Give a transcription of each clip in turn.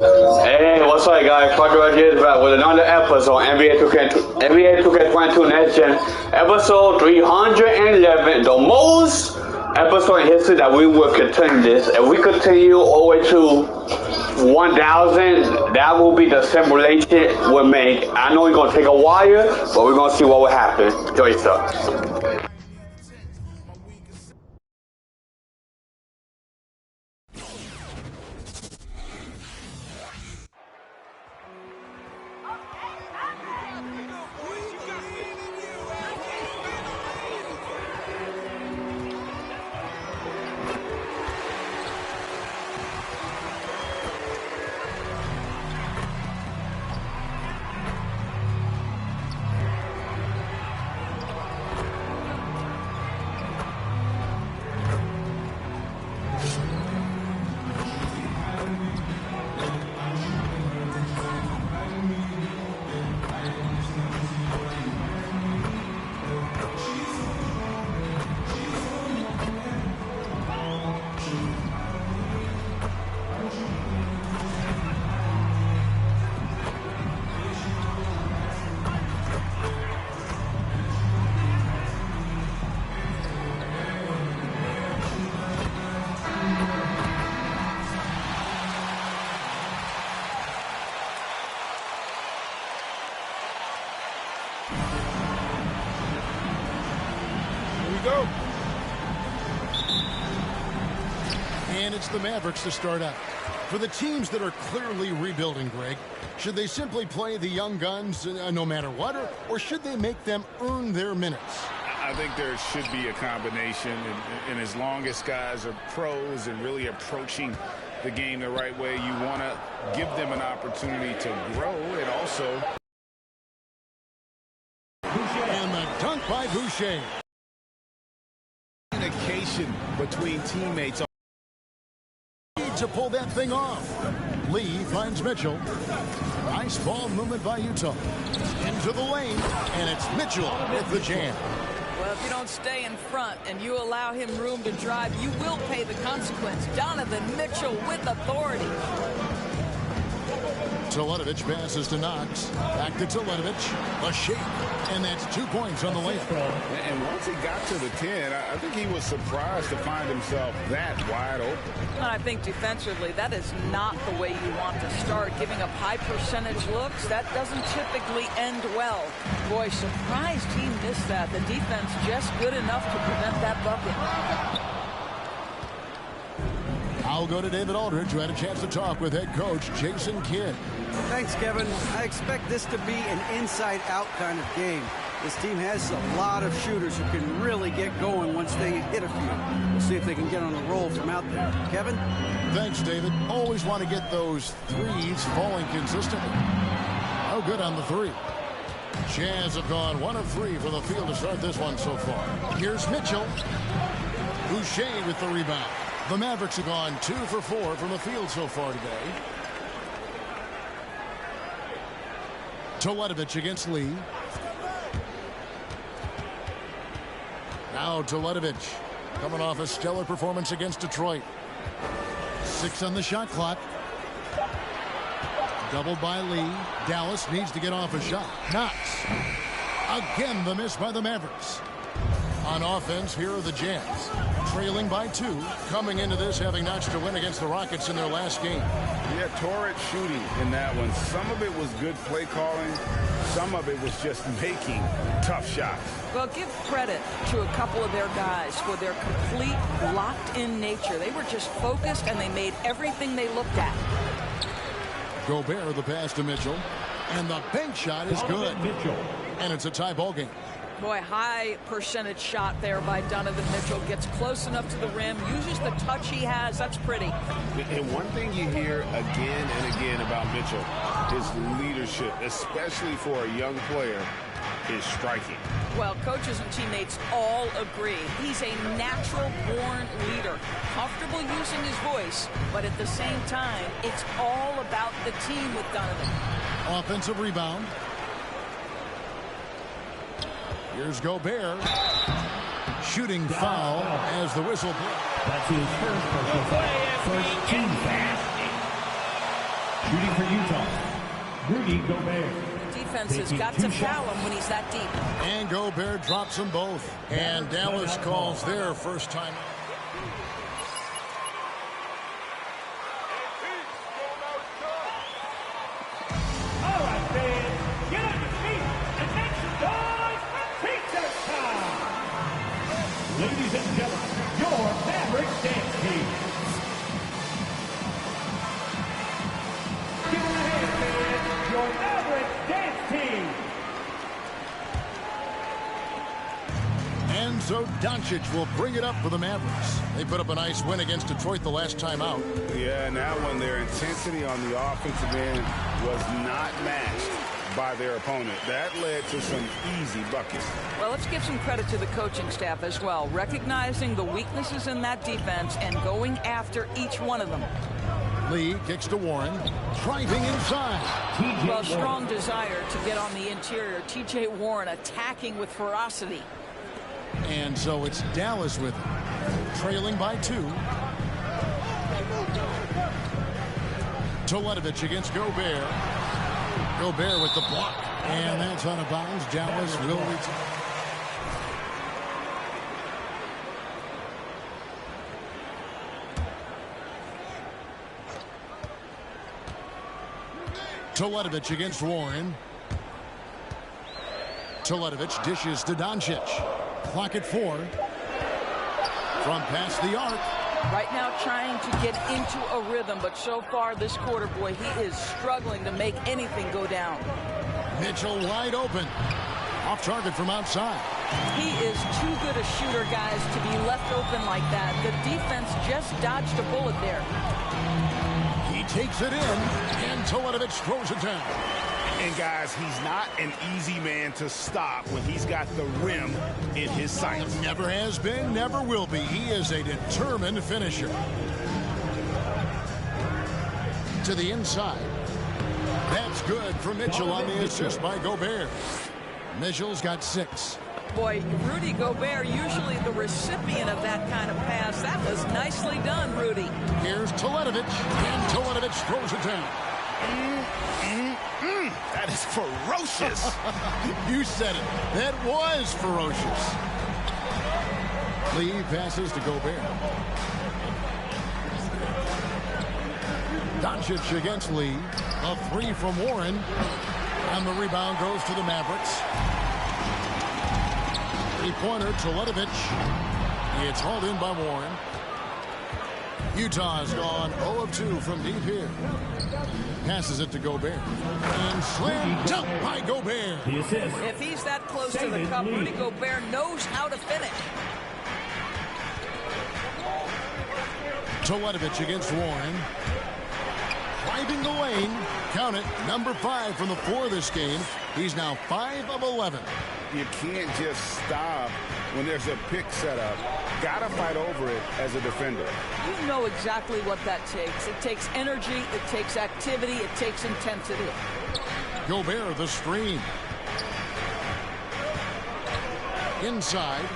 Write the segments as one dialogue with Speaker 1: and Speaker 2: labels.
Speaker 1: Hey, what's up, guys? Parker Rogers back with another episode on NBA 2K22 Next Gen, episode 311, the most episode in history that we will continue this. If we continue all the way to 1,000, that will be the simulation we'll make. I know it's gonna take a while, but we're gonna see what will happen. Enjoy yourself.
Speaker 2: Go. And it's the Mavericks to start out. For the teams that are clearly rebuilding, Greg, should they simply play the young guns no matter what, or should they make them earn their minutes?
Speaker 3: I think there should be a combination, and as long as guys are pros and really approaching the game the right way, you want to give them an opportunity to grow. And also...
Speaker 2: And the dunk by Boucher.
Speaker 3: Communication between teammates
Speaker 2: To pull that thing off. Lee finds Mitchell. Nice ball movement by Utah. Into the lane, and it's Mitchell with the jam.
Speaker 4: Well, if you don't stay in front and you allow him room to drive, you will pay the consequence. Donovan Mitchell with authority.
Speaker 2: Teletovic passes to Knox. Back to Teletovic. A shake. And that's 2 points on the layup.
Speaker 3: And once he got to the 10, I think he was surprised to find himself that wide open.
Speaker 4: And I think defensively, that is not the way you want to start. Giving up high percentage looks, that doesn't typically end well. Boy, surprised he missed that. The defense just good enough to prevent that bucket.
Speaker 2: I'll go to David Aldridge, who had a chance to talk with head coach Jason Kidd.
Speaker 5: Thanks, Kevin. I expect this to be an inside-out kind of game. This team has a lot of shooters who can really get going once they hit a few. We'll see if they can get on a roll from out there. Kevin?
Speaker 2: Thanks, David. Always want to get those threes falling consistently. Oh, good on the three. Jazz have gone 1 of 3 from the field to start this one so far. Here's Mitchell. Boucher with the rebound. The Mavericks have gone 2 for 4 from the field so far today. Teletovic against Lee. Now Teletovic coming off a stellar performance against Detroit. 6 on the shot clock. Doubled by Lee. Dallas needs to get off a shot. Knox. Again the miss by the Mavericks. On offense, here are the Jazz. Trailing by 2. Coming into this having notched a win against the Rockets in their last game.
Speaker 3: Yeah, torrid shooting in that one. Some of it was good play calling. Some of it was just making tough shots.
Speaker 4: Well, give credit to a couple of their guys for their complete locked-in nature. They were just focused, and they made everything they looked at.
Speaker 2: Gobert, the pass to Mitchell. And the bank shot is good. And it's a tie ball game.
Speaker 4: Boy, high percentage shot there by Donovan Mitchell. Gets close enough to the rim, uses the touch he has. That's pretty.
Speaker 3: And one thing you hear again and again about Mitchell is leadership, especially for a young player, is striking.
Speaker 4: Well, coaches and teammates all agree. He's a natural-born leader, comfortable using his voice, but at the same time, it's all about the team with Donovan.
Speaker 2: Offensive rebound. Here's Gobert. Shooting foul as the whistle blows.
Speaker 6: That's his first personal foul. First team foul. Shooting for Utah, Rudy Gobert.
Speaker 4: Defense has got to foul him when he's that deep.
Speaker 2: And Gobert drops them both. And Dallas calls their first time.
Speaker 6: All right, fans, get on your feet and make some noise for pizza time. Ladies and gentlemen, your Mavericks dance team. Give them a hand, fans. Your Mavericks dance team.
Speaker 2: And so Doncic will bring it up for the Mavericks. They put up a nice win against Detroit the last time out.
Speaker 3: Yeah, now when their intensity on the offensive end was not matched by their opponent, that led to some easy buckets.
Speaker 4: Well, let's give some credit to the coaching staff as well, recognizing the weaknesses in that defense and going after each one of them.
Speaker 2: Lee kicks to Warren, driving inside.
Speaker 4: Well, strong desire to get on the interior. T.J. Warren attacking with ferocity.
Speaker 2: And so it's Dallas with it, trailing by 2. Teletovic against Gobert. Gobert with the block. And that's out of bounds. Dallas will return. Teletovic against Warren. Teletovic dishes to Doncic. Clock at 4. From past the arc.
Speaker 4: Right now trying to get into a rhythm, but so far this quarter, boy, he is struggling to make anything go down.
Speaker 2: Mitchell wide open. Off target from outside.
Speaker 4: He is too good a shooter, guys, to be left open like that. The defense just dodged a bullet there.
Speaker 2: He takes it in, and Teletovic throws it down.
Speaker 3: And guys, he's not an easy man to stop when he's got the rim in his sights.
Speaker 2: Never has been, never will be. He is a determined finisher. To the inside. That's good for Mitchell on the assist by Gobert. Mitchell's got 6.
Speaker 4: Boy, Rudy Gobert, usually the recipient of that kind of pass. That was nicely done, Rudy.
Speaker 2: Here's Teletovic, and Teletovic throws it down.
Speaker 3: That is ferocious.
Speaker 2: You said it. That was ferocious. Lee passes to Gobert. Doncic against Lee. A 3 from Warren. And the rebound goes to the Mavericks. 3-pointer, Teletovic. It's hauled in by Warren. Utah's gone 0 of 2 from deep here. Passes it to Gobert. And slam dunk by Gobert.
Speaker 6: The assist.
Speaker 4: If he's that close to the cup, Rudy Gobert knows how to finish.
Speaker 2: Teletovic against Warren. Driving the lane. Count it. Number 5 from the floor this game. He's now 5 of 11.
Speaker 3: You can't just stop when there's a pick set up. Gotta fight over it as a defender.
Speaker 4: You know exactly what that takes. It takes energy, it takes activity, it takes intensity.
Speaker 2: Gobert the screen. Inside.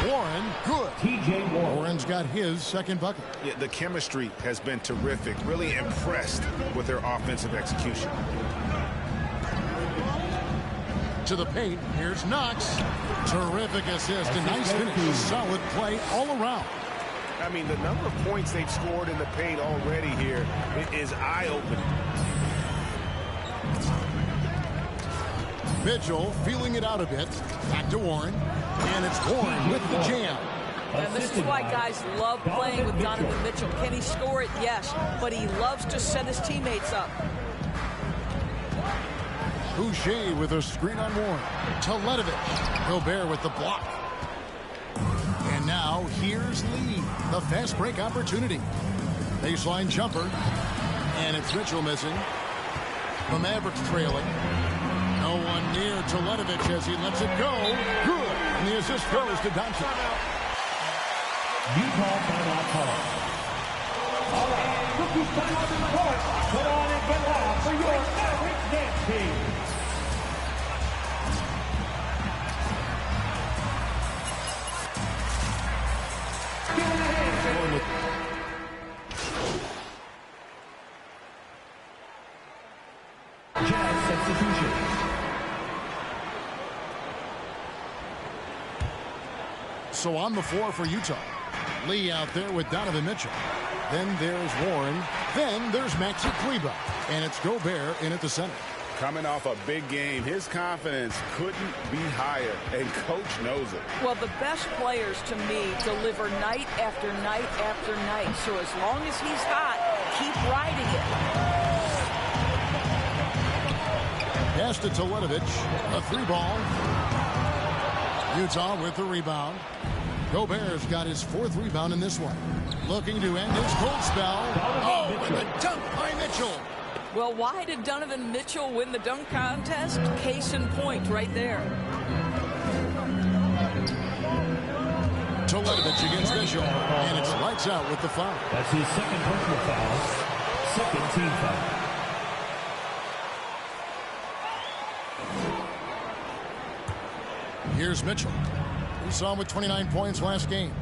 Speaker 2: Warren, good.
Speaker 6: T.J.
Speaker 2: Warren's got his second bucket.
Speaker 3: Yeah, the chemistry has been terrific. Really impressed with their offensive execution.
Speaker 2: To the paint. Here's Knox. Terrific assist. A nice finish. Solid play all around.
Speaker 3: I mean, the number of points they've scored in the paint already here is eye-opening.
Speaker 2: Mitchell feeling it out a bit. Back to Warren. And it's Warren with the jam.
Speaker 4: And this is why guys love playing with Donovan Mitchell. Can he score it? Yes. But he loves to set his teammates up.
Speaker 2: Boucher with a screen on Warren. Teletovic. Gobert with the block. And now here's Lee. The fast break opportunity. Baseline jumper. And it's Mitchell missing. The Mavericks trailing. No one near Teletovic as he lets it go. Good. And the assist goes to Doncic.
Speaker 6: Utah timeout call. All right, rookie timeout in the court. Put on and get loud for your Mavericks dance team. substitution.
Speaker 2: So on the floor for Utah, Lee out there with Donovan Mitchell. Then there's Warren. Then there's Maxi Kleber. And it's Gobert in at the center.
Speaker 3: Coming off a big game, his confidence couldn't be higher, and coach knows it.
Speaker 4: Well, the best players to me deliver night after night after night. So as long as he's hot, keep riding it.
Speaker 2: Pass to Teletovic. A 3-ball. Utah with the rebound. Gobert's got his 4th rebound in this one. Looking to end his cold spell. Oh, and a dunk by Mitchell.
Speaker 4: Well, why did Donovan Mitchell win the dunk contest? Case in point right there.
Speaker 2: Teletovic against Mitchell. And it's lights out with the foul.
Speaker 6: That's his second personal foul. Second team foul.
Speaker 2: Here's Mitchell. We saw him with 29 points last game.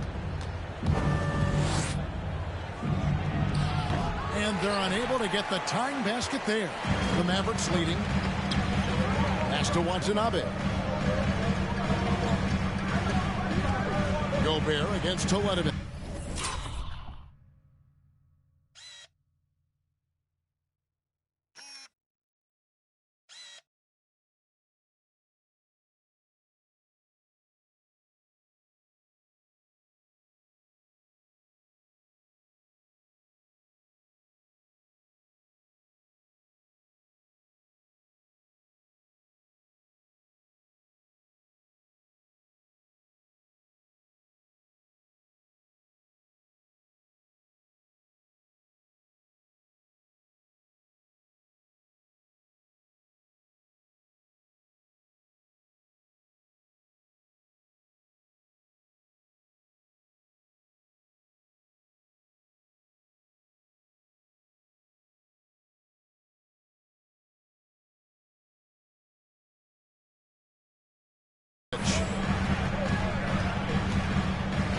Speaker 2: And they're unable to get the tying basket there. The Mavericks leading. Pass to Watanabe. Gobert against Teletovic.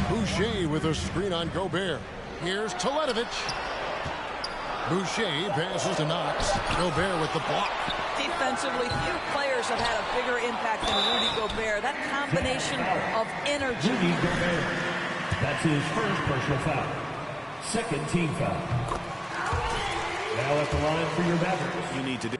Speaker 2: Boucher with a screen on Gobert. Here's Teletovic. Boucher passes to Knox. Gobert with the block.
Speaker 4: Defensively, few players have had a bigger impact than Rudy Gobert. That combination of energy.
Speaker 6: Rudy Gobert. That's his first personal foul. Second team foul. Now at the line for your Mavericks.
Speaker 3: You need to do.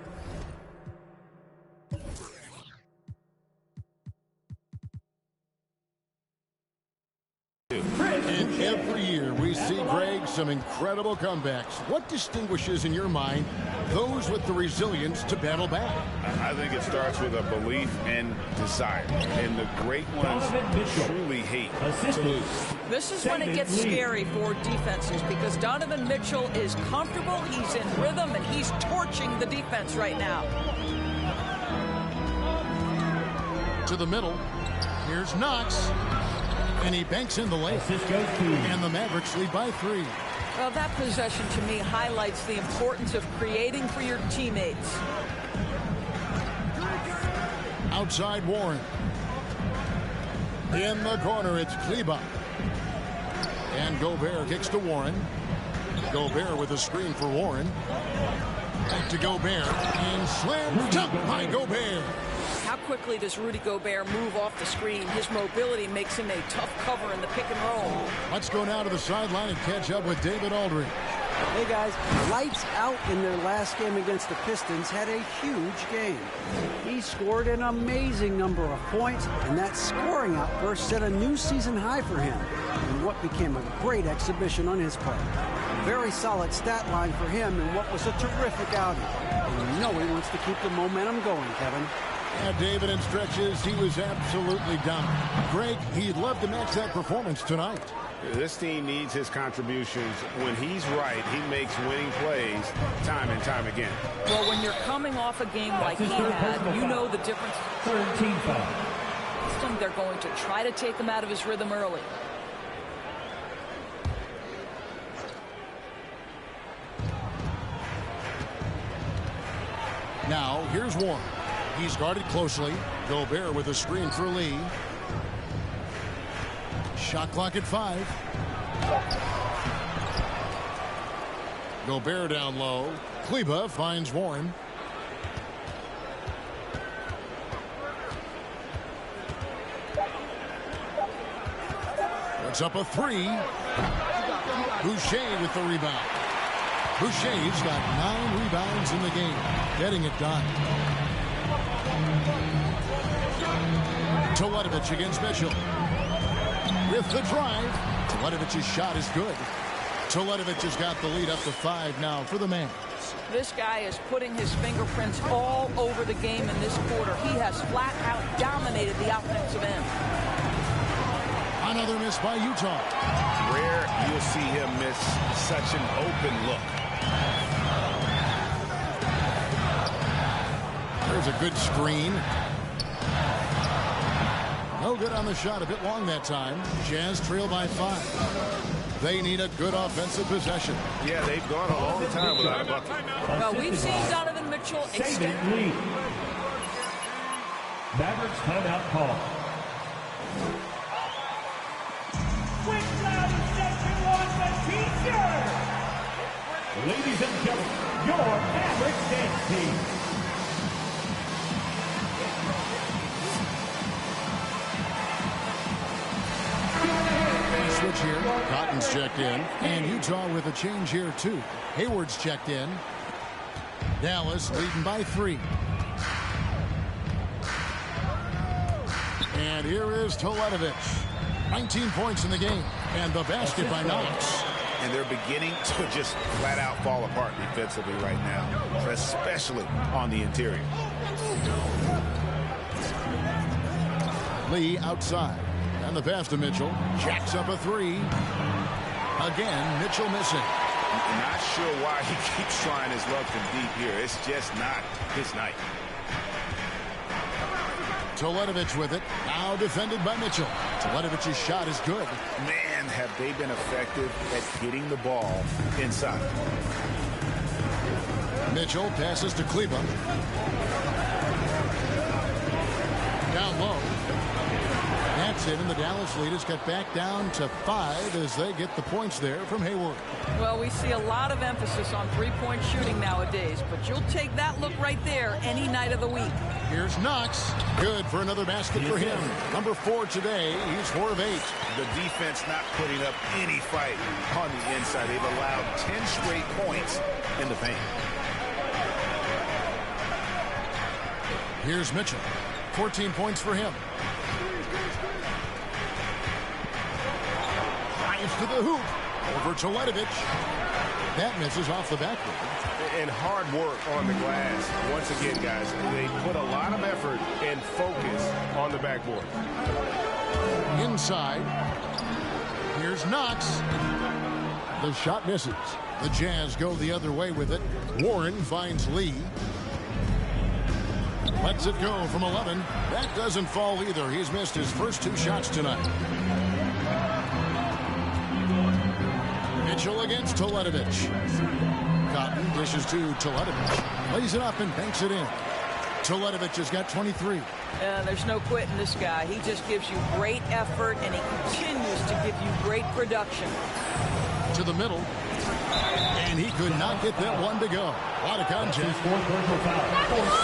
Speaker 2: And every year we see, Greg, some incredible comebacks. What distinguishes, in your mind, those with the resilience to battle back?
Speaker 3: I think it starts with a belief and desire. And the great ones truly hate to lose.
Speaker 4: This is when it gets scary for defenses because Donovan Mitchell is comfortable, he's in rhythm, and he's torching the defense right now.
Speaker 2: To the middle. Here's Knox. And he banks in the lane. And the Mavericks lead by 3.
Speaker 4: Well, that possession to me highlights the importance of creating for your teammates.
Speaker 2: Outside Warren. In the corner, it's Kleber. And Gobert kicks to Warren. Gobert with a screen for Warren. Back to Gobert. And slam dunk by Gobert.
Speaker 4: How quickly does Rudy Gobert move off the screen? His mobility makes him a tough cover in the pick and roll.
Speaker 2: Let's go now to the sideline and catch up with David Aldridge.
Speaker 5: Hey guys, lights out in their last game against the Pistons, had a huge game. He scored an amazing number of points, and that scoring outburst set a new season high for him in what became a great exhibition on his part. Very solid stat line for him in what was a terrific outing. And you know he wants to keep the momentum going, Kevin.
Speaker 2: Yeah, David, in stretches, he was absolutely dominant. Greg, he'd love to match that performance tonight.
Speaker 3: This team needs his contributions. When he's right, he makes winning plays time and time again.
Speaker 4: Well, when you're coming off a game like he had, you know the difference.
Speaker 6: Third team foul.
Speaker 4: They're going to try to take him out of his rhythm early.
Speaker 2: Now, here's Warren. He's guarded closely. Gobert with a screen for Lee. Shot clock at 5. Gobert down low. Kleber finds Warren. Puts up a three. Boucher with the rebound. Boucher's got 9 rebounds in the game, getting it done. Teletovic against Mitchell. With the drive, Teletovic's shot is good. Teletovic has got the lead up to 5 now for the Mavs.
Speaker 4: This guy is putting his fingerprints all over the game in this quarter. He has flat out dominated the offensive end.
Speaker 2: Another miss by Utah.
Speaker 3: Rare you'll see him miss such an open look.
Speaker 2: There's a good screen. No good on the shot. A bit long that time. Jazz trail by 5. They need a good offensive possession.
Speaker 3: Yeah, they've gone a long time without a bucket.
Speaker 4: Well, we've seen Donovan Mitchell extend.
Speaker 6: Lead. Mavericks timeout call. Quick loud section on the t-shirt. Ladies and gentlemen, your Mavericks dance team.
Speaker 2: Switch here. Cotton's checked in. And Utah with a change here, too. Hayward's checked in. Dallas leading by 3. And here is Teletovic. 19 points in the game. And the basket by Knox.
Speaker 3: And they're beginning to just flat out fall apart defensively right now, especially on the interior.
Speaker 2: Lee outside. And the pass to Mitchell. Jacks up a 3. Again, Mitchell missing.
Speaker 3: Not sure why he keeps trying his luck from deep here. It's just not his night.
Speaker 2: Teletovic with it. Now defended by Mitchell. Teletovic's shot is good.
Speaker 3: Man, have they been effective at getting the ball inside.
Speaker 2: Mitchell passes to Kleber. Down low. That's it, and the Dallas lead has got back down to 5 as they get the points there from Hayward.
Speaker 4: Well, we see a lot of emphasis on three-point shooting nowadays, but you'll take that look right there any night of the week.
Speaker 2: Here's Knox. Good for another basket for him. Number 4 today. He's 4 of 8.
Speaker 3: The defense not putting up any fight on the inside. They've allowed 10 straight points in the paint.
Speaker 2: Here's Mitchell. 14 points for him. Drives to the hoop. Over Teletovic. That misses off the backboard.
Speaker 3: And hard work on the glass. Once again, guys, they put a lot of effort and focus on the backboard.
Speaker 2: Inside. Here's Knox. The shot misses. The Jazz go the other way with it. Warren finds Lee. Lets it go from 11. That doesn't fall either. He's missed his first 2 shots tonight. Mitchell against Teletovic. Cotton dishes to Teletovic. Lays it up and banks it in. Teletovic has got 23.
Speaker 4: There's no quitting this guy. He just gives you great effort, and he continues to give you great production.
Speaker 2: To the middle. And he could not get that one to go. A lot of contact.
Speaker 6: His fourth personal foul.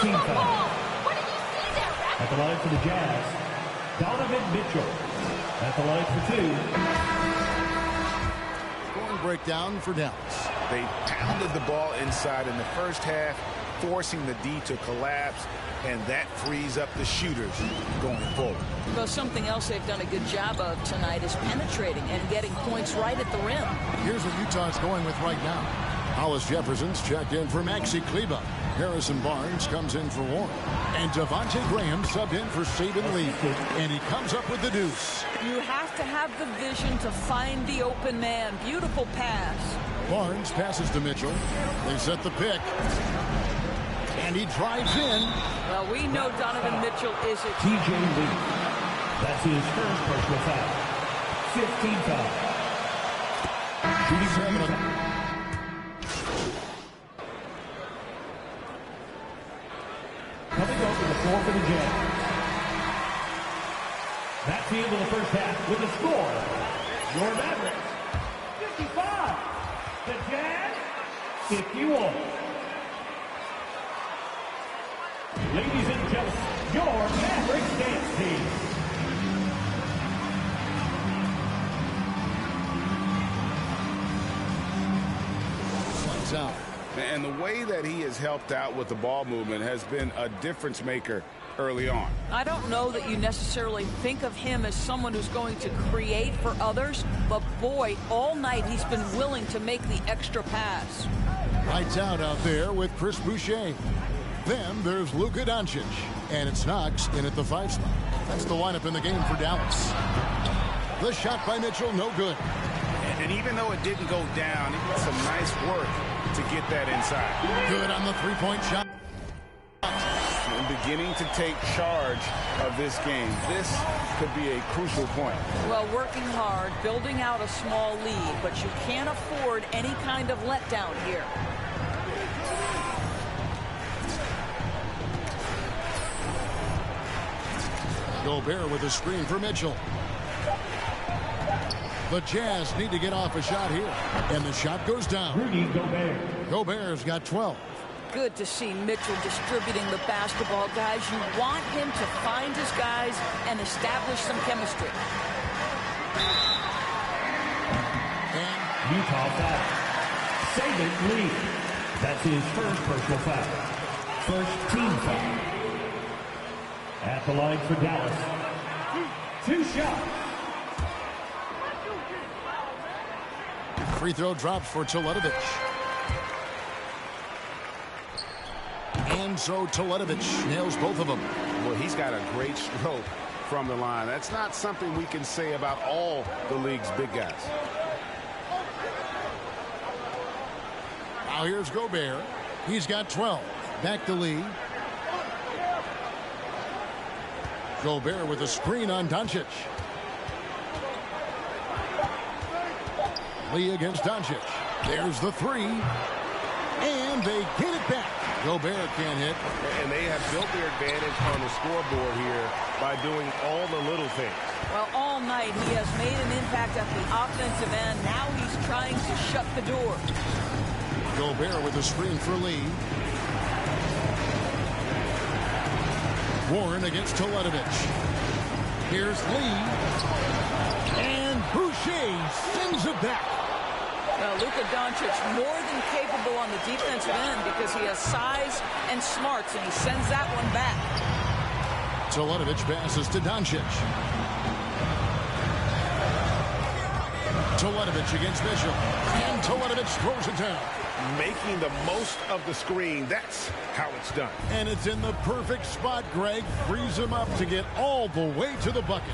Speaker 6: 14 foul. At the line for the Jazz, Donovan Mitchell. At the line for 2.
Speaker 2: Scoring breakdown for Dallas.
Speaker 3: They pounded the ball inside in the first half, forcing the D to collapse, and that frees up the shooters going forward.
Speaker 4: Well, something else they've done a good job of tonight is penetrating and getting points right at the rim.
Speaker 2: Here's what Utah's going with right now. Hollis Jefferson's checked in for Maxi Kleber. Harrison Barnes comes in for Warren. And Devontae Graham subbed in for Saban Lee. And he comes up with the deuce.
Speaker 4: You have to have the vision to find the open man. Beautiful pass.
Speaker 2: Barnes passes to Mitchell. They set the pick. And he drives in.
Speaker 4: Well, we know Donovan Mitchell is a
Speaker 6: TJ Lee. That's his first personal foul. 15 foul. Shooting 7. Coming up to the floor for the Jazz. That's the end of the first half with the score. Your Mavericks, 55. The Jazz, 51. Ladies and gentlemen, your Mavericks dance team.
Speaker 2: lights out.
Speaker 3: And the way that he has helped out with the ball movement has been a difference maker early on.
Speaker 4: I don't know that you necessarily think of him as someone who's going to create for others, but boy, all night he's been willing to make the extra pass.
Speaker 2: Lights out there with Chris Boucher. Then there's Luka Doncic. And it's Knox in at the 5 spot. That's the lineup in the game for Dallas. The shot by Mitchell, no good.
Speaker 3: And even though it didn't go down, it was some nice work to get that inside.
Speaker 2: Good on the three-point shot.
Speaker 3: And beginning to take charge of this game. This could be a crucial point.
Speaker 4: Well, working hard, building out a small lead, but you can't afford any kind of letdown here.
Speaker 2: Gobert with a screen for Mitchell. The Jazz need to get off a shot here. And the shot goes down.
Speaker 6: Rudy Gobert.
Speaker 2: Gobert's got 12.
Speaker 4: Good to see Mitchell distributing the basketball, guys. You want him to find his guys and establish some chemistry.
Speaker 2: And
Speaker 6: Utah foul. Saban Lee. That's his first personal foul. First team foul. At the line for Dallas. 2 shots.
Speaker 2: free throw drops for Teletovic. And so Teletovic nails both of them.
Speaker 3: Well, he's got a great stroke from the line. That's not something we can say about all the league's big guys.
Speaker 2: Now here's Gobert. He's got 12. Back to Lee. Gobert with a screen on Doncic. Lee against Doncic. There's the three. And they get it back. Gobert can't hit.
Speaker 3: And they have built their advantage on the scoreboard here by doing all the little things.
Speaker 4: Well, all night he has made an impact at the offensive end. Now he's trying to shut the door.
Speaker 2: Gobert with a screen for Lee. Warren against Teletovic. Here's Lee. And Boucher sends it back.
Speaker 4: Now, Luka Doncic more than capable on the defensive end because he has size and smarts, and he sends that one back.
Speaker 2: Teletovic passes to Doncic. Teletovic against Mitchell. And Teletovic throws it down.
Speaker 3: Making the most of the screen. That's how it's done.
Speaker 2: And it's in the perfect spot. Greg frees him up to get all the way to the bucket.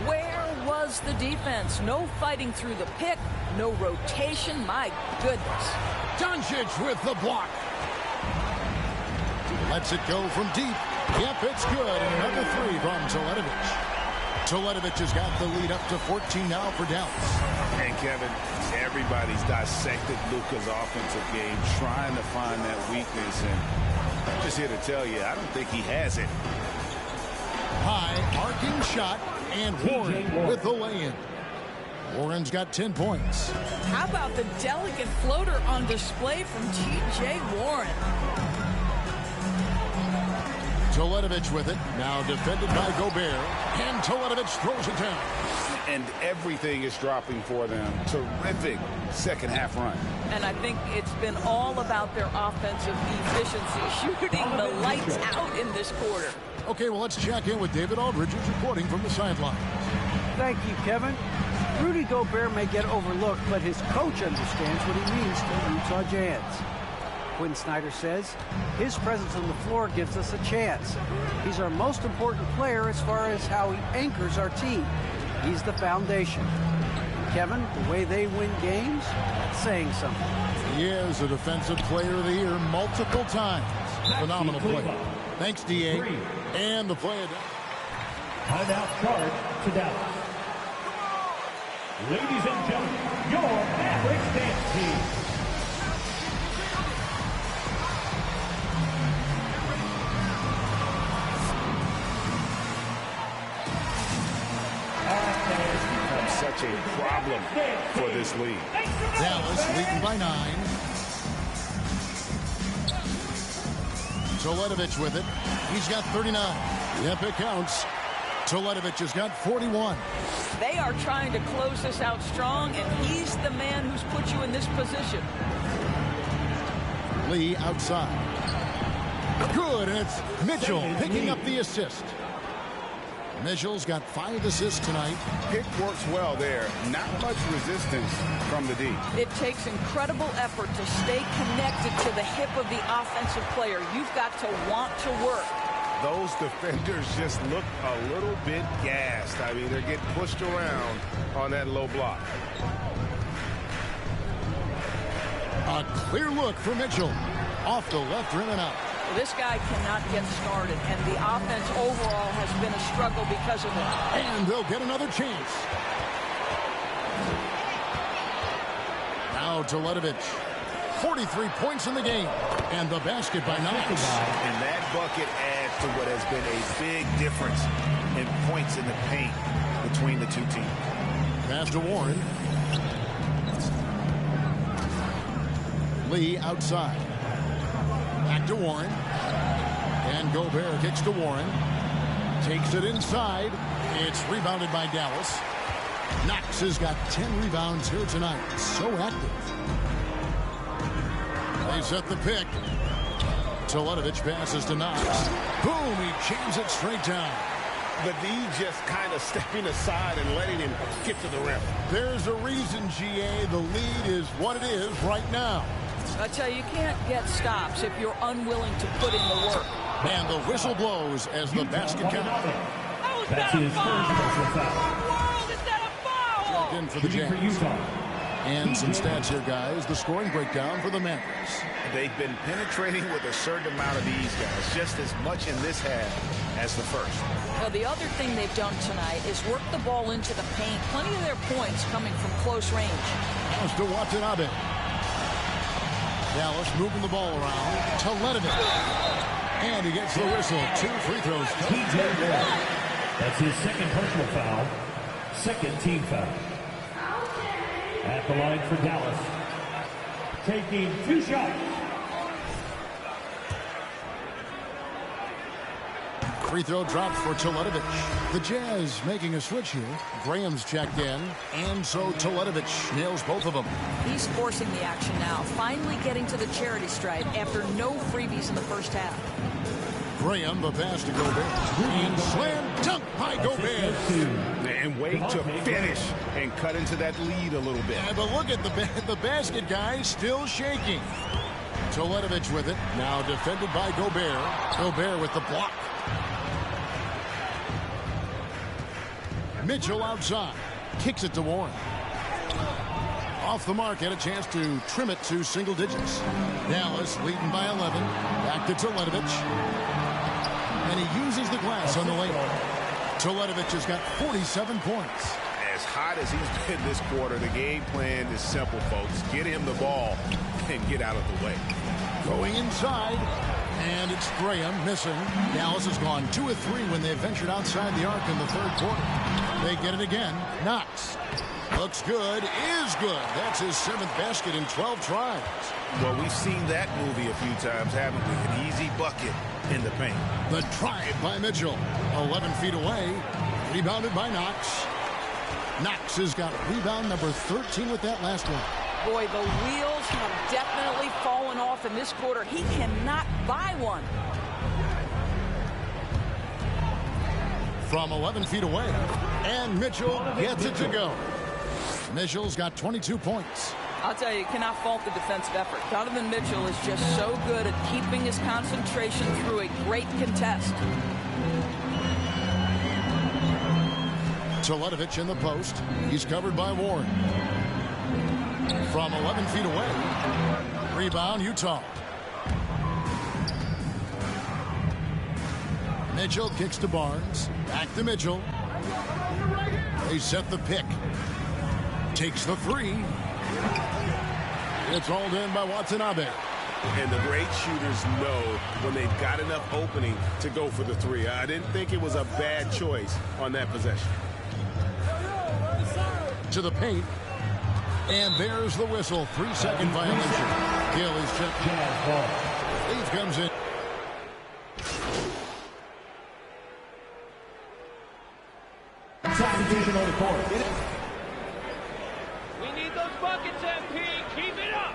Speaker 4: Where was the defense? No fighting through the pick. No rotation. My goodness.
Speaker 2: Doncic with the block. Lets it go from deep. Yep, it's good. And another three from Teletovic. Teletovic has got the lead up to 14 now for Dallas.
Speaker 3: And Kevin, everybody's dissected Luka's offensive game, trying to find that weakness. And I'm just here to tell you, I don't think he has it.
Speaker 2: High arcing shot, and Warren with the lay-in. Warren's got 10 points.
Speaker 4: How about the delicate floater on display from T.J. Warren?
Speaker 2: Teletovic with it. Now defended by Gobert. And Teletovic throws it down.
Speaker 3: And everything is dropping for them. Terrific second half run.
Speaker 4: And I think it's been all about their offensive efficiency, shooting the lights out in this quarter.
Speaker 2: Okay, well, let's check in with David Aldridge, who's reporting from the sideline.
Speaker 5: Thank you, Kevin. Rudy Gobert may get overlooked, but his coach understands what he means to the Utah Jazz. Quinn Snyder says, his presence on the floor gives us a chance. He's our most important player as far as how he anchors our team. He's the foundation. Kevin, the way they win games, that's saying something.
Speaker 2: He is a Defensive Player of the Year multiple times. Phenomenal play. Thanks, D.A. And the play of
Speaker 6: Timeout charge to Dallas. Ladies and gentlemen, your Mavericks dance team.
Speaker 3: Such a problem for this league.
Speaker 2: Dallas leading by 9. Teletovic with it. He's got 39. Yep, it counts. Teletovic has got 41.
Speaker 4: They are trying to close this out strong, and he's the man who's put you in this position.
Speaker 2: Lee outside. Good, and it's Mitchell picking up the assist. Mitchell's got 5 assists tonight.
Speaker 3: Pick works well there. Not much resistance from the D.
Speaker 4: It takes incredible effort to stay connected to the hip of the offensive player. You've got to want to work.
Speaker 3: Those defenders just look a little bit gassed. I mean, they're getting pushed around on that low block.
Speaker 2: A clear look for Mitchell. Off the left rim and out.
Speaker 4: This guy cannot get started, and the offense overall has been a struggle because of it.
Speaker 2: And they'll get another chance. Now Teletovic. 43 points in the game. And the basket by Knox.
Speaker 3: And that bucket adds to what has been a big difference in points in the paint between the two teams.
Speaker 2: Pass to Warren. Lee outside. Back to Warren. And Gobert kicks to Warren. Takes it inside. It's rebounded by Dallas. Knox has got 10 rebounds here tonight. So active. They set the pick. Teletovic passes to Knox. Boom! He jams it straight down.
Speaker 3: The D just kind of stepping aside and letting him get to the rim.
Speaker 2: There's a reason, GA. The lead is what it is right now.
Speaker 4: I tell you, you can't get stops if you're unwilling to put in the work.
Speaker 2: And the whistle blows as the basket count.
Speaker 6: That's his first personal foul.
Speaker 2: Checked in for the Jazz. And some stats here, guys. The scoring breakdown for the Mavericks.
Speaker 3: They've been penetrating with a certain amount of ease, guys. Just as much in this half as the first.
Speaker 4: Well, the other thing they've done tonight is work the ball into the paint. Plenty of their points coming from close range.
Speaker 2: Pass to Watanabe. Dallas moving the ball around. Teletovic. And he gets the whistle. 2 free throws.
Speaker 6: TJ Warren. That's his second personal foul. Second team foul. At the line for Dallas. Taking 2 shots.
Speaker 2: Free throw dropped for Teletovic. The Jazz making a switch here. Graham's checked in. And so Teletovic nails both of them.
Speaker 4: He's forcing the action now. Finally getting to the charity stripe after no freebies in the first half.
Speaker 2: Graham, the pass to Gobert. And slam dunk by Gobert.
Speaker 3: And wait to finish and cut into that lead a little bit.
Speaker 2: Yeah, but look at the basket, guys, still shaking. Teletovic with it. Now defended by Gobert. Gobert with the block. Mitchell outside. Kicks it to Warren. Off the mark, had a chance to trim it to single digits. Dallas leading by 11. Back to Teletovic. And he uses the glass on the layup. Teletovic has got 47 points.
Speaker 3: As hot as he's been this quarter, the game plan is simple, folks. Get him the ball and get out of the way.
Speaker 2: Going inside. And it's Graham missing. Dallas has gone 2 of 3 when they ventured outside the arc in the third quarter. They get it again. Knox. Looks good. Is good. That's his 7th basket in 12 tries.
Speaker 3: Well, we've seen that movie a few times, haven't we? An easy bucket in the paint.
Speaker 2: The drive by Mitchell. 11 feet away. Rebounded by Knox. Knox has got rebound number 13 with that last one.
Speaker 4: Boy, the wheels have definitely fallen off in this quarter. He cannot buy one.
Speaker 2: From 11 feet away. And Mitchell gets it to go. Mitchell's got 22 points.
Speaker 4: I'll tell you cannot fault the defensive effort. Donovan Mitchell is just so good at keeping his concentration through a great contest.
Speaker 2: Teletovic in the post. He's covered by Warren. From 11 feet away. Rebound, Utah. Mitchell kicks to Barnes. Back to Mitchell. They set the pick. Takes the 3. It's hauled in by Watanabe.
Speaker 3: And the great shooters know when they've got enough opening to go for the 3. I didn't think it was a bad choice on that possession.
Speaker 2: To the paint. And there's the whistle. 3-second violation. Gill is checked. Leaf comes in.
Speaker 6: Substitution on the court.
Speaker 7: We need those buckets, MP. Keep it up.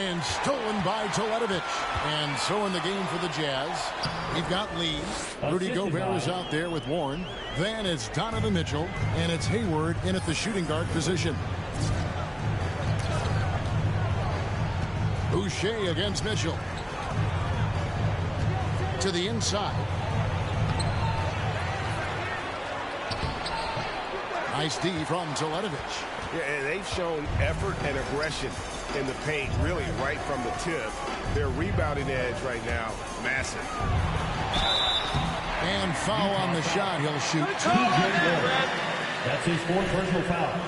Speaker 2: And stolen by Teletovic. And so in the game for the Jazz, we've got Lee. Rudy Gobert is out there with Warren. Then it's Donovan Mitchell. And it's Hayward in at the shooting guard position. Boucher against Mitchell. To the inside. Nice D from Teletovic.
Speaker 7: Yeah, and they've shown effort and aggression in the paint, really right from the tip. Their rebounding edge right now, massive.
Speaker 2: And foul on the shot. He'll shoot.
Speaker 6: That's his fourth personal foul.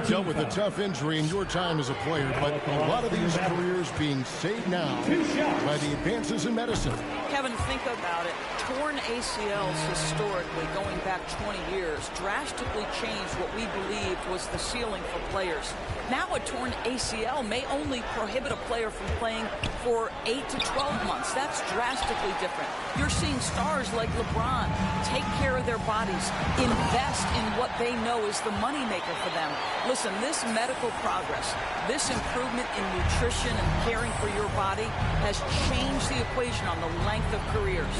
Speaker 2: Dealt with a tough injury in your time as a player, but a lot of these careers being saved now by the advances in medicine.
Speaker 4: Kevin, think about it. Torn ACLs historically, going back 20 years, drastically changed what we believed was the ceiling for players. Now a torn ACL may only prohibit a player from playing for 8 to 12 months. That's drastically different. You're seeing stars like LeBron take care of their bodies, invest in what they know is the moneymaker for them. Listen, this medical progress, this improvement in nutrition and caring for your body has changed the equation on the length of careers.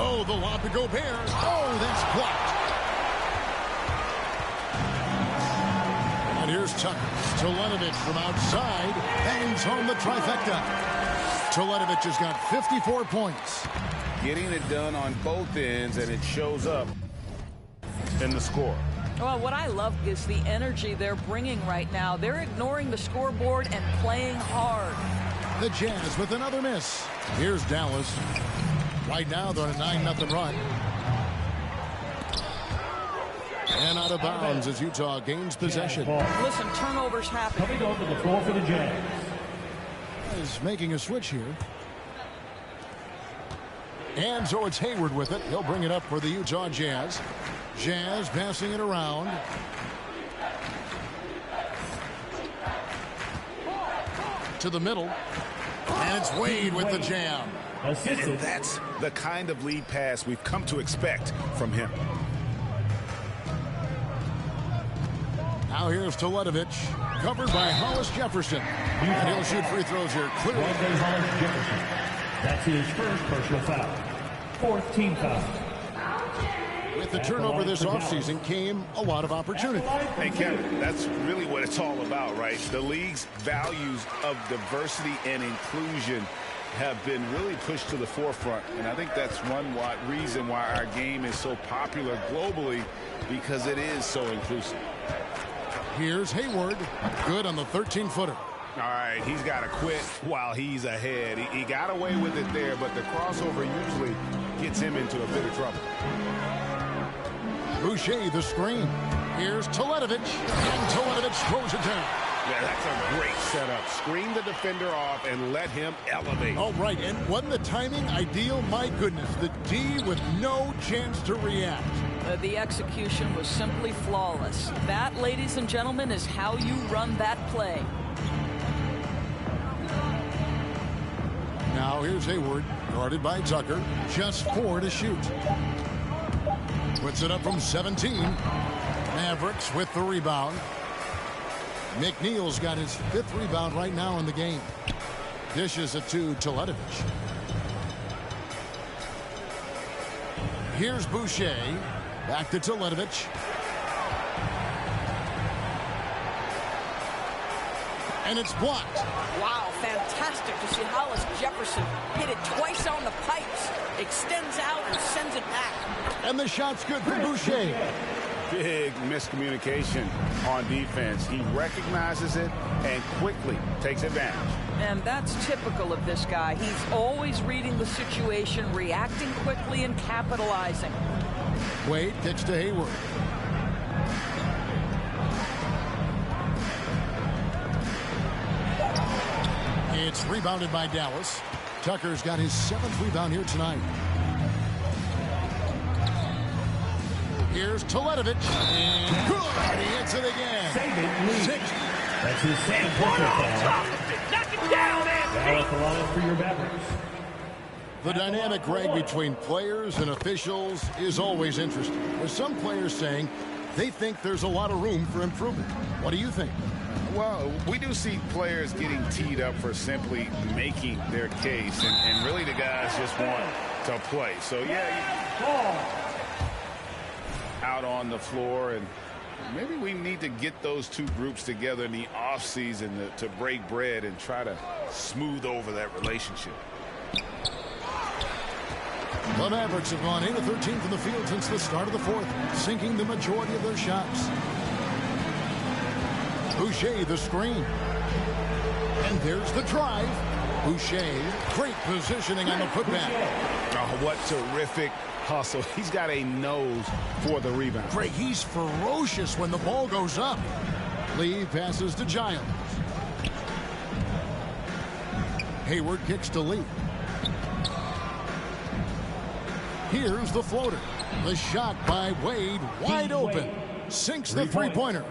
Speaker 2: Oh, the lob to Gobert. Oh, that's blocked. And here's Tucker. Teletovic from outside hangs home the trifecta. Teletovic has got 54 points.
Speaker 3: Getting it done on both ends, and it shows up in the score.
Speaker 4: Well, what I love is the energy they're bringing right now. They're ignoring the scoreboard and playing hard.
Speaker 2: The Jazz with another miss. Here's Dallas. Right now they're on a 9-0 run. And out of bounds as Utah gains possession.
Speaker 4: Listen, turnovers happen.
Speaker 6: Coming over the floor for the Jazz.
Speaker 2: Is making a switch here. And so it's Hayward with it. He'll bring it up for the Utah Jazz. Jazz passing it around. To the middle. And it's Wade with the jam.
Speaker 3: And that's the kind of lead pass we've come to expect from him.
Speaker 2: Now here's Teletovic. Covered by Hollis Jefferson. And he'll shoot free throws here. Clearly.
Speaker 6: Hollis Jefferson. That's his first personal foul. Fourth team foul.
Speaker 2: With the turnover this offseason came a lot of opportunity.
Speaker 3: Hey, Kevin, that's really what it's all about, right? The league's values of diversity and inclusion have been really pushed to the forefront. And I think that's one reason why our game is so popular globally, because it is so inclusive.
Speaker 2: Here's Hayward. Good on the 13-footer.
Speaker 3: All right, he's got to quit while he's ahead. He got away with it there, but the crossover usually gets him into a bit of trouble.
Speaker 2: Boucher the screen. Here's Teletovic. And Teletovic throws it down.
Speaker 3: Yeah, that's a great setup. Screen the defender off and let him elevate.
Speaker 2: All right, and wasn't the timing ideal? My goodness, the D with no chance to react.
Speaker 4: The execution was simply flawless. That, ladies and gentlemen, is how you run that play.
Speaker 2: Now here's Hayward, guarded by Tucker. Just 4 to shoot. Puts it up from 17. Mavericks with the rebound. McNeil's got his 5th rebound right now in the game. Dishes it to Teletovic. Here's Boucher. Back to Teletovic. And it's blocked.
Speaker 4: Wow, fantastic to see Hollis Jefferson hit it twice on the pipes. Extends out and sends it back.
Speaker 2: And the shot's good from Boucher.
Speaker 3: Big miscommunication on defense. He recognizes it and quickly takes advantage.
Speaker 4: And that's typical of this guy. He's always reading the situation, reacting quickly, and capitalizing.
Speaker 2: Wade kicks to Hayward. It's rebounded by Dallas. Tucker's got his 7th rebound here tonight. Here's Teletovic. And good. He hits it again. 6.
Speaker 6: That's his second personal foul. Knock it down, man. Dallas alive for your Mavericks.
Speaker 2: The dynamic, Greg, between players and officials is always interesting. With some players saying they think there's a lot of room for improvement. What do you think?
Speaker 3: Well, we do see players getting teed up for simply making their case, and really the guys just want to play. So, yeah, out on the floor, and maybe we need to get those two groups together in the offseason to break bread and try to smooth over that relationship.
Speaker 2: The Mavericks have gone 8 of 13 from the field since the start of the fourth, sinking the majority of their shots. Boucher the screen. And there's the drive. Boucher, great positioning on the putback.
Speaker 3: Oh, what terrific hustle. He's got a nose for the rebound.
Speaker 2: Greg, he's ferocious when the ball goes up. Lee passes to Giles. Hayward kicks to Lee. Here's the floater. The shot by Wade, wide open. Sinks the three-pointer.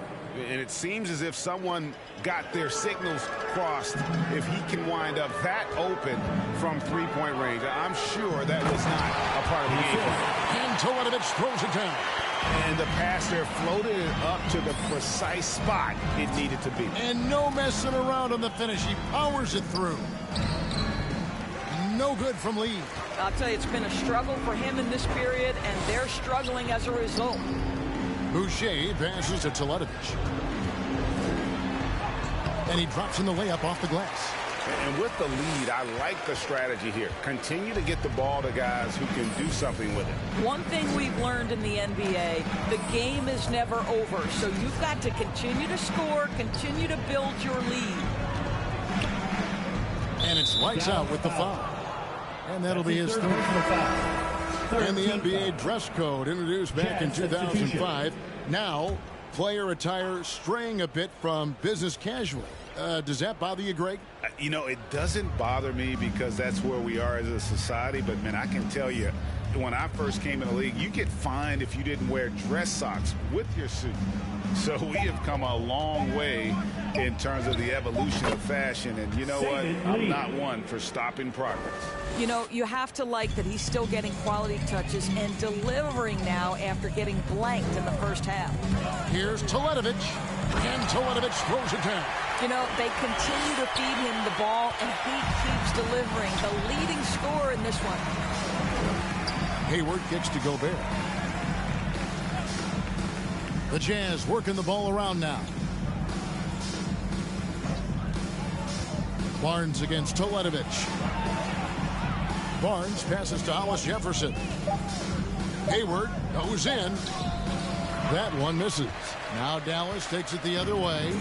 Speaker 3: And it seems as if someone got their signals crossed if he can wind up that open from three-point range. I'm sure that was not a part of the game plan.
Speaker 2: And Teletovic throws it down.
Speaker 3: And the pass there floated it up to the precise spot it needed to be.
Speaker 2: And no messing around on the finish. He powers it through. No good from Lee.
Speaker 4: I'll tell you, it's been a struggle for him in this period, and they're struggling as a result.
Speaker 2: Boucher passes to Teletovic. And he drops in the layup off the glass.
Speaker 3: And with the lead, I like the strategy here. Continue to get the ball to guys who can do something with it.
Speaker 4: One thing we've learned in the NBA, the game is never over. So you've got to continue to score, continue to build your lead.
Speaker 2: And it's lights out with the foul. And that'll be his third. And the NBA dress code introduced back in 2005. Now, player attire straying a bit from business casual. Does that bother you, Greg?
Speaker 3: You know, it doesn't bother me because that's where we are as a society. But, man, I can tell you, when I first came in the league, you get fined if you didn't wear dress socks with your suit. So we have come a long way in terms of the evolution of fashion. And you know what? I'm not one for stopping progress.
Speaker 4: You know, you have to like that he's still getting quality touches and delivering now after getting blanked in the first half.
Speaker 2: Here's Teletovic. And Teletovic throws it down.
Speaker 4: You know, they continue to feed him the ball, and he keeps delivering. The leading scorer in this one.
Speaker 2: Hayward kicks to Gobert. The Jazz working the ball around now. Barnes against Teletovic. Barnes passes to Hollis Jefferson. Hayward goes in. That one misses. Now Dallas takes it the other way.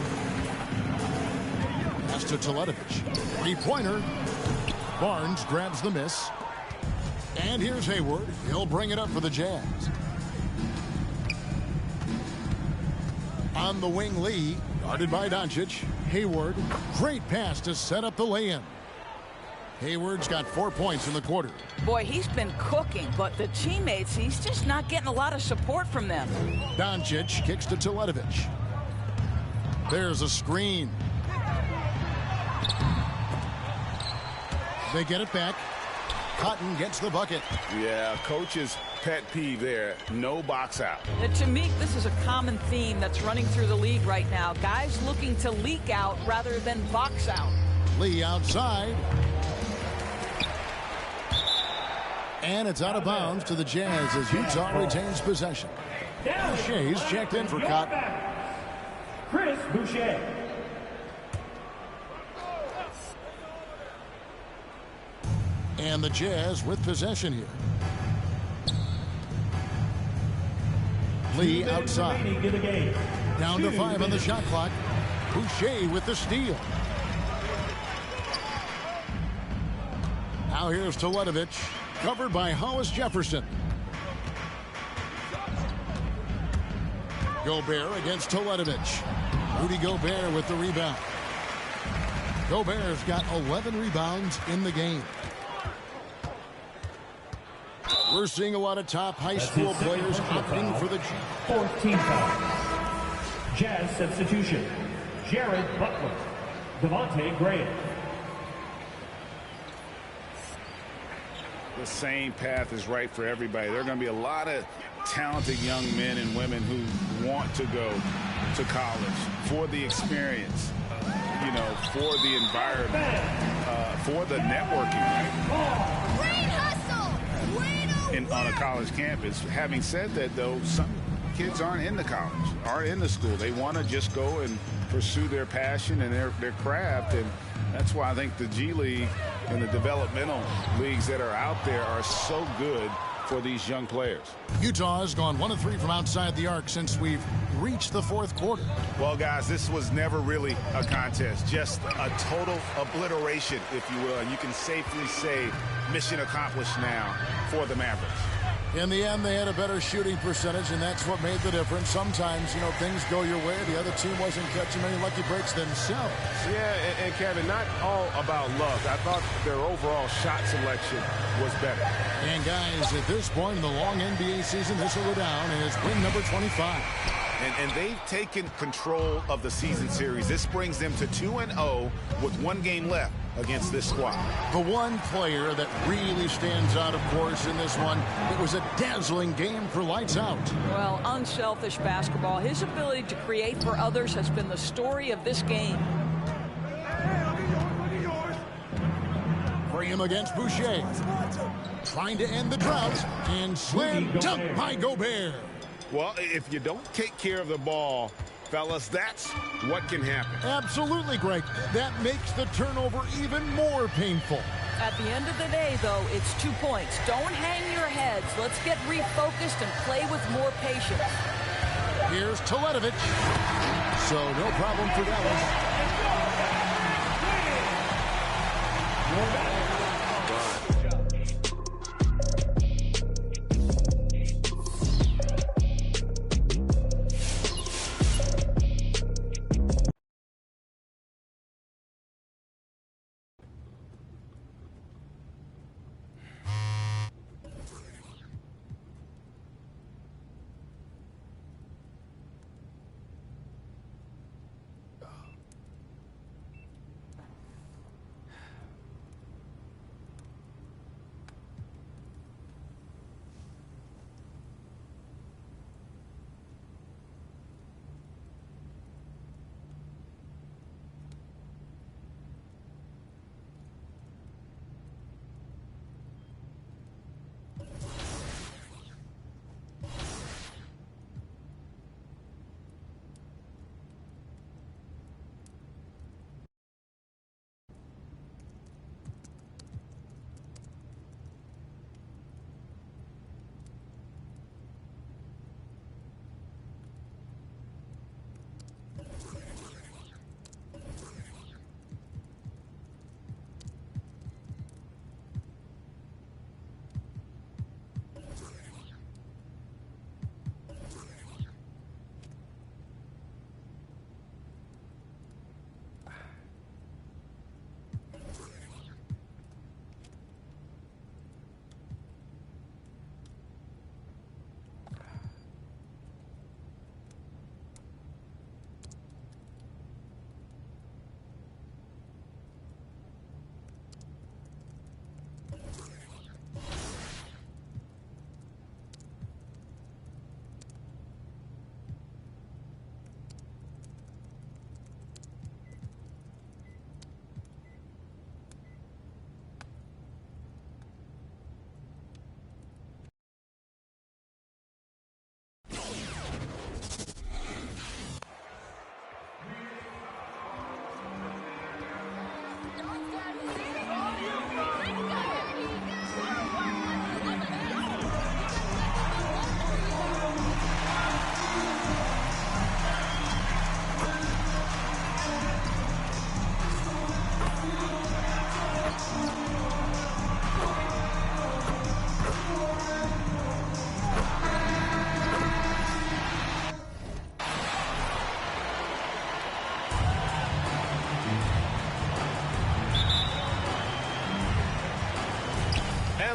Speaker 2: Pass to Teletovic. Three-pointer. Barnes grabs the miss. And here's Hayward. He'll bring it up for the Jazz. On the wing, Lee, guarded by Doncic. Hayward, great pass to set up the lay-in. Hayward's got 4 points in the quarter.
Speaker 4: Boy, he's been cooking, but the teammates, he's just not getting a lot of support from them.
Speaker 2: Doncic kicks to Teletovic. There's a screen. They get it back. Cotton gets the bucket.
Speaker 3: Yeah, coach's pet peeve there. No box out.
Speaker 4: To me, this is a common theme that's running through the league right now. Guys looking to leak out rather than box out.
Speaker 2: Lee outside. And it's out of bounds to the Jazz as Utah retains possession. Boucher's checked in for Cotton.
Speaker 6: Chris Boucher.
Speaker 2: And the Jazz with possession here. Lee outside. Down to 5 on the shot clock. Boucher with the steal. Now here's Teletovic. Covered by Hollis Jefferson. Gobert against Teletovic. Rudy Gobert with the rebound. Gobert's got 11 rebounds in the game. We're seeing a lot of top high school players opting for the
Speaker 6: 14th foul. Jazz substitution. Jared Butler. Devontae Graham.
Speaker 3: The same path is right for everybody. There are going to be a lot of talented young men and women who want to go to college for the experience, you know, for the environment, for the networking, on a college campus. Having said that, though, some kids aren't in the college, aren't in the school. They want to just go and pursue their passion and their craft, and that's why I think the G League and the developmental leagues that are out there are so good for these young players.
Speaker 2: Utah has gone 1 of 3 from outside the arc since we've reached the fourth quarter.
Speaker 3: Well, guys, this was never really a contest, just a total obliteration, if you will, and you can safely say mission accomplished now for the Mavericks.
Speaker 2: In the end, they had a better shooting percentage, and that's what made the difference. Sometimes, you know, things go your way. The other team wasn't catching many lucky breaks themselves.
Speaker 7: Yeah, and Kevin, not all about luck. I thought their overall shot selection was better.
Speaker 2: And guys, at this point in the long NBA season, this will go down as win number 25.
Speaker 3: And they've taken control of the season series. This brings them to 2-0 with 1 game left against this squad.
Speaker 2: The one player that really stands out, of course, in this one, it was a dazzling game for Lights Out.
Speaker 4: Well, unselfish basketball. His ability to create for others has been the story of this game.
Speaker 2: Graham against Boucher. Trying to end the drought. And slam dunk by Gobert.
Speaker 3: Well, if you don't take care of the ball, fellas, that's what can happen.
Speaker 2: Absolutely, Greg. That makes the turnover even more painful.
Speaker 4: At the end of the day, though, it's 2 points. Don't hang your heads. Let's get refocused and play with more patience.
Speaker 2: Here's Teletovic. So no problem for Dallas.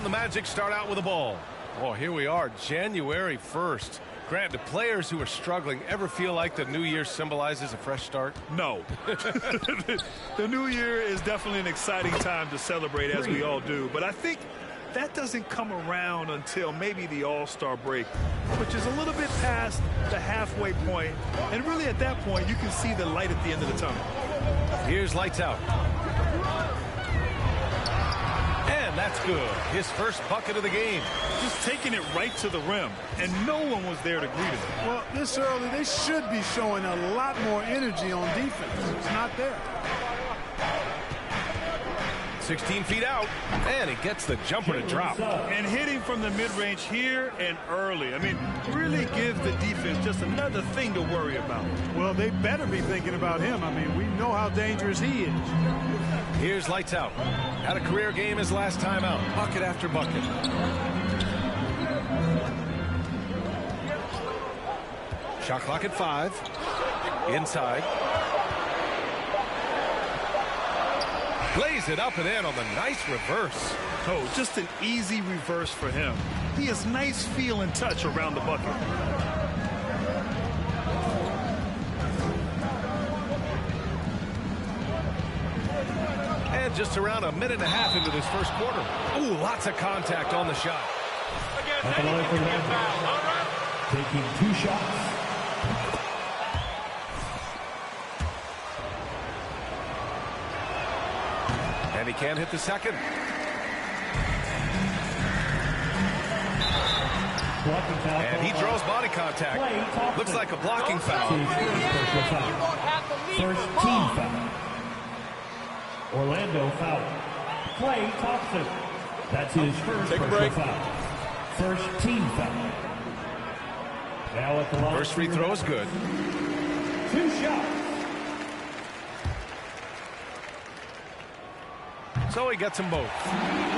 Speaker 8: The Magic start out with the ball. Oh, here we are, January 1st. Grant, do players who are struggling ever feel like the new year symbolizes a fresh start?
Speaker 9: No. The new year is definitely an exciting time to celebrate, as we all do. But I think that doesn't come around until maybe the All-Star break, which is a little bit past the halfway point. And really at that point, you can see the light at the end of the tunnel.
Speaker 8: Here's lights out. And that's good. His first bucket of the game.
Speaker 9: Just taking it right to the rim, and no one was there to greet him.
Speaker 10: Well, this early, they should be showing a lot more energy on defense. It's not there.
Speaker 8: 16 feet out, and he gets the jumper to drop.
Speaker 9: And hitting from the mid-range here and early. I mean, really gives the defense just another thing to worry about.
Speaker 10: Well, they better be thinking about him. I mean, we know how dangerous he is.
Speaker 8: Here's lights out. Had a career game his last time out. Bucket after bucket. Shot clock at 5. Inside. Plays it up and in on the nice reverse.
Speaker 9: Oh, just an easy reverse for him. He has nice feel and touch around the bucket.
Speaker 8: And just around a minute and a half into this first quarter. Ooh, lots of contact on the shot.
Speaker 6: At the line for the taking 2 shots.
Speaker 8: And he can't hit the second. And he draws body contact. Looks like a blocking foul.
Speaker 6: First team foul. Orlando foul. Klay Thompson. That's his first personal foul. First team foul. Now at the line.
Speaker 8: First free throw is good.
Speaker 6: 2 shots.
Speaker 8: So he gets them both.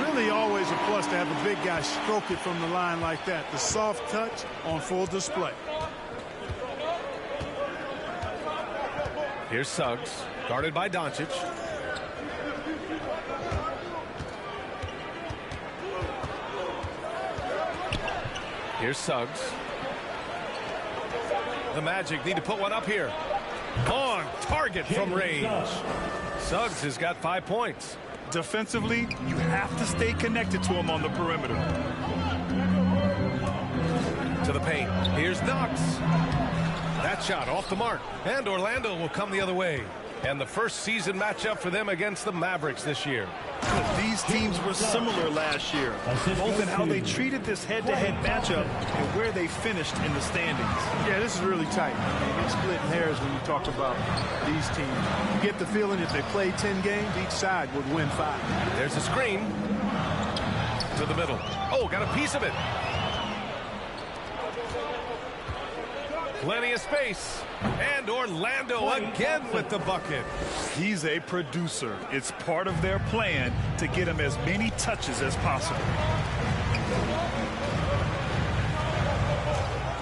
Speaker 10: Really always a plus to have a big guy stroke it from the line like that. The soft touch on full display.
Speaker 8: Here's Suggs, guarded by Doncic. Here's Suggs. The Magic need to put one up here. On target from range. Suggs has got 5 points.
Speaker 9: Defensively, you have to stay connected to him on the perimeter.
Speaker 8: To the paint. Here's Knox. That shot off the mark. And Orlando will come the other way. And the first season matchup for them against the Mavericks this year.
Speaker 9: These teams were similar last year, both in how they treated this head-to-head matchup and where they finished in the standings.
Speaker 10: Yeah, this is really tight. You're splitting hairs when you talk about these teams. You get the feeling if they played 10 games, each side would win 5.
Speaker 8: There's a screen. To the middle. Oh, got a piece of it. Plenty of space. And Orlando again with the bucket.
Speaker 9: He's a producer. It's part of their plan to get him as many touches as possible.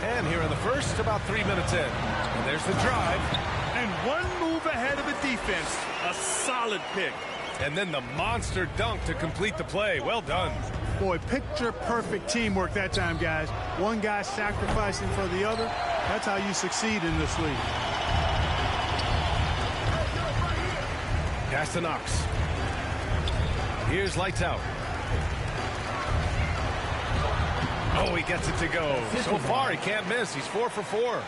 Speaker 8: And here in the first, about 3 minutes in. And there's the drive.
Speaker 9: And one move ahead of the defense. A solid pick.
Speaker 8: And then the monster dunk to complete the play. Well done.
Speaker 10: Boy, picture perfect teamwork that time, guys. One guy sacrificing for the other. That's how you succeed in this league.
Speaker 8: Pass to Knox. Here's lights out. Oh, he gets it to go. So far, he can't miss. He's 4 for 4.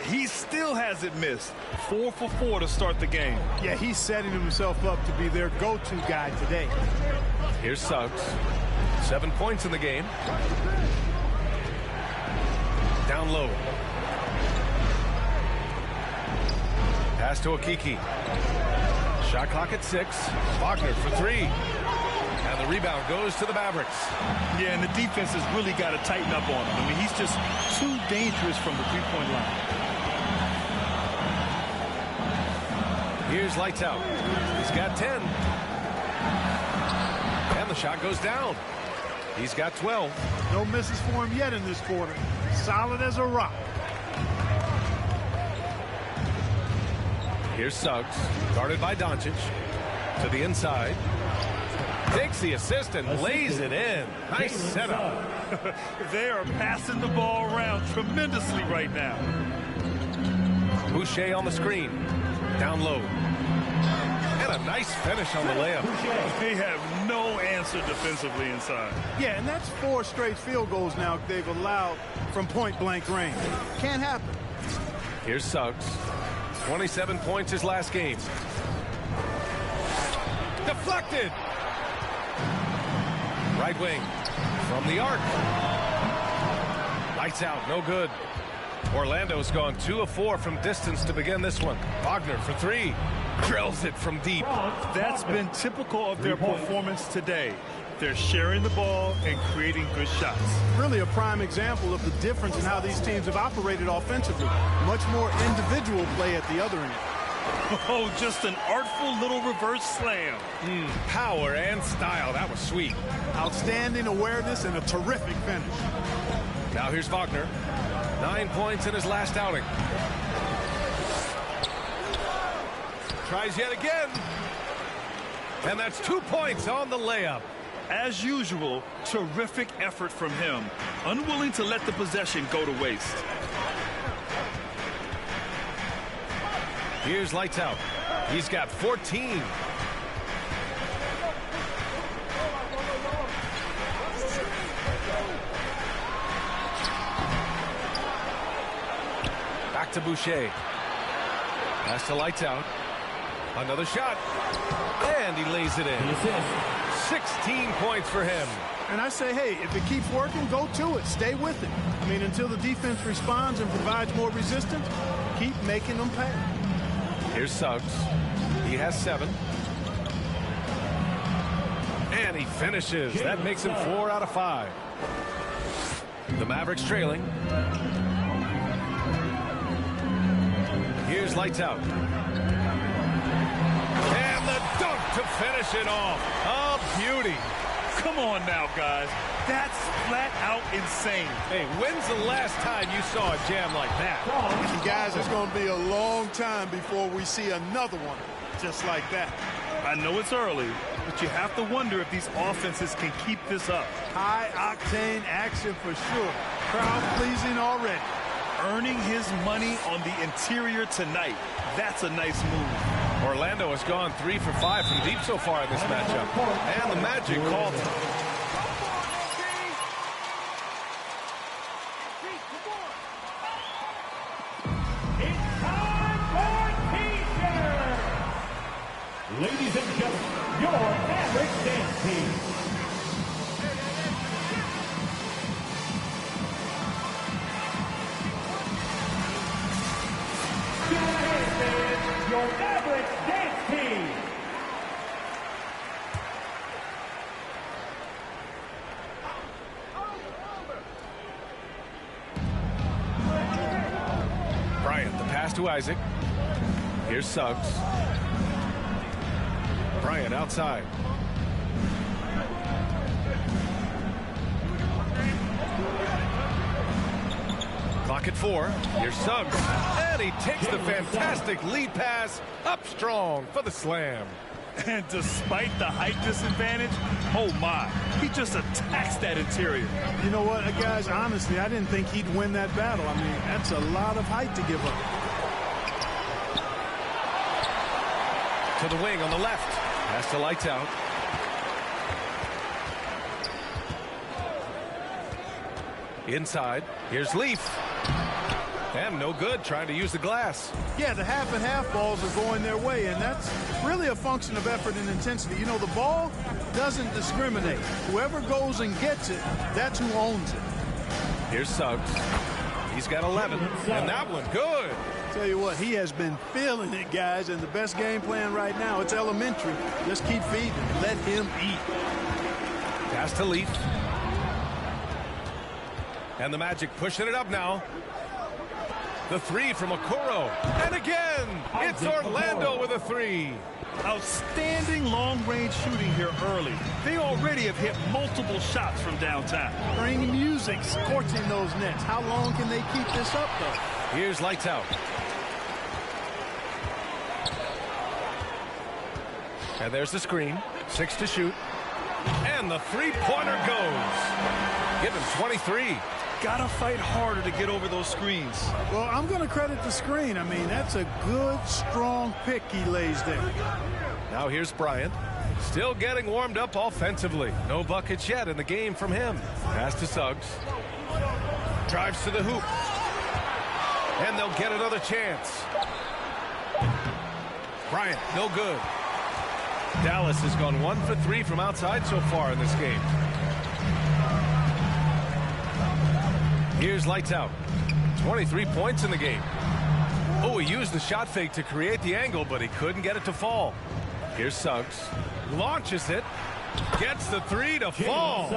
Speaker 9: He still hasn't missed. 4 for 4 to start the game.
Speaker 10: Yeah, he's setting himself up to be their go-to guy today.
Speaker 8: Here's Suggs. 7 points in the game. Down low. Pass to Okeke. Shot clock at 6. Wagner for 3. And the rebound goes to the Mavericks.
Speaker 9: Yeah, and the defense has really got to tighten up on him. I mean, he's just too dangerous from the three-point line.
Speaker 8: Here's lights out. He's got 10. And the shot goes down. He's got 12.
Speaker 10: No misses for him yet in this quarter. Solid as a rock.
Speaker 8: Here's Suggs, guarded by Doncic. To the inside. Takes the assist and lays it in. Nice setup.
Speaker 9: They are passing the ball around tremendously right now.
Speaker 8: Boucher on the screen. Down low. And a nice finish on the layup.
Speaker 9: They have no answer defensively inside.
Speaker 10: Yeah, and that's 4 straight field goals now they've allowed from point-blank range. Can't happen.
Speaker 8: Here's Suggs. 27 points his last game. Deflected. Right wing from the arc. Lights out, no good. Orlando's gone 2 of 4 from distance to begin this one. Wagner for 3. Drills it from deep.
Speaker 9: That's been typical of their performance today. They're sharing the ball and creating good shots.
Speaker 10: Really a prime example of the difference in how these teams have operated offensively. Much more individual play at the other end.
Speaker 9: Oh, just an artful little reverse slam.
Speaker 8: Power and style. That was sweet.
Speaker 10: Outstanding awareness and a terrific finish.
Speaker 8: Now here's Wagner. 9 points in his last outing. Tries yet again. And that's 2 points on the layup.
Speaker 9: As usual, terrific effort from him. Unwilling to let the possession go to waste.
Speaker 8: Here's lights out. He's got 14. Back to Boucher. Pass to lights out. Another shot. And he lays it in. 16 points for him.
Speaker 10: And I say, hey, if it keeps working, go to it. Stay with it. I mean, until the defense responds and provides more resistance, keep making them pay.
Speaker 8: Here's Suggs. He has 7. And he finishes. That makes him 4 out of 5. The Mavericks trailing. Here's lights out. And the dunk to finish it off. A beauty.
Speaker 9: Come on now, guys. That's flat out insane.
Speaker 8: Hey, when's the last time you saw a jam like that?
Speaker 10: And guys, it's going to be a long time before we see another one just like that.
Speaker 9: I know it's early, but you have to wonder if these offenses can keep this up.
Speaker 10: High-octane action for sure. Crowd-pleasing already.
Speaker 9: Earning his money on the interior tonight. That's a nice move.
Speaker 8: Orlando has gone 3 for 5 from deep so far in this matchup. And the Magic called it.
Speaker 6: It's time for T-shirt! Ladies and gentlemen, your Mavericks dance team. Your Mavericks dance team.
Speaker 8: Bryant, the pass to Isaac. Here's Suggs. Bryant outside. Clock at 4. Here's Suggs. And he takes the fantastic lead pass up strong for the slam.
Speaker 9: And despite the height disadvantage, oh my, he just attacks that interior.
Speaker 10: You know what, guys, honestly, I didn't think he'd win that battle. I mean, that's a lot of height to give up.
Speaker 8: To the wing on the left. Pass to lights out. Inside. Here's Leaf. And no good, trying to use the glass.
Speaker 10: Yeah, the half and half balls are going their way, and that's really a function of effort and intensity. You know, the ball doesn't discriminate. Whoever goes and gets it, that's who owns it.
Speaker 8: Here's Suggs. He's got 11, and that one good.
Speaker 10: Tell you what, he has been feeling it, guys, and the best game plan right now, it's elementary. Just keep feeding. Let him eat.
Speaker 8: Pass to Leaf. And the Magic pushing it up now. The 3 from Okoro. And again, it's Orlando with a 3.
Speaker 9: Outstanding long-range shooting here early. They already have hit multiple shots from downtown.
Speaker 10: Bring music, scorching those nets. How long can they keep this up, though?
Speaker 8: Here's lights out. And there's the screen. 6 to shoot. And the three-pointer goes. Give him 23.
Speaker 9: got to fight harder to get over those screens.
Speaker 10: Well, I'm going to credit the screen. I mean, that's a good, strong pick he lays there.
Speaker 8: Now here's Bryant. Still getting warmed up offensively. No buckets yet in the game from him. Pass to Suggs. Drives to the hoop. And they'll get another chance. Bryant, no good. Dallas has gone 1 for 3 from outside so far in this game. Here's lights out. 23 points in the game. Oh, he used the shot fake to create the angle, but he couldn't get it to fall. Here's Suggs. Launches it. Gets the 3 to fall.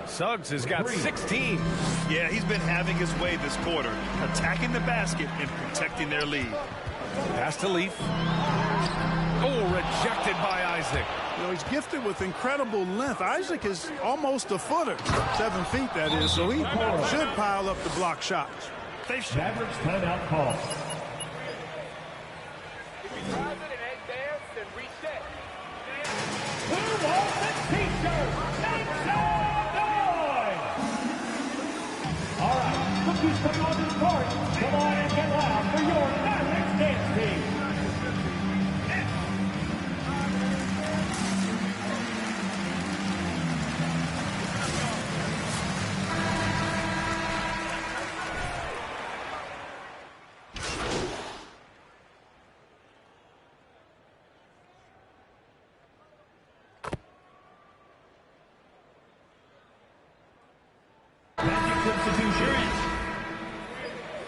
Speaker 8: Suggs has got 16.
Speaker 9: Yeah, he's been having his way this quarter, attacking the basket and protecting their lead.
Speaker 8: Pass to Leaf. Oh, rejected by Isaac.
Speaker 10: You know, he's gifted with incredible length. Isaac is almost a footer, 7 feet that is, so he should pile up the block shots.
Speaker 6: Mavericks timeout call. Who wants the t-shirt? Make some noise! All right, cookies coming on the court. Come on and get loud for your Mavericks dance team.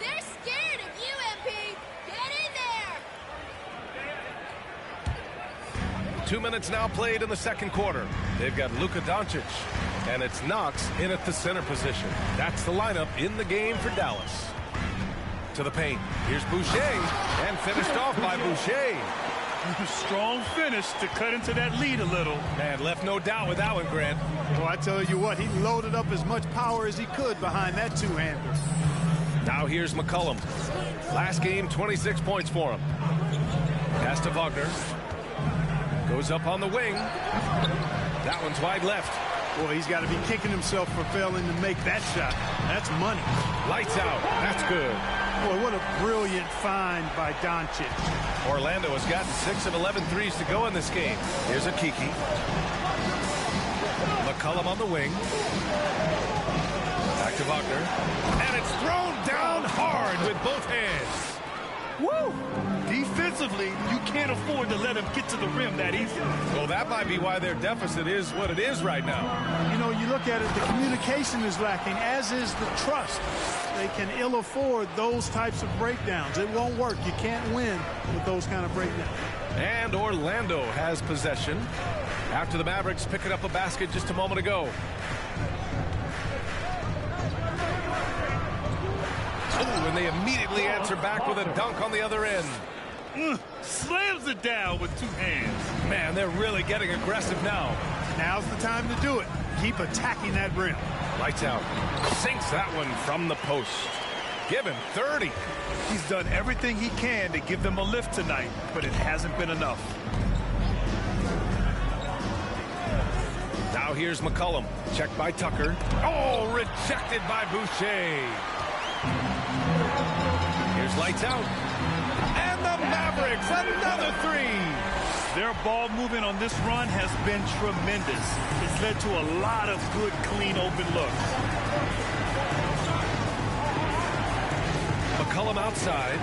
Speaker 11: They're scared of you, MP. Get in there.
Speaker 8: 2 minutes now played in the second quarter. They've got Luka Doncic, and it's Knox in at the center position. That's the lineup in the game for Dallas. To the paint. Here's Boucher, and finished off by Boucher.
Speaker 9: Strong finish to cut into that lead a little.
Speaker 8: Man, left no doubt with that one, Grant.
Speaker 10: Well, I tell you what, he loaded up as much power as he could behind that two-hander.
Speaker 8: Now here's McCollum. Last game, 26 points for him. Pass to Wagner. Goes up on the wing. That one's wide left.
Speaker 10: Boy, he's got to be kicking himself for failing to make that shot. That's money.
Speaker 8: Lights out. That's good.
Speaker 10: Boy, what a brilliant find by Doncic.
Speaker 8: Orlando has gotten 6 of 11 threes to go in this game. Here's a Kiki. McCollum on the wing. Back to Wagner. And it's thrown down hard with both hands.
Speaker 9: Woo! Defensively, you can't afford to let him get to the rim that easily.
Speaker 8: Well, that might be why their deficit is what it is right now.
Speaker 10: You know, you look at it, the communication is lacking, as is the trust. They can ill afford those types of breakdowns. It won't work. You can't win with those kind of breakdowns.
Speaker 8: And Orlando has possession after the Mavericks picking up a basket just a moment ago. Oh, and they immediately answer back with a dunk on the other end.
Speaker 9: Slams it down with 2 hands.
Speaker 8: Man, they're really getting aggressive now.
Speaker 10: Now's the time to do it. Keep attacking that rim.
Speaker 8: Lights out. Sinks that one from the post. Give him 30.
Speaker 9: He's done everything he can to give them a lift tonight, but it hasn't been enough.
Speaker 8: Now here's McCollum. Checked by Tucker. Oh, rejected by Boucher. Here's lights out. And the Mavericks, another 3.
Speaker 9: Their ball movement on this run has been tremendous. It's led to a lot of good, clean, open looks.
Speaker 8: McCollum outside.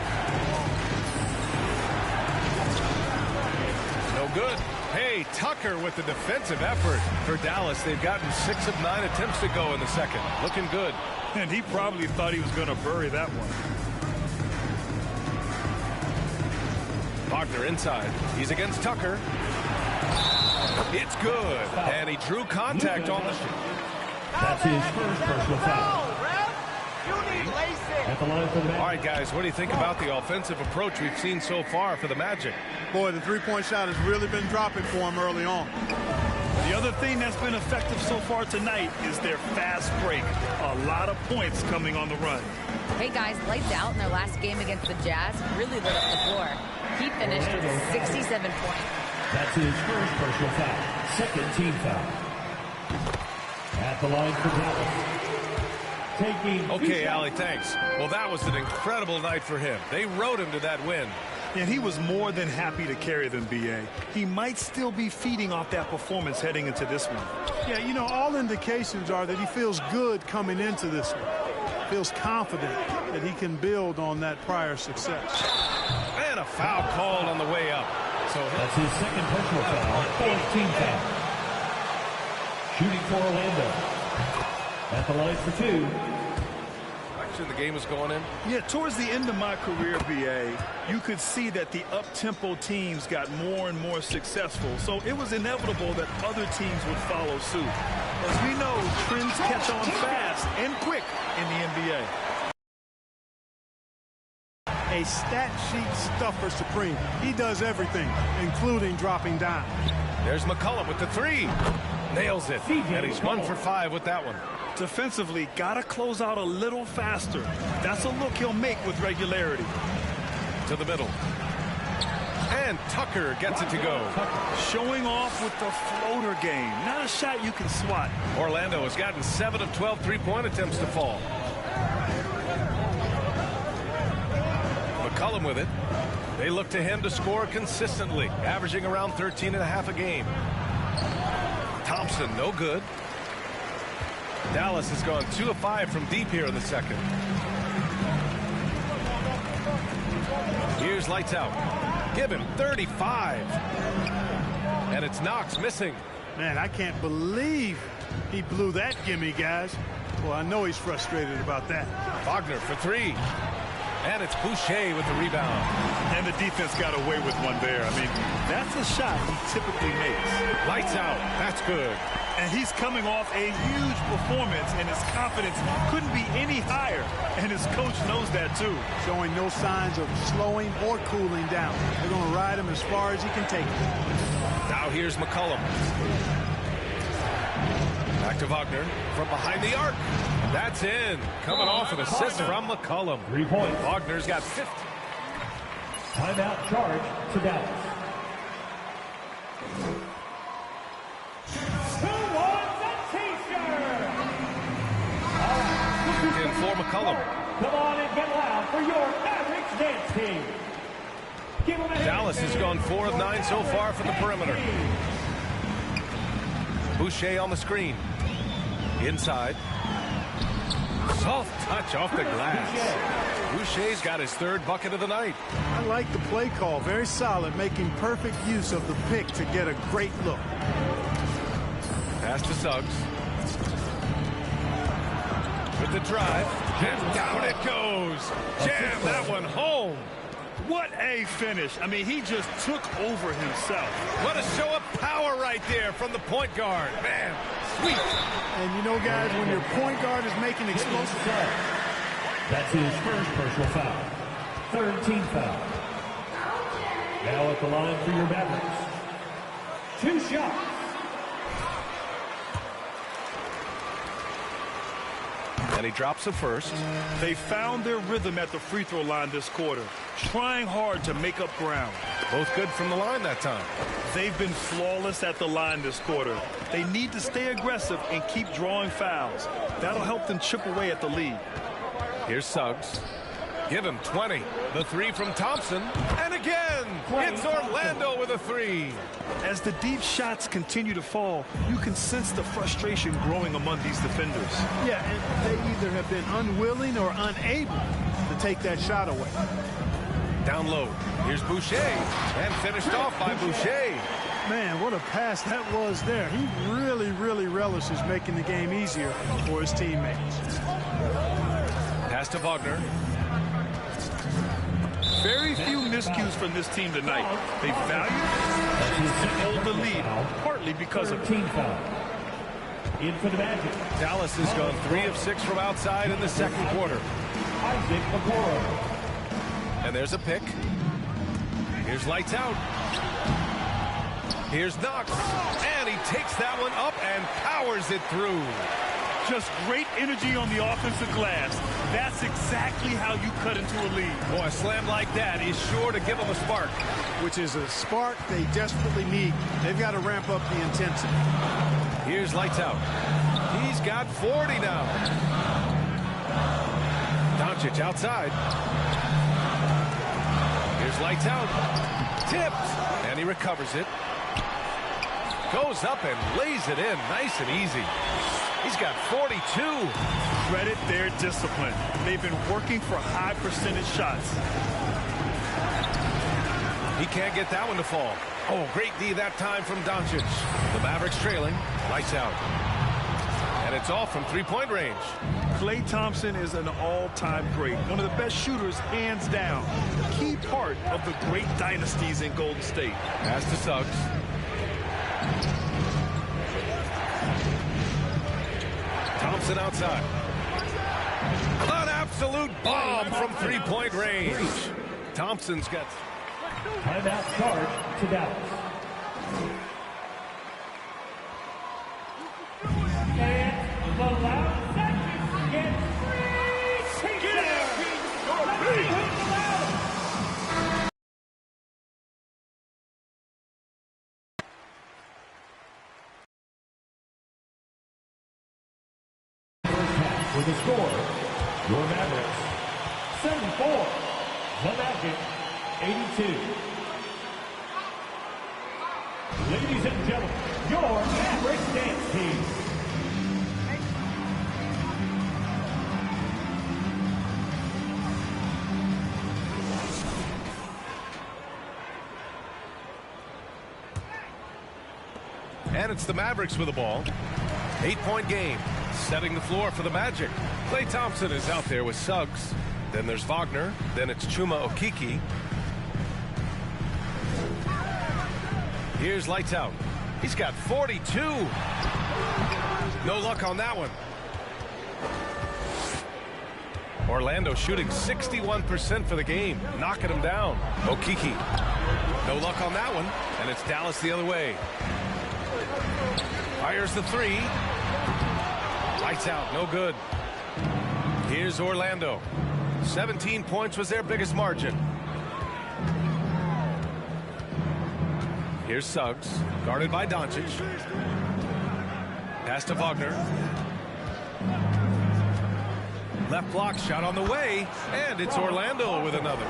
Speaker 8: No good. Hey, Tucker with the defensive effort for Dallas. They've gotten 6 of 9 attempts to go in the second. Looking good.
Speaker 9: And he probably thought he was going to bury that one.
Speaker 8: Wagner inside. He's against Tucker. It's good. And he drew contact on the shot.
Speaker 6: That's his first personal foul. At the line for the
Speaker 8: All right, guys, what do you think about the offensive approach we've seen so far for the Magic?
Speaker 10: Boy, the three-point shot has really been dropping for him early on.
Speaker 9: The other thing that's been effective so far tonight is their fast break. A lot of points coming on the run.
Speaker 12: Hey, guys, lights out in their last game against the Jazz. Really lit up the floor. He finished with 67 points.
Speaker 6: That's his first personal foul. Second team foul. At the line for Dallas.
Speaker 8: Okay, Allie, thanks. Well, that was an incredible night for him. They rode him to that win.
Speaker 9: And he was more than happy to carry them, B.A. He might still be feeding off that performance heading into this one.
Speaker 10: Yeah, you know, all indications are that he feels good coming into this one. Feels confident that he can build on that prior success.
Speaker 8: And a foul called on the way up. So
Speaker 6: that's his second personal foul, fourth team foul. Shooting for Orlando. At the line for two.
Speaker 8: Actually, the game was going in.
Speaker 9: Yeah, towards the end of my career, B.A., you could see that the up-tempo teams got more and more successful. So it was inevitable that other teams would follow suit. As we know, trends catch on fast and quick in the NBA.
Speaker 10: A stat sheet stuffer supreme. He does everything, including dropping down.
Speaker 8: There's McCollum with the three. Nails it. And he's 1 for 5 with that one.
Speaker 9: Defensively, got to close out a little faster. That's a look he'll make with regularity.
Speaker 8: To the middle. And Tucker gets it to go.
Speaker 9: Showing off with the floater game. Not a shot you can swat.
Speaker 8: Orlando has gotten 7 of 12 three-point attempts to fall. McCollum with it. They look to him to score consistently, averaging around 13.5 a game. Thompson, no good. Dallas has gone 2 of 5 from deep here in the second. Here's lights out. Give him 35. And it's Knox missing.
Speaker 10: Man, I can't believe he blew that gimme, guys. Well, I know he's frustrated about that.
Speaker 8: Wagner for 3. And it's Boucher with the rebound.
Speaker 9: And the defense got away with one there. I mean, that's a shot he typically makes.
Speaker 8: Lights out. That's good.
Speaker 9: And he's coming off a huge performance, and his confidence couldn't be any higher. And his coach knows that, too.
Speaker 10: Showing no signs of slowing or cooling down. They're going to ride him as far as he can take it.
Speaker 8: Now here's McCollum. Back to Wagner from behind the arc. That's in. Coming off an assist from McCollum.
Speaker 6: 3 points.
Speaker 8: Wagner's got 50.
Speaker 6: Timeout charge to Dallas. 2 ones and T-shirt.
Speaker 8: In for McCollum.
Speaker 6: Come on and get loud for your Mavericks dance team.
Speaker 8: Dallas has gone 4 of 9 so far from the perimeter. Boucher on the screen. Inside. Soft touch off the glass. Boucher's got his 3rd bucket of the night.
Speaker 10: I like the play call. Very solid, making perfect use of the pick to get a great look.
Speaker 8: Pass to Suggs. With the drive. And down it goes. Jam that one home.
Speaker 9: What a finish. I mean, he just took over himself.
Speaker 8: What a show of power right there from the point guard. Man, sweet.
Speaker 10: And you know, guys, when your point guard is making explosive...
Speaker 6: That's his first personal foul. 3rd team foul. Now at the line for your Mavericks. 2 shots.
Speaker 8: And he drops the first.
Speaker 9: They found their rhythm at the free throw line this quarter, trying hard to make up ground.
Speaker 8: Both good from the line that time.
Speaker 9: They've been flawless at the line this quarter. They need to stay aggressive and keep drawing fouls. That'll help them chip away at the lead.
Speaker 8: Here's Suggs. Give him 20. The 3 from Thompson. And again, it's Orlando with a 3.
Speaker 9: As the deep shots continue to fall, you can sense the frustration growing among these defenders.
Speaker 10: Yeah, and they either have been unwilling or unable to take that shot away.
Speaker 8: Down low. Here's Boucher. And finished off by Boucher.
Speaker 10: Man, what a pass that was there. He really, really relishes making the game easier for his teammates.
Speaker 8: Pass to Wagner.
Speaker 9: Very few miscues from this team tonight. They value and hold the lead, partly because of
Speaker 6: team foul. In for the Magic.
Speaker 8: Dallas has gone 3 of 6 from outside in the second quarter.
Speaker 6: Isaac Okoro.
Speaker 8: And there's a pick. Here's lights out. Here's Knox. And he takes that one up and powers it through.
Speaker 9: Just great energy on the offensive glass. That's exactly how you cut into a lead.
Speaker 8: Boy, a slam like that is sure to give them a spark.
Speaker 10: Which is a spark they desperately need. They've got to ramp up the intensity.
Speaker 8: Here's lights out. He's got 40 now. Doncic outside. Here's lights out. Tipped. And he recovers it. Goes up and lays it in. Nice and easy. He's got 42.
Speaker 9: Credit their discipline. They've been working for high percentage shots.
Speaker 8: He can't get that one to fall. Oh, great D that time from Doncic. The Mavericks trailing. Lights out. And it's all from three-point range.
Speaker 9: Klay Thompson is an all-time great. One of the best shooters, hands down. Key part of the great dynasties in Golden State.
Speaker 8: Pass to Suggs. Thompson outside. An absolute bomb from three-point range. Thompson's got...
Speaker 6: Timeout charge to Dallas. And the loud seconds get free. Get it! With the score, your Mavericks 74, the Magic 82. Ladies and gentlemen, your Mavericks dance team.
Speaker 8: And it's the Mavericks with the ball. 8-point game. Setting the floor for the Magic. Klay Thompson is out there with Suggs. Then there's Wagner. Then it's Chuma Okeke. Here's lights out. He's got 42. No luck on that one. Orlando shooting 61% for the game. Knocking him down. Okeke. No luck on that one. And it's Dallas the other way. Fires the three. Lights out, no good. Here's Orlando. 17 points was their biggest margin. Here's Suggs, guarded by Doncic. Pass to Wagner. Left block shot on the way, and it's Orlando with another.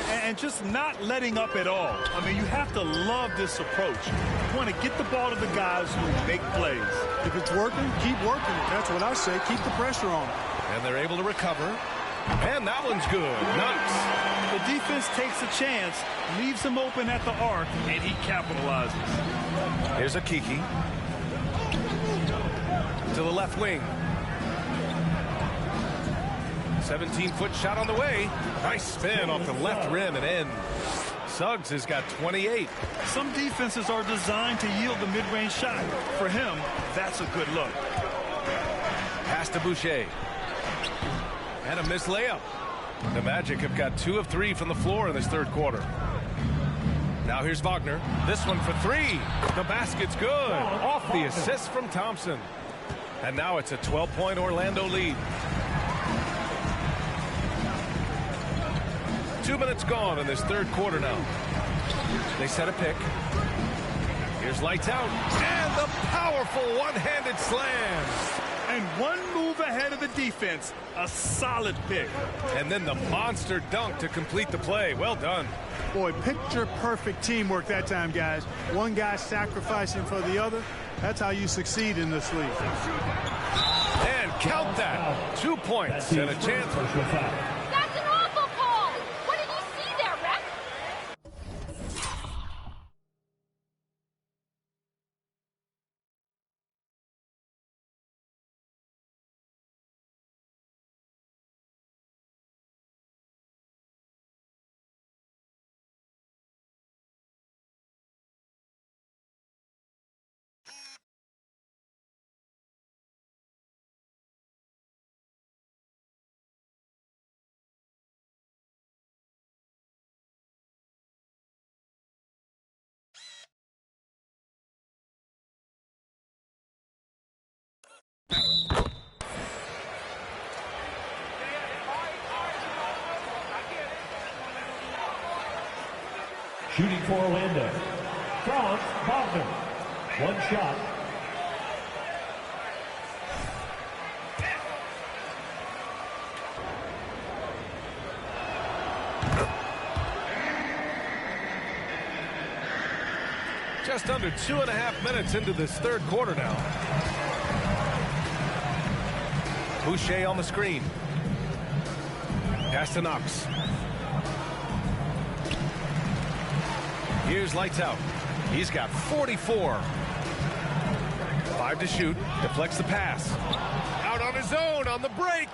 Speaker 9: And just not letting up at all. I mean, you have to love this approach. You want to get the ball to the guys who make plays.
Speaker 10: If it's working, keep working it. That's what I say. Keep the pressure on.
Speaker 8: And they're able to recover. And that one's good. Nice.
Speaker 9: The defense takes a chance, leaves him open at the arc, and he capitalizes.
Speaker 8: Here's Okeke. To the left wing. 17-foot shot on the way. Nice spin off the left rim and in. Suggs has got 28.
Speaker 9: Some defenses are designed to yield the mid-range shot. For him, that's a good look.
Speaker 8: Pass to Boucher. And a missed layup. The Magic have got 2 of 3 from the floor in this third quarter. Now here's Wagner. This one for 3. The basket's good. Off the assist from Thompson. And now it's a 12-point Orlando lead. 2 minutes gone in this third quarter now. They set a pick. Here's lights out. And the powerful one-handed slam.
Speaker 9: And one move ahead of the defense. A solid pick.
Speaker 8: And then the monster dunk to complete the play. Well done.
Speaker 10: Boy, picture-perfect teamwork that time, guys. One guy sacrificing for the other. That's how you succeed in this league.
Speaker 8: And count that. 2 points and a chance.
Speaker 11: That's an awful call. What did you see there, ref?
Speaker 6: Shooting for Orlando, Franz Wagner. One shot.
Speaker 8: Just under 2.5 minutes into this third quarter now. Boucher on the screen. Pass to Knox. Here's Lights Out. He's got 44. 5 to shoot. Deflects the pass. Out on his own on the break.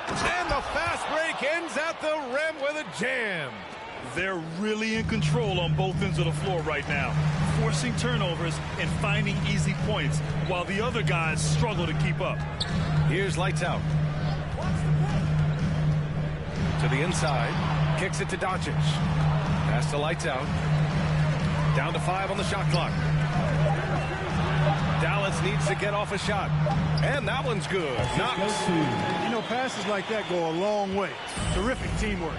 Speaker 8: And the fast break ends at the rim with a jam.
Speaker 9: They're really in control on both ends of the floor right now, forcing turnovers and finding easy points while the other guys struggle to keep up.
Speaker 8: Here's Lights Out. To the inside. Kicks it to Doncic. Pass to Lights Out. Down to 5 on the shot clock. Dallas needs to get off a shot. And that one's good. Knox.
Speaker 10: You know, passes like that go a long way. Terrific teamwork.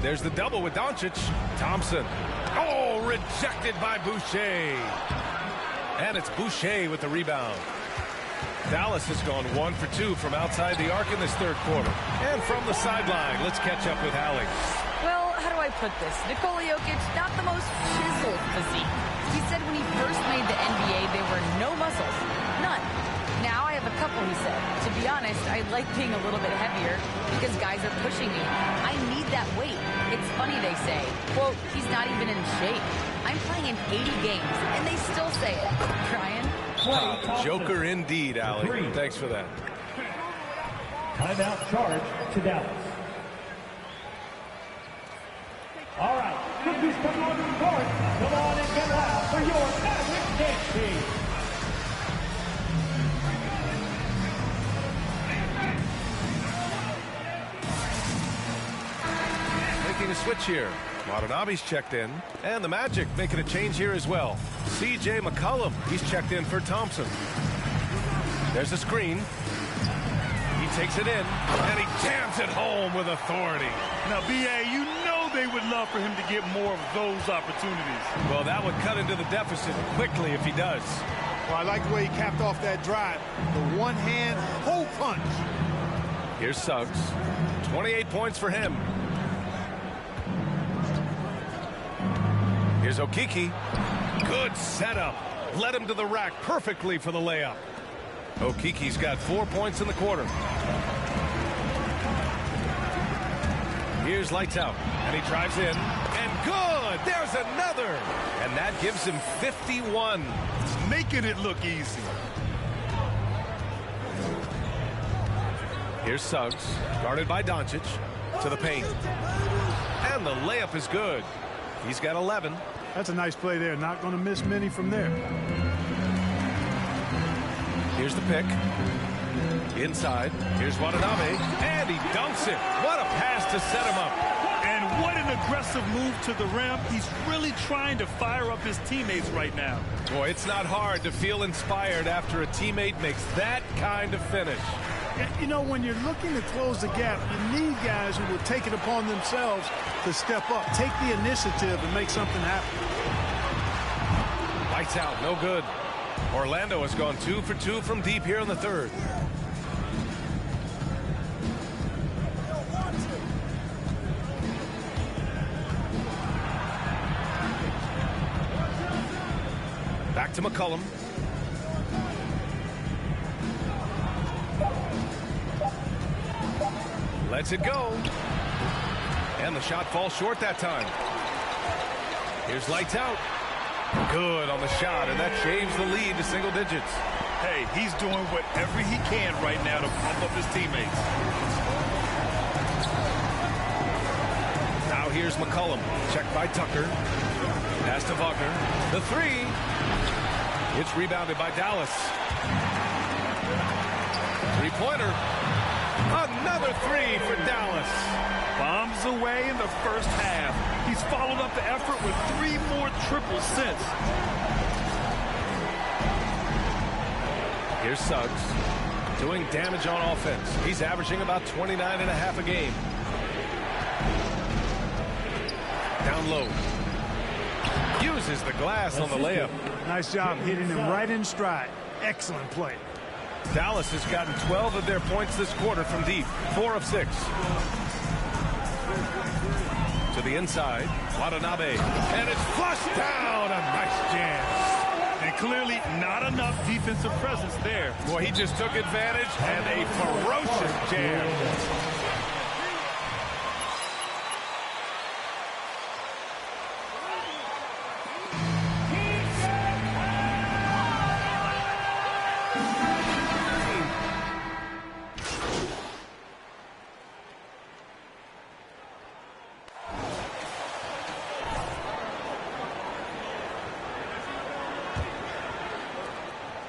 Speaker 8: There's the double with Doncic. Thompson. Oh, rejected by Boucher. And it's Boucher with the rebound. Dallas has gone 1 for 2 from outside the arc in this third quarter. And from the sideline, let's catch up with Hallie.
Speaker 12: Well, how do I put this? Nikola Jokic, not the most chiseled physique. He said when he first made the NBA, there were no muscles. None. Now I have a couple, he said. To be honest, I like being a little bit heavier because guys are pushing me. I need that weight. It's funny they say, quote, he's not even in shape. I'm playing in 80 games, and they still say it. Brian?
Speaker 8: Joker indeed, Allie. Thanks for that.
Speaker 6: Timeout charge to Dallas. All right, cookies come on the court. Come on and get loud for your Maverick dance team.
Speaker 8: Making a switch here. Watanabe's checked in. And the Magic making a change here as well. C.J. McCollum, he's checked in for Thompson. There's a screen. He takes it in, and he jams it home with authority.
Speaker 9: Now, B.A., you know they would love for him to get more of those opportunities.
Speaker 8: Well, that would cut into the deficit quickly if he does.
Speaker 10: Well, I like the way he capped off that drive. The one-hand hole punch.
Speaker 8: Here's Suggs. 28 points for him. Here's Okeke. Good setup. Led him to the rack perfectly for the layup. Okeke's got 4 points in the quarter. Here's Lights Out. And he drives in. And good! There's another! And that gives him 51.
Speaker 9: It's making it look easy.
Speaker 8: Here's Suggs. Guarded by Doncic. To the paint. And the layup is good. He's got 11.
Speaker 10: That's a nice play there. Not going to miss many from there.
Speaker 8: Here's the pick. Inside. Here's Watanabe. And he dunks it. What a pass to set him up.
Speaker 9: And what an aggressive move to the rim. He's really trying to fire up his teammates right now.
Speaker 8: Boy, it's not hard to feel inspired after a teammate makes that kind of finish.
Speaker 10: You know, when you're looking to close the gap, you need guys who will take it upon themselves to step up, take the initiative, and make something happen.
Speaker 8: Lights out, no good. Orlando has gone 2 for 2 from deep here in the third. Back to McCollum. Lets it go. And the shot falls short that time. Here's Lights Out. Good on the shot, and that shaves the lead to single digits.
Speaker 9: Hey, he's doing whatever he can right now to pump up his teammates.
Speaker 8: Now here's McCollum. Checked by Tucker. Pass to Wagner. The three. It's rebounded by Dallas. Three-pointer. Another three for Dallas.
Speaker 9: Bombs away in the first half. He's followed up the effort with 3 more triples since.
Speaker 8: Here's Suggs doing damage on offense. He's averaging about 29.5 a game. Down low. Uses the glass on the layup.
Speaker 10: Nice job hitting him right in stride. Excellent play.
Speaker 8: Dallas has gotten 12 of their points this quarter from deep. 4 of 6. To the inside. Watanabe. And it's flushed down. A nice jam.
Speaker 9: And clearly not enough defensive presence there.
Speaker 8: Boy, he just took advantage and a ferocious jam.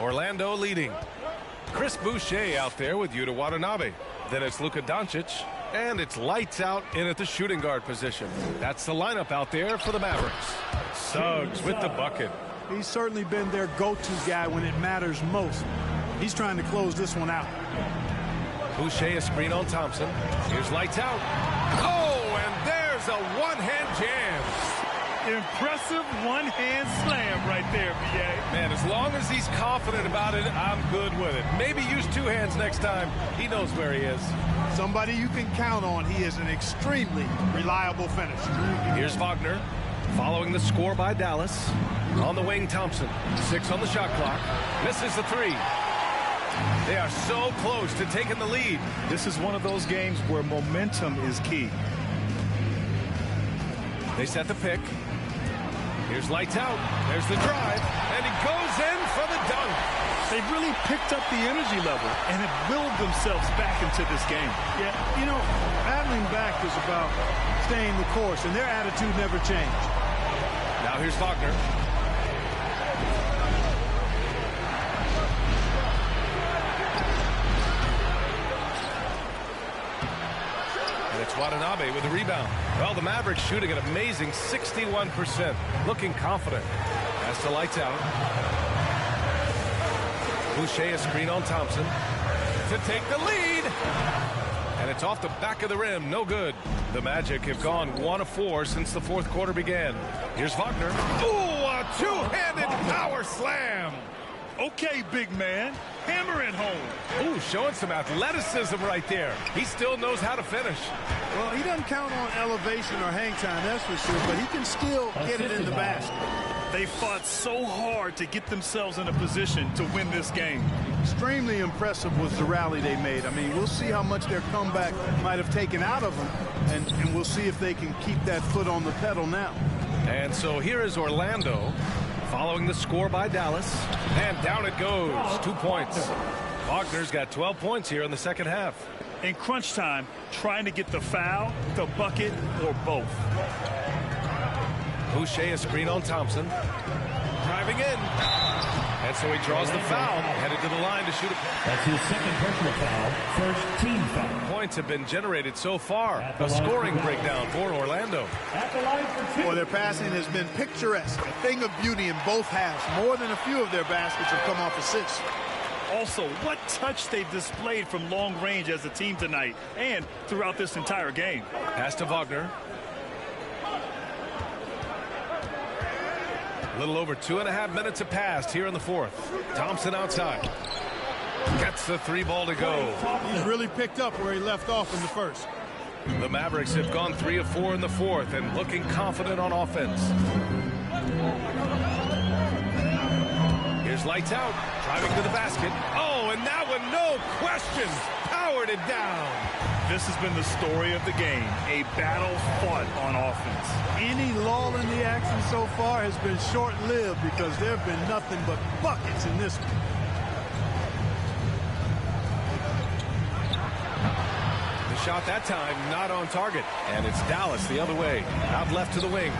Speaker 8: Orlando leading. Chris Boucher out there with Yuta Watanabe. Then it's Luka Doncic. And it's lights out in at the shooting guard position. That's the lineup out there for the Mavericks. Suggs with the bucket.
Speaker 10: He's certainly been their go-to guy when it matters most. He's trying to close this one out.
Speaker 8: Boucher a screen on Thompson. Here's lights out. Oh, and there's a one-hand jam.
Speaker 9: Impressive one-hand slam right there, B.A.
Speaker 8: Man, as long as he's confident about it, I'm good with it. Maybe use two hands next time. He knows where he is.
Speaker 10: Somebody you can count on. He is an extremely reliable finisher.
Speaker 8: Here's Wagner following the score by Dallas. On the wing, Thompson. 6 on the shot clock. Misses the 3. They are so close to taking the lead.
Speaker 9: This is one of those games where momentum is key.
Speaker 8: They set the pick. Here's lights out. There's the drive. And he goes in for the dunk.
Speaker 9: They've really picked up the energy level and have willed themselves back into this game.
Speaker 10: Yeah, you know, battling back is about staying the course, and their attitude never changed.
Speaker 8: Now here's Wagner. And it's Watanabe with the rebound. Well, the Mavericks shooting an amazing 61%. Looking confident. As the lights out. Boucher a screen on Thompson to take the lead. And it's off the back of the rim. No good. The Magic have gone 1 of 4 since the fourth quarter began. Here's Wagner. Ooh, a two-handed power slam.
Speaker 9: Okay, big man. Hammer it home.
Speaker 8: Ooh, showing some athleticism right there. He still knows how to finish.
Speaker 10: Well, he doesn't count on elevation or hang time, that's for sure, but he can still get it in the basket.
Speaker 9: They fought so hard to get themselves in a position to win this game.
Speaker 10: Extremely impressive was the rally they made. I mean, we'll see how much their comeback might have taken out of them, and we'll see if they can keep that foot on the pedal now.
Speaker 8: And so here is Orlando following the score by Dallas. And down it goes. 2 points. Wagner's got 12 points here in the second half.
Speaker 9: In crunch time, trying to get the foul, the bucket, or both.
Speaker 8: Boucher a screen on Thompson. Driving in. And so he draws the foul. Headed to the line to shoot it.
Speaker 6: That's his second personal foul. First team foul.
Speaker 8: Points have been generated so far. A scoring breakdown for Orlando.
Speaker 6: At the line for 2.
Speaker 10: Well, their passing has been picturesque. A thing of beauty in both halves. More than a few of their baskets have come off assists.
Speaker 9: Also, what touch they've displayed from long range as a team tonight and throughout this entire game.
Speaker 8: Pass to Wagner. A little over 2.5 minutes have passed here in the fourth. Thompson outside. Gets the 3 ball to go.
Speaker 10: He's really picked up where he left off in the first.
Speaker 8: The Mavericks have gone 3 of 4 in the fourth and looking confident on offense. Here's lights out. Driving to the basket. Oh, and that one, no question. Powered it down.
Speaker 9: This has been the story of the game. A battle fought on offense.
Speaker 10: Any lull in the action so far has been short-lived because there have been nothing but buckets in this one.
Speaker 8: The shot that time not on target. And it's Dallas the other way. Out left to the wing.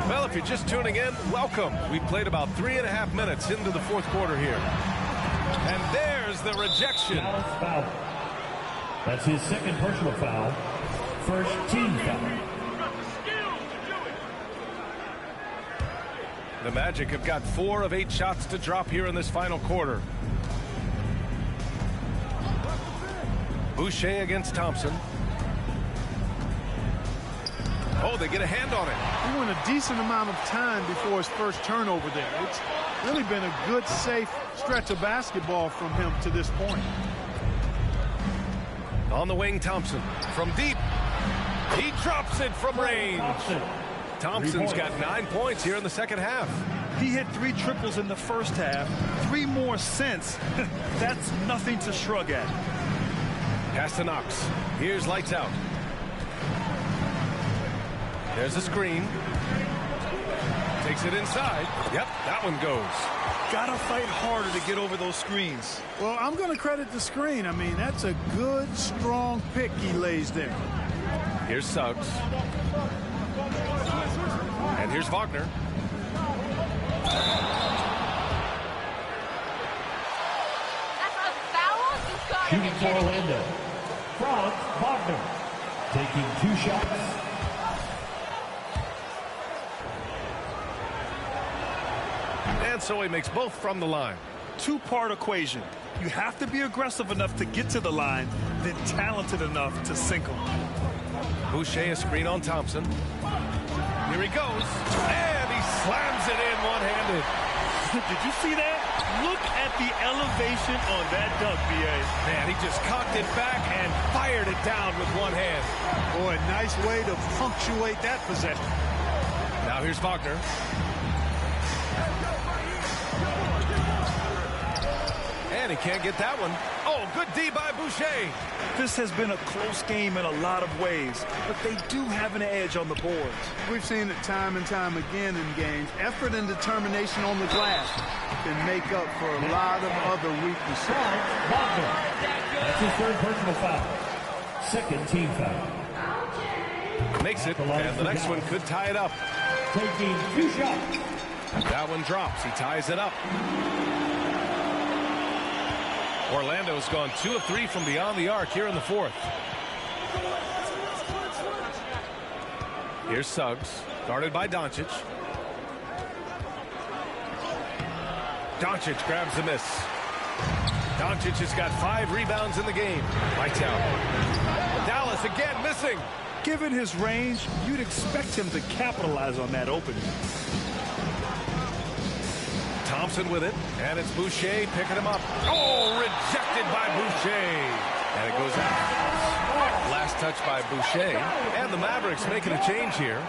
Speaker 8: Well, if you're just tuning in, welcome. We played about 3.5 minutes into the fourth quarter here. And there's the rejection.
Speaker 6: Foul. That's his second personal foul. First team foul.
Speaker 8: The Magic have got 4 of 8 shots to drop here in this final quarter. Boucher against Thompson. Oh, they get a hand on it.
Speaker 10: He went a decent amount of time before his first turnover there. It's really been a good, safe stretch of basketball from him to this point.
Speaker 8: On the wing, Thompson. From deep. He drops it from range. Thompson's got 9 points here in the second half.
Speaker 9: He hit 3 triples in the first half. 3 more since. That's nothing to shrug at.
Speaker 8: Pass to Knox. Here's lights out. There's a screen. Takes it inside. Yep, that one goes.
Speaker 9: Gotta fight harder to get over those screens.
Speaker 10: Well, I'm going to credit the screen. I mean, that's a good, strong pick he lays there.
Speaker 8: Here's Suggs. And here's Wagner.
Speaker 6: Shooting for Orlando. Franz Wagner. Taking 2 shots.
Speaker 8: And so he makes both from the line.
Speaker 9: 2-part equation. You have to be aggressive enough to get to the line, then talented enough to sink them.
Speaker 8: Boucher a screen on Thompson. Here he goes. And he slams it in one-handed.
Speaker 9: Did you see that? Look at the elevation on that dunk, B.A.
Speaker 8: Man, he just cocked it back and fired it down with one hand.
Speaker 10: Boy, nice way to punctuate that possession.
Speaker 8: Now here's Wagner. And he can't get that one. Oh, good D by Boucher.
Speaker 9: This has been a close game in a lot of ways, but they do have an edge on the boards.
Speaker 10: We've seen it time and time again in games. Effort and determination on the glass can make up for a lot of other weaknesses.
Speaker 6: Wagner. That's his 3rd personal foul. 2nd team foul.
Speaker 8: Makes it, and the next one could tie it up.
Speaker 6: Taking 2 shots.
Speaker 8: That one drops. He ties it up. Orlando's gone 2 of 3 from beyond the arc here in the 4th. Here's Suggs, guarded by Doncic. Doncic grabs the miss. Doncic has got 5 rebounds in the game. Lights out. Dallas again missing.
Speaker 9: Given his range, you'd expect him to capitalize on that opening.
Speaker 8: Thompson with it, and it's Boucher picking him up. Oh, rejected by Boucher. And it goes out. Last touch by Boucher. And the Mavericks making a change here.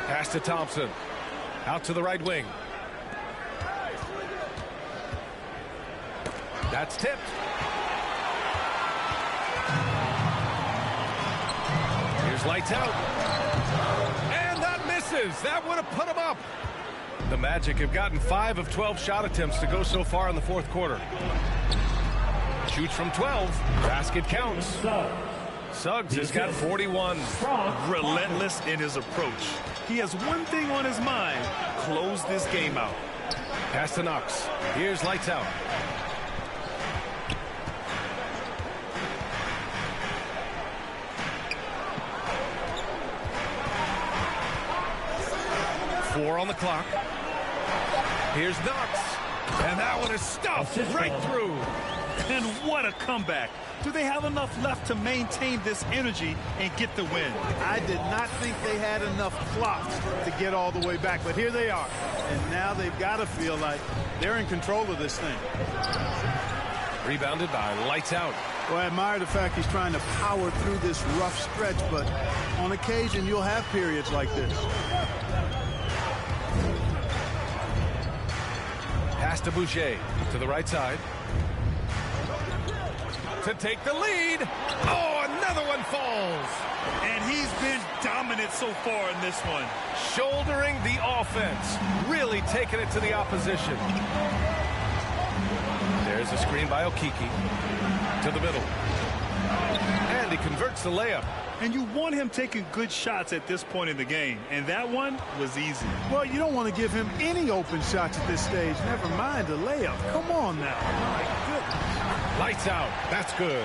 Speaker 8: Pass to Thompson. Out to the right wing. That's tipped. Here's lights out. And that misses. That would have put him up. The Magic have gotten 5 of 12 shot attempts to go so far in the 4th quarter. Shoots from 12. Basket counts. Suggs has got 41.
Speaker 9: Relentless in his approach. He has one thing on his mind. Close this game out.
Speaker 8: Pass to Knox. Here's lights out. Four on the clock. Here's Knox. And that one is stuffed right through.
Speaker 9: And what a comeback. Do they have enough left to maintain this energy and get the win?
Speaker 10: I did not think they had enough clock to get all the way back, but here they are. And now they've got to feel like they're in control of this thing.
Speaker 8: Rebounded by lights out.
Speaker 10: Well, I admire the fact he's trying to power through this rough stretch, but on occasion you'll have periods like this.
Speaker 8: Pass to Boucher to the right side. To take the lead. Oh, another one falls.
Speaker 9: And he's been dominant so far in this one.
Speaker 8: Shouldering the offense. Really taking it to the opposition. There's a screen by Okeke. To the middle. And he converts the layup.
Speaker 9: And you want him taking good shots at this point in the game. And that one was easy.
Speaker 10: Well, you don't want to give him any open shots at this stage. Never mind the layup. Come on now. My goodness.
Speaker 8: Lights out. That's good.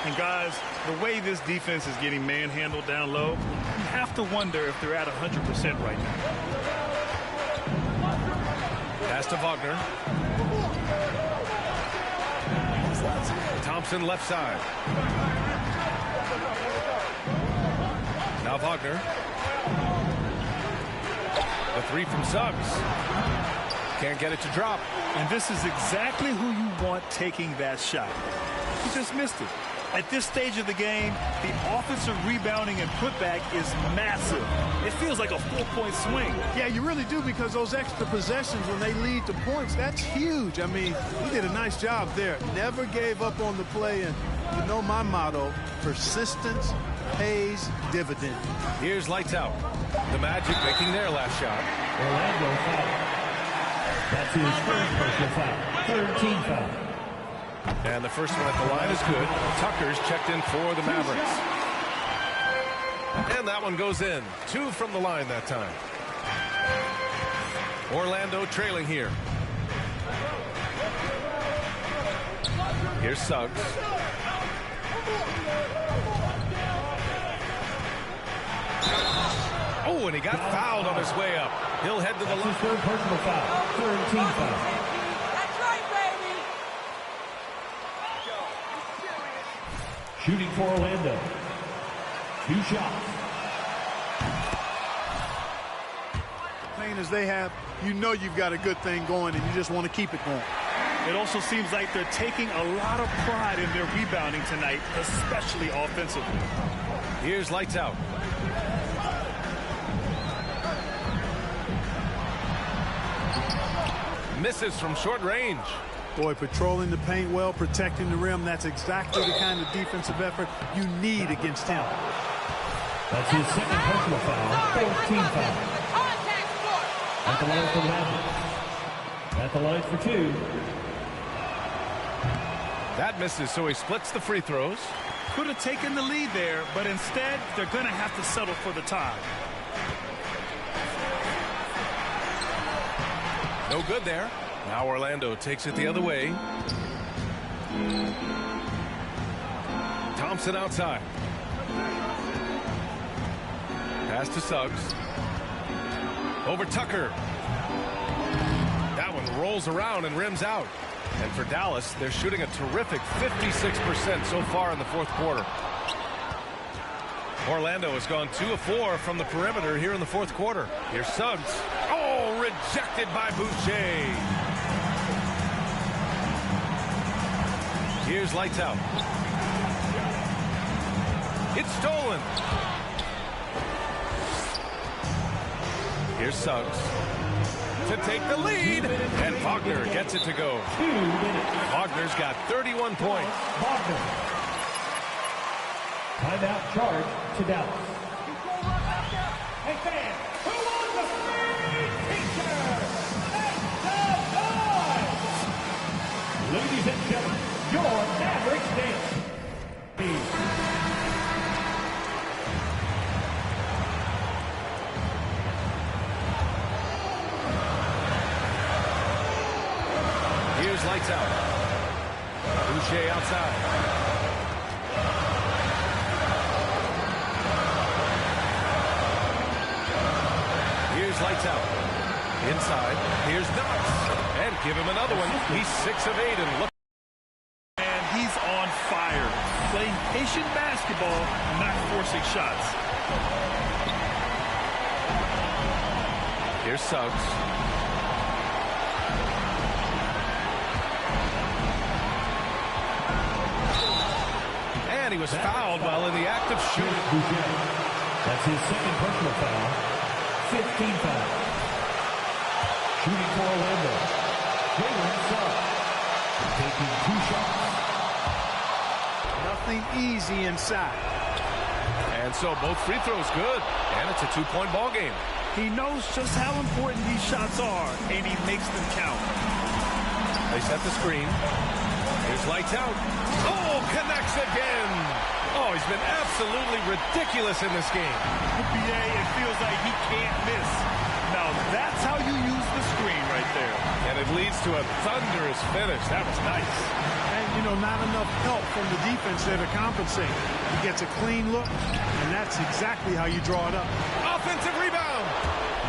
Speaker 9: And guys, the way this defense is getting manhandled down low, you have to wonder if they're at 100% right now.
Speaker 8: Pass to Wagner. Thompson left side. Now Wagner. The three from Suggs. Can't get it to drop.
Speaker 9: And this is exactly who you want taking that shot. He just missed it. At this stage of the game, the offensive rebounding and putback is massive. It feels like a 4-point swing.
Speaker 10: Yeah, you really do, because those extra possessions, when they lead to points, that's huge. I mean, he did a nice job there. Never gave up on the play, and you know my motto, persistence pays dividends.
Speaker 8: Here's lights out. The Magic making their last shot.
Speaker 6: Orlando foul. That's his first personal foul. Third team foul.
Speaker 8: And the first one at the line is good. Tucker's checked in for the Mavericks. And that one goes in. 2 from the line that time. Orlando trailing here. Here's Suggs. Oh, and he got fouled on his way up. He'll head to the line.
Speaker 6: His third personal foul. Third team foul. Shooting for Orlando. 2 shots.
Speaker 10: Playing as they have, you know you've got a good thing going, and you just want to keep it going.
Speaker 9: It also seems like they're taking a lot of pride in their rebounding tonight, especially offensively.
Speaker 8: Here's lights out. Misses from short range.
Speaker 10: Boy, patrolling the paint well, protecting the rim, that's exactly the kind of defensive effort you need against him.
Speaker 6: That's his second personal foul. Fourth team foul. At the line for Magic. At the line for 2.
Speaker 8: That misses, so he splits the free throws.
Speaker 9: Could have taken the lead there, but instead they're going to have to settle for the tie.
Speaker 8: No good there. Now Orlando takes it the other way. Thompson outside. Pass to Suggs. Over Tucker. That one rolls around and rims out. And for Dallas, they're shooting a terrific 56% so far in the fourth quarter. Orlando has gone 2 of 4 from the perimeter here in the fourth quarter. Here's Suggs. Oh, rejected by Boucher. Here's lights out. It's stolen. Here's Suggs to take the lead, and Wagner gets it to go. Wagner's got 31 points.
Speaker 6: Wagner. Timeout charge to Dallas. Hey fans, who wants a free t-shirt? Make some noise! Ladies and gentlemen, your Mavericks dance.
Speaker 8: Here's lights out. Boucher outside. Here's lights out. Inside. Here's Knox. And give him another one. He's 6 of 8 and look.
Speaker 9: He's on fire, playing patient basketball, not forcing shots.
Speaker 8: Here's Suggs. And he was fouled while in the act of shooting.
Speaker 6: That's his second personal foul. 15 foul. Shooting for Orlando. Jalen Suggs taking 2 shots.
Speaker 10: Nothing easy inside.
Speaker 8: And so both free throws good. And it's a 2-point ball game.
Speaker 9: He knows just how important these shots are, and he makes them count.
Speaker 8: They set the screen. Here's lights out. Oh, connects again. Oh, he's been absolutely ridiculous in this game.
Speaker 9: BA, it feels like he can't miss. Now, that's how you use the screen right there.
Speaker 8: And it leads to a thunderous finish. That was nice.
Speaker 10: And, you know, not enough help from the defense there to compensate. He gets a clean look, and that's exactly how you draw it up.
Speaker 8: Offensive rebound.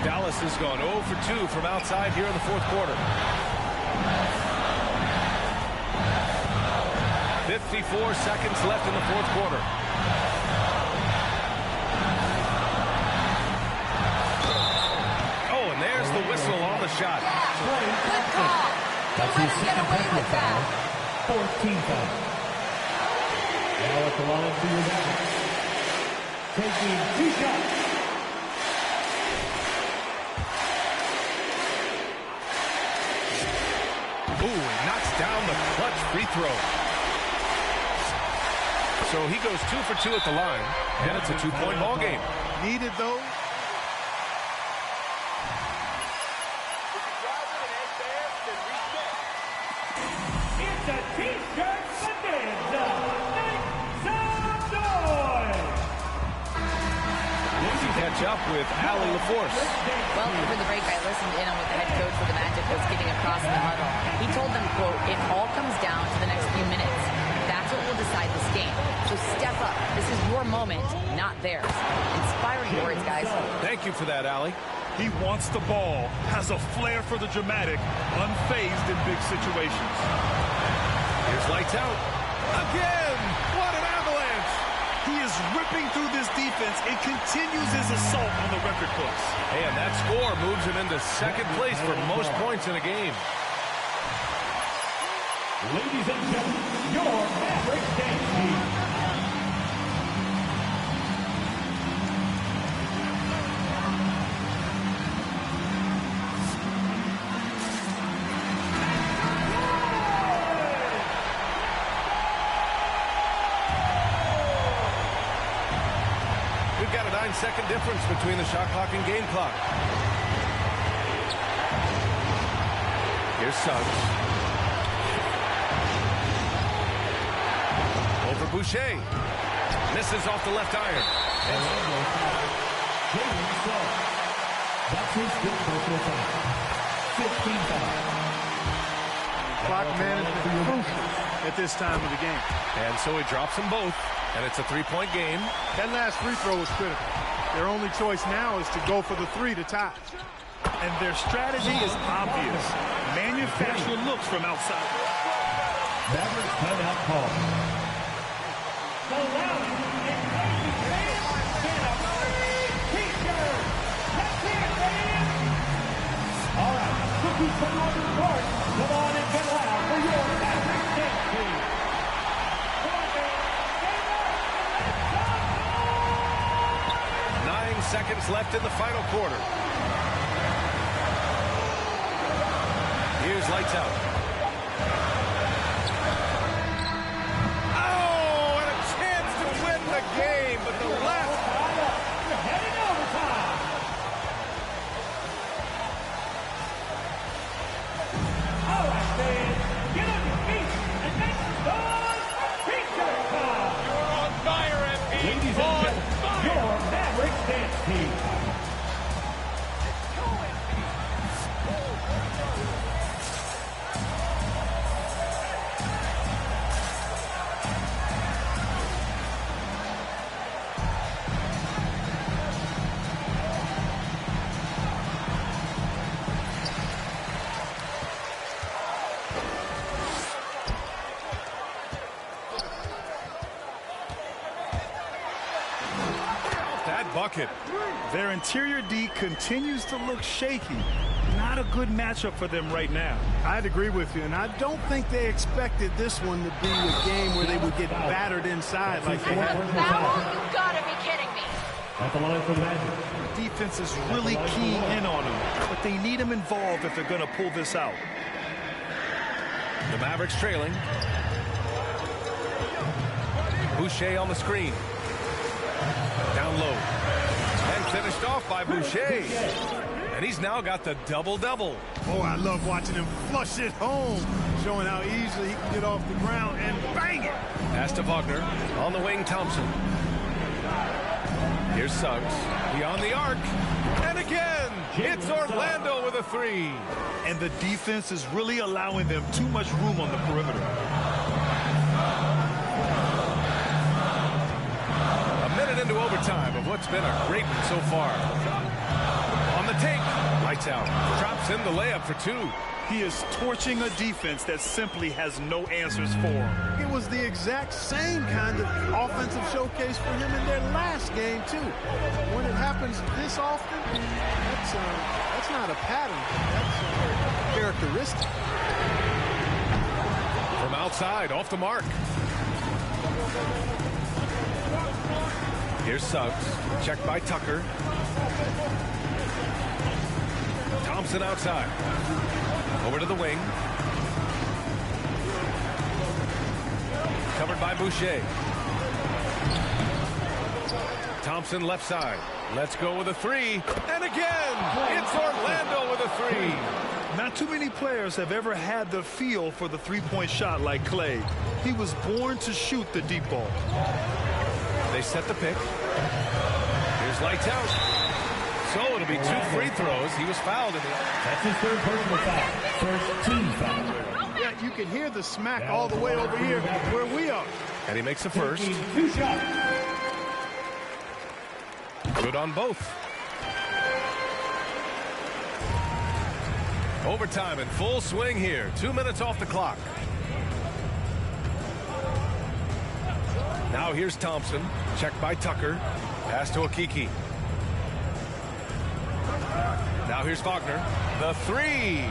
Speaker 8: Dallas has gone 0 for 2 from outside here in the fourth quarter. 54 seconds left in the fourth quarter. Oh, and there the shot.
Speaker 11: Good call. Don't let him get away with that.
Speaker 6: 4th team foul. Now at the line for your Mavericks. Taking 2 shots.
Speaker 8: Ooh, he knocks down the clutch free throw. So he goes 2 for 2 at the line, and it's a 2-point ball game.
Speaker 10: Needed those.
Speaker 6: It's a T-shirt bonanza. Make some noise.
Speaker 8: Let's catch up with Allie LaForce.
Speaker 12: Well, over the break, I listened in on what the head coach for the Magic was giving across in the huddle. He told them, quote, "It all comes down to the next few minutes. That's what will decide this game. So step up. This is your moment, not theirs." Inspiring words, guys.
Speaker 8: Thank you for that, Allie.
Speaker 9: He wants the ball, has a flair for the dramatic, unfazed in big situations.
Speaker 8: Here's lights out. Again! What an avalanche!
Speaker 9: He is ripping through this defense and continues his assault on the record books.
Speaker 8: And that score moves him into second place for most points in a game.
Speaker 6: Ladies and gentlemen, your Mavericks dance team.
Speaker 8: We've got a 9-second difference between the shot clock and game clock. Here's Suggs. Over Boucher. Misses off the left iron.
Speaker 6: That's his fifth personal foul. 15 foul.
Speaker 10: Clock management crucial at this time of the game.
Speaker 8: And so he drops them both, and it's a 3-point game.
Speaker 10: That last free throw was critical. Their only choice now is to go for the 3 to tie.
Speaker 9: And their strategy is obvious. Manufacture looks from outside.
Speaker 6: Mavericks timeout call. All right, cookies from on the court. Come on and get loud for your Mavericks dance team.
Speaker 8: 9 seconds left in the final quarter. Here's lights out. Oh, and a chance to win the game, but the left.
Speaker 6: You're heading overtime. All right, fans, get on your feet and make some noise for T-shirt time.
Speaker 8: You're on fire, MP.
Speaker 6: Ladies and gentlemen, your Mavericks dance team.
Speaker 8: That bucket.
Speaker 9: Their interior D continues to look shaky. Not a good matchup for them right now.
Speaker 10: I'd agree with you, and I don't think they expected this one to be a game where they would get battered inside like they had.
Speaker 11: Foul? You gotta be kidding me.
Speaker 6: At the line for the Magic.
Speaker 9: Defense is really keying in on them, but they need them involved if they're going to pull this out.
Speaker 8: The Mavericks trailing. Boucher on the screen. Down low. And finished off by Boucher. And he's now got the double-double.
Speaker 10: Oh, I love watching him flush it home, showing how easily he can get off the ground and bang it.
Speaker 8: Pass to Wagner. On the wing, Thompson. Here's Suggs. Beyond the arc. And again, it's Orlando with a 3.
Speaker 9: And the defense is really allowing them too much room on the perimeter.
Speaker 8: A minute into overtime of what's been a great one so far. On the take. Lights out. Drops in the layup for 2.
Speaker 9: He is torching a defense that simply has no answers for him.
Speaker 10: It was the exact same kind of offensive showcase for him in their last game, too. When it happens this often, that's not a pattern. That's characteristic.
Speaker 8: From outside, off the mark. Here's Suggs. Checked by Tucker. Thompson outside. Over to the wing. Covered by Boucher. Thompson left side. Let's go with a three. And again, it's Orlando with a three.
Speaker 9: Not too many players have ever had the feel for the three-point shot like Klay. He was born to shoot the deep ball.
Speaker 8: They set the pick. Here's lights out. So it'll be 2 free throws. He was fouled in the...
Speaker 6: That's his third personal foul. First team foul.
Speaker 10: Yeah, you can hear the smack all the way over here where we are.
Speaker 8: And he makes the first.
Speaker 6: 2 shots.
Speaker 8: Good on both. Overtime in full swing here. 2 minutes off the clock. Now here's Thompson. Checked by Tucker. Pass to Okeke. Now here's Wagner. The three.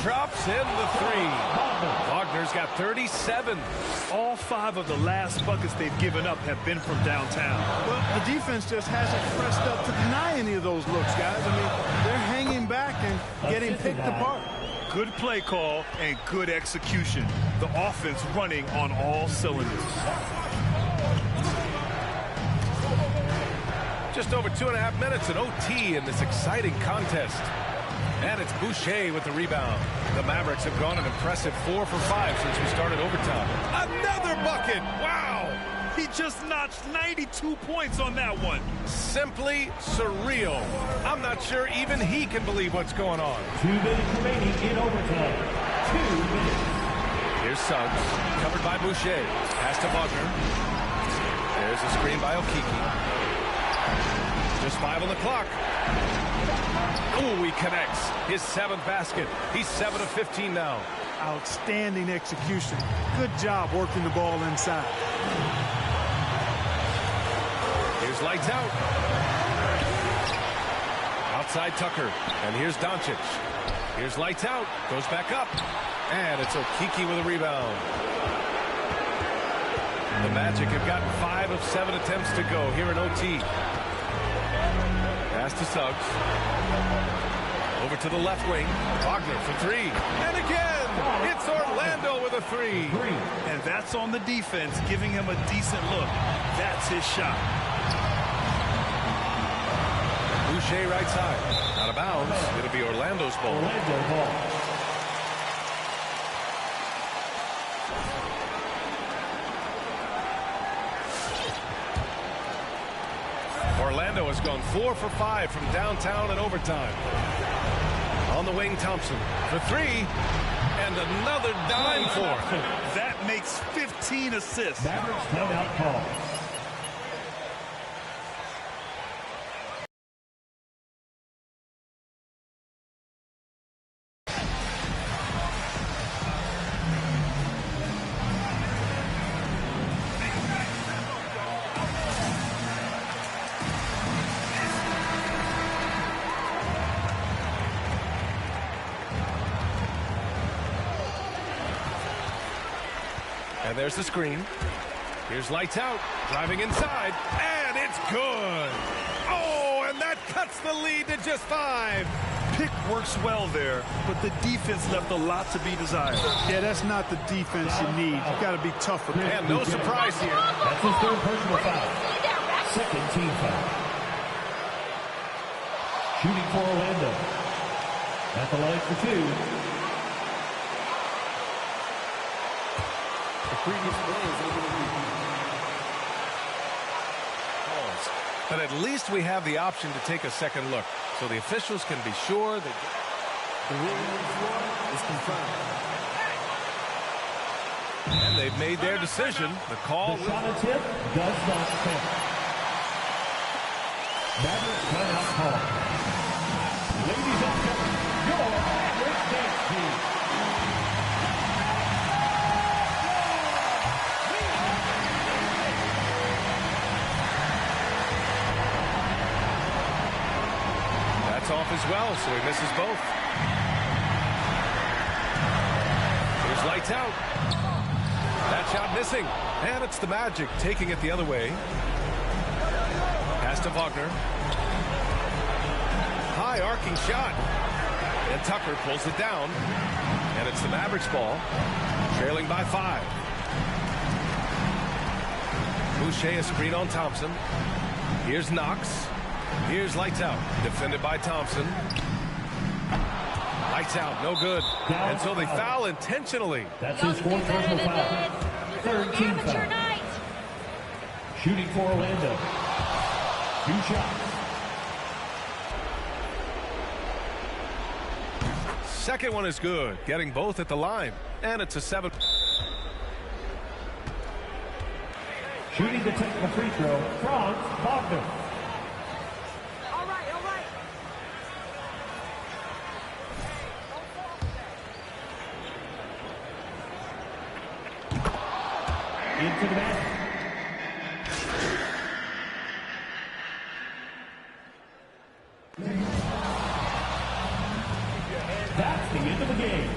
Speaker 8: Drops in the three. Wagner's got 37.
Speaker 9: All 5 of the last buckets they've given up have been from downtown.
Speaker 10: Well, the defense just hasn't pressed up to deny any of those looks, guys. I mean, they're hanging back and getting picked apart.
Speaker 9: Good play call and good execution. The offense running on all cylinders.
Speaker 8: Just over 2.5 minutes in OT in this exciting contest. And it's Boucher with the rebound. The Mavericks have gone an impressive 4 for 5 since we started overtime. Another bucket! Wow!
Speaker 9: He just notched 92 points on that one.
Speaker 8: Simply surreal. I'm not sure even he can believe what's going on.
Speaker 6: 2 minutes remaining in overtime. 2 minutes.
Speaker 8: Here's Suggs, covered by Boucher. Pass to Wagner. There's a screen by Okeke. Just 5 on the clock. Ooh, he connects. His 7th basket. He's 7 of 15 now.
Speaker 10: Outstanding execution. Good job working the ball inside.
Speaker 8: Here's lights out. Outside Tucker. And here's Doncic. Here's lights out. Goes back up. And it's Okeke with a rebound. The Magic have gotten 5 of 7 attempts to go here in OT. Pass to Suggs. Over to the left wing. Wagner for 3. And again, it's Orlando with a 3.
Speaker 9: And that's on the defense, giving him a decent look. That's his shot.
Speaker 8: Boucher right side. Out of bounds. It'll be Orlando's ball.
Speaker 6: Orlando ball.
Speaker 8: Orlando has gone 4 for 5 from downtown in overtime. On the wing, Thompson for 3. And another dime for him.
Speaker 9: That makes 15 assists.
Speaker 6: Mavericks timeout call.
Speaker 8: And there's the screen. Here's lights out. Driving inside. And it's good. Oh, and that cuts the lead to just 5.
Speaker 9: Pick works well there, but the defense left a lot to be desired.
Speaker 10: Yeah, that's not the defense you need. You got to be tougher.
Speaker 8: And no surprise here.
Speaker 6: That's his third personal foul. Second team foul. Shooting for Orlando. At the line for 2.
Speaker 8: But at least we have the option to take a second look, so the officials can be sure that
Speaker 13: the ruling on the floor is confirmed.
Speaker 8: And they've made their decision. The call.
Speaker 6: The shot attempt does not count. Mavericks timeout call. Ladies and gentlemen, your Mavericks dance team.
Speaker 8: Off as well, so he misses both. lights out. That shot missing. And it's the Magic taking it the other way. Pass to Wagner. High arcing shot. And Tucker pulls it down. And it's the Mavericks ball. Trailing by 5. Boucher a screen on Thompson. Here's Knox. Here's lights out. Defended by Thompson. Lights out. No good. And so they foul intentionally.
Speaker 6: That's his fourth personal foul. Third team foul. Shooting for Orlando. 2 shots.
Speaker 8: Second one is good. Getting both at the line. And it's a 7.
Speaker 6: Shooting the technical free throw, Franz Wagner.
Speaker 11: All right, all right.
Speaker 6: Into the basket. That's the end of the game.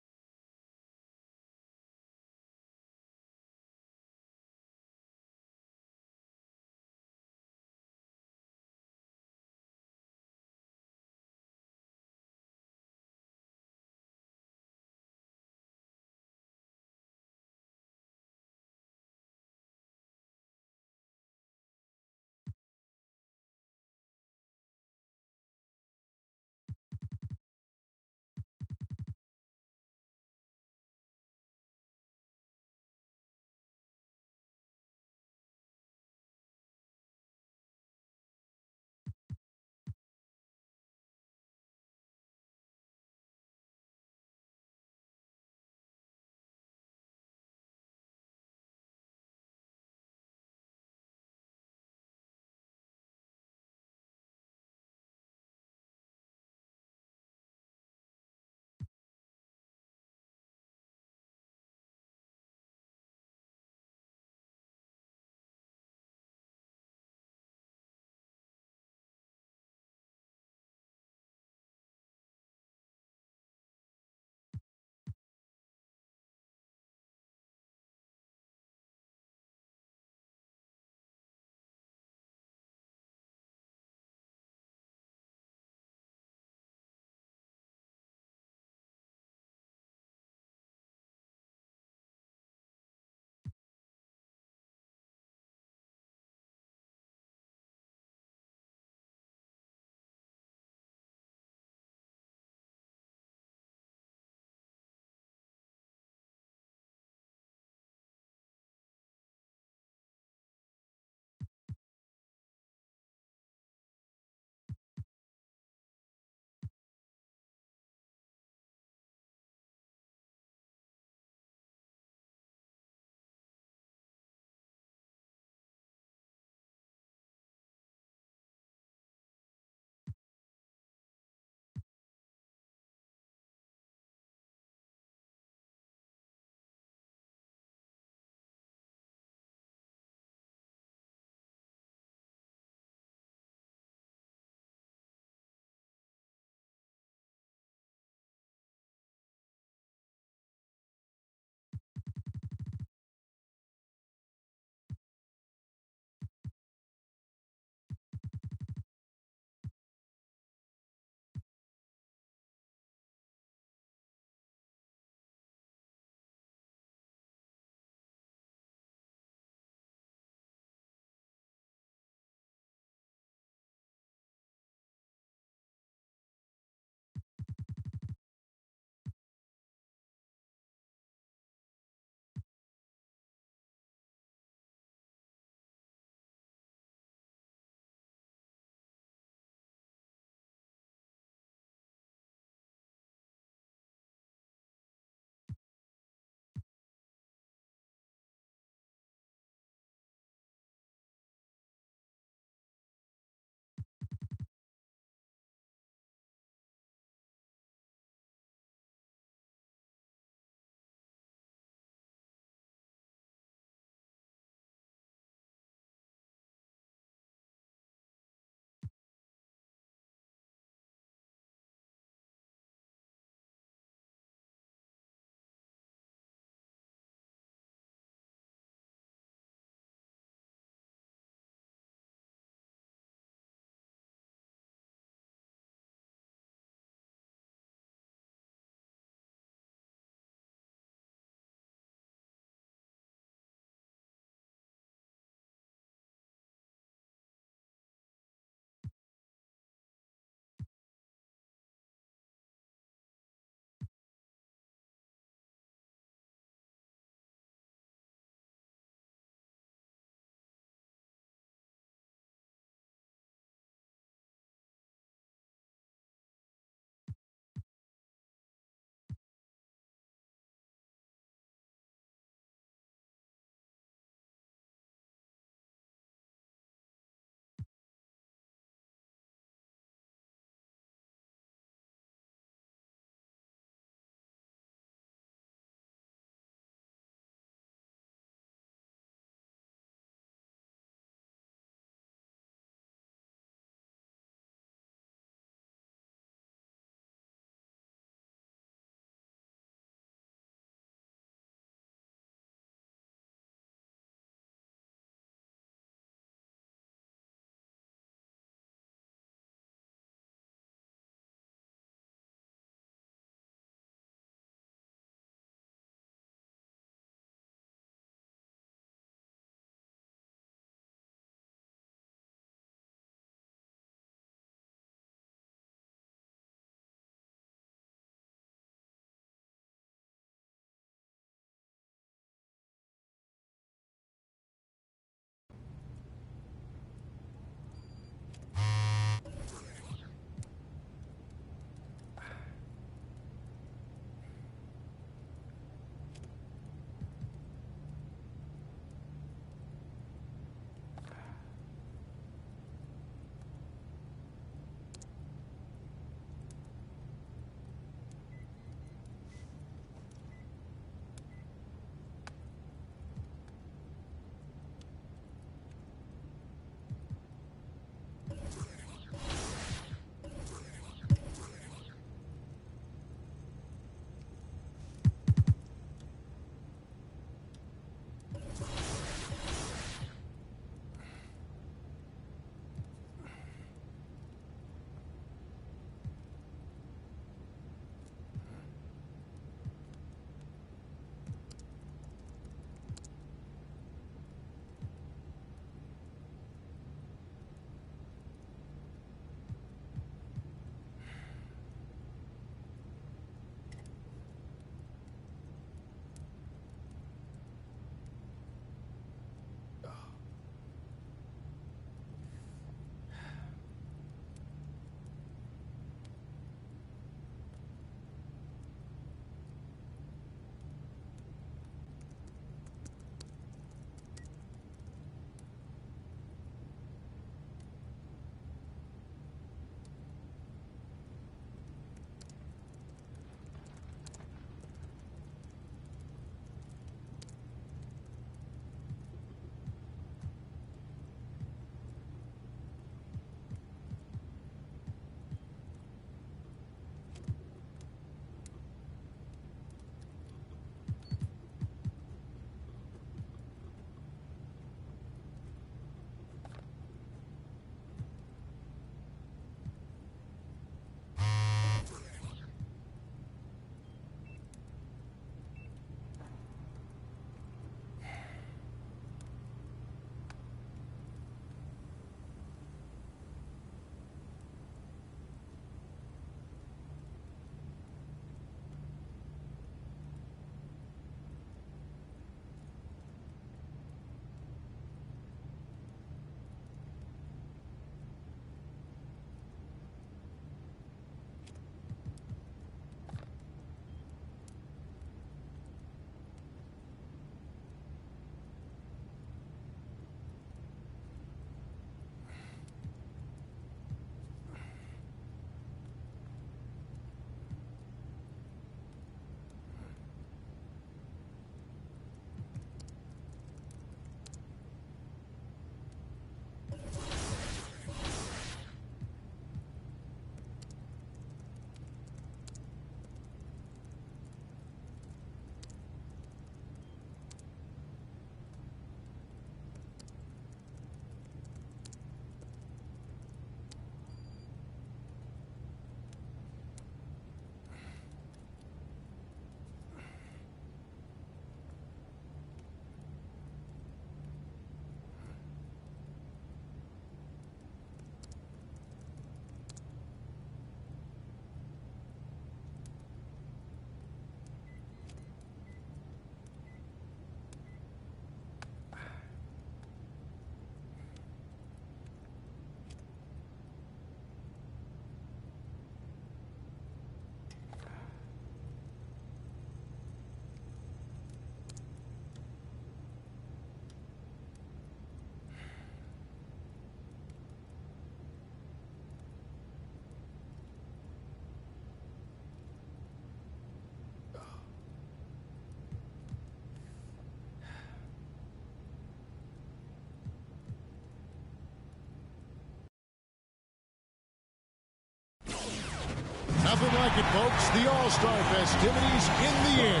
Speaker 2: like it, folks. The All-Star festivities in the air.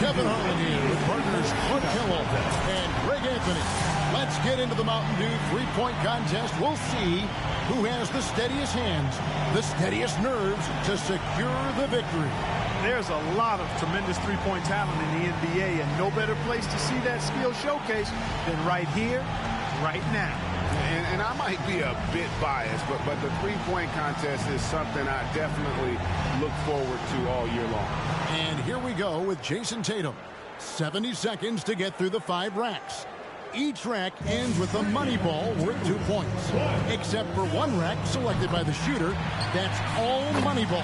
Speaker 2: Kevin Harlan here with partners Clint Kellogg and Greg Anthony. Let's get into the Mountain Dew three-point contest. We'll see who has the steadiest hands, the steadiest nerves to secure the victory.
Speaker 10: There's a lot of tremendous three-point talent in the NBA, and no better place to see that skill showcase than right here, right now.
Speaker 3: And I might be a bit biased, but the three-point contest is something I definitely look forward to all year long.
Speaker 2: And here we go with Jason Tatum. 70 seconds to get through the 5 racks. Each rack ends with a money ball worth 2 points, except for one rack selected by the shooter. That's all money ball.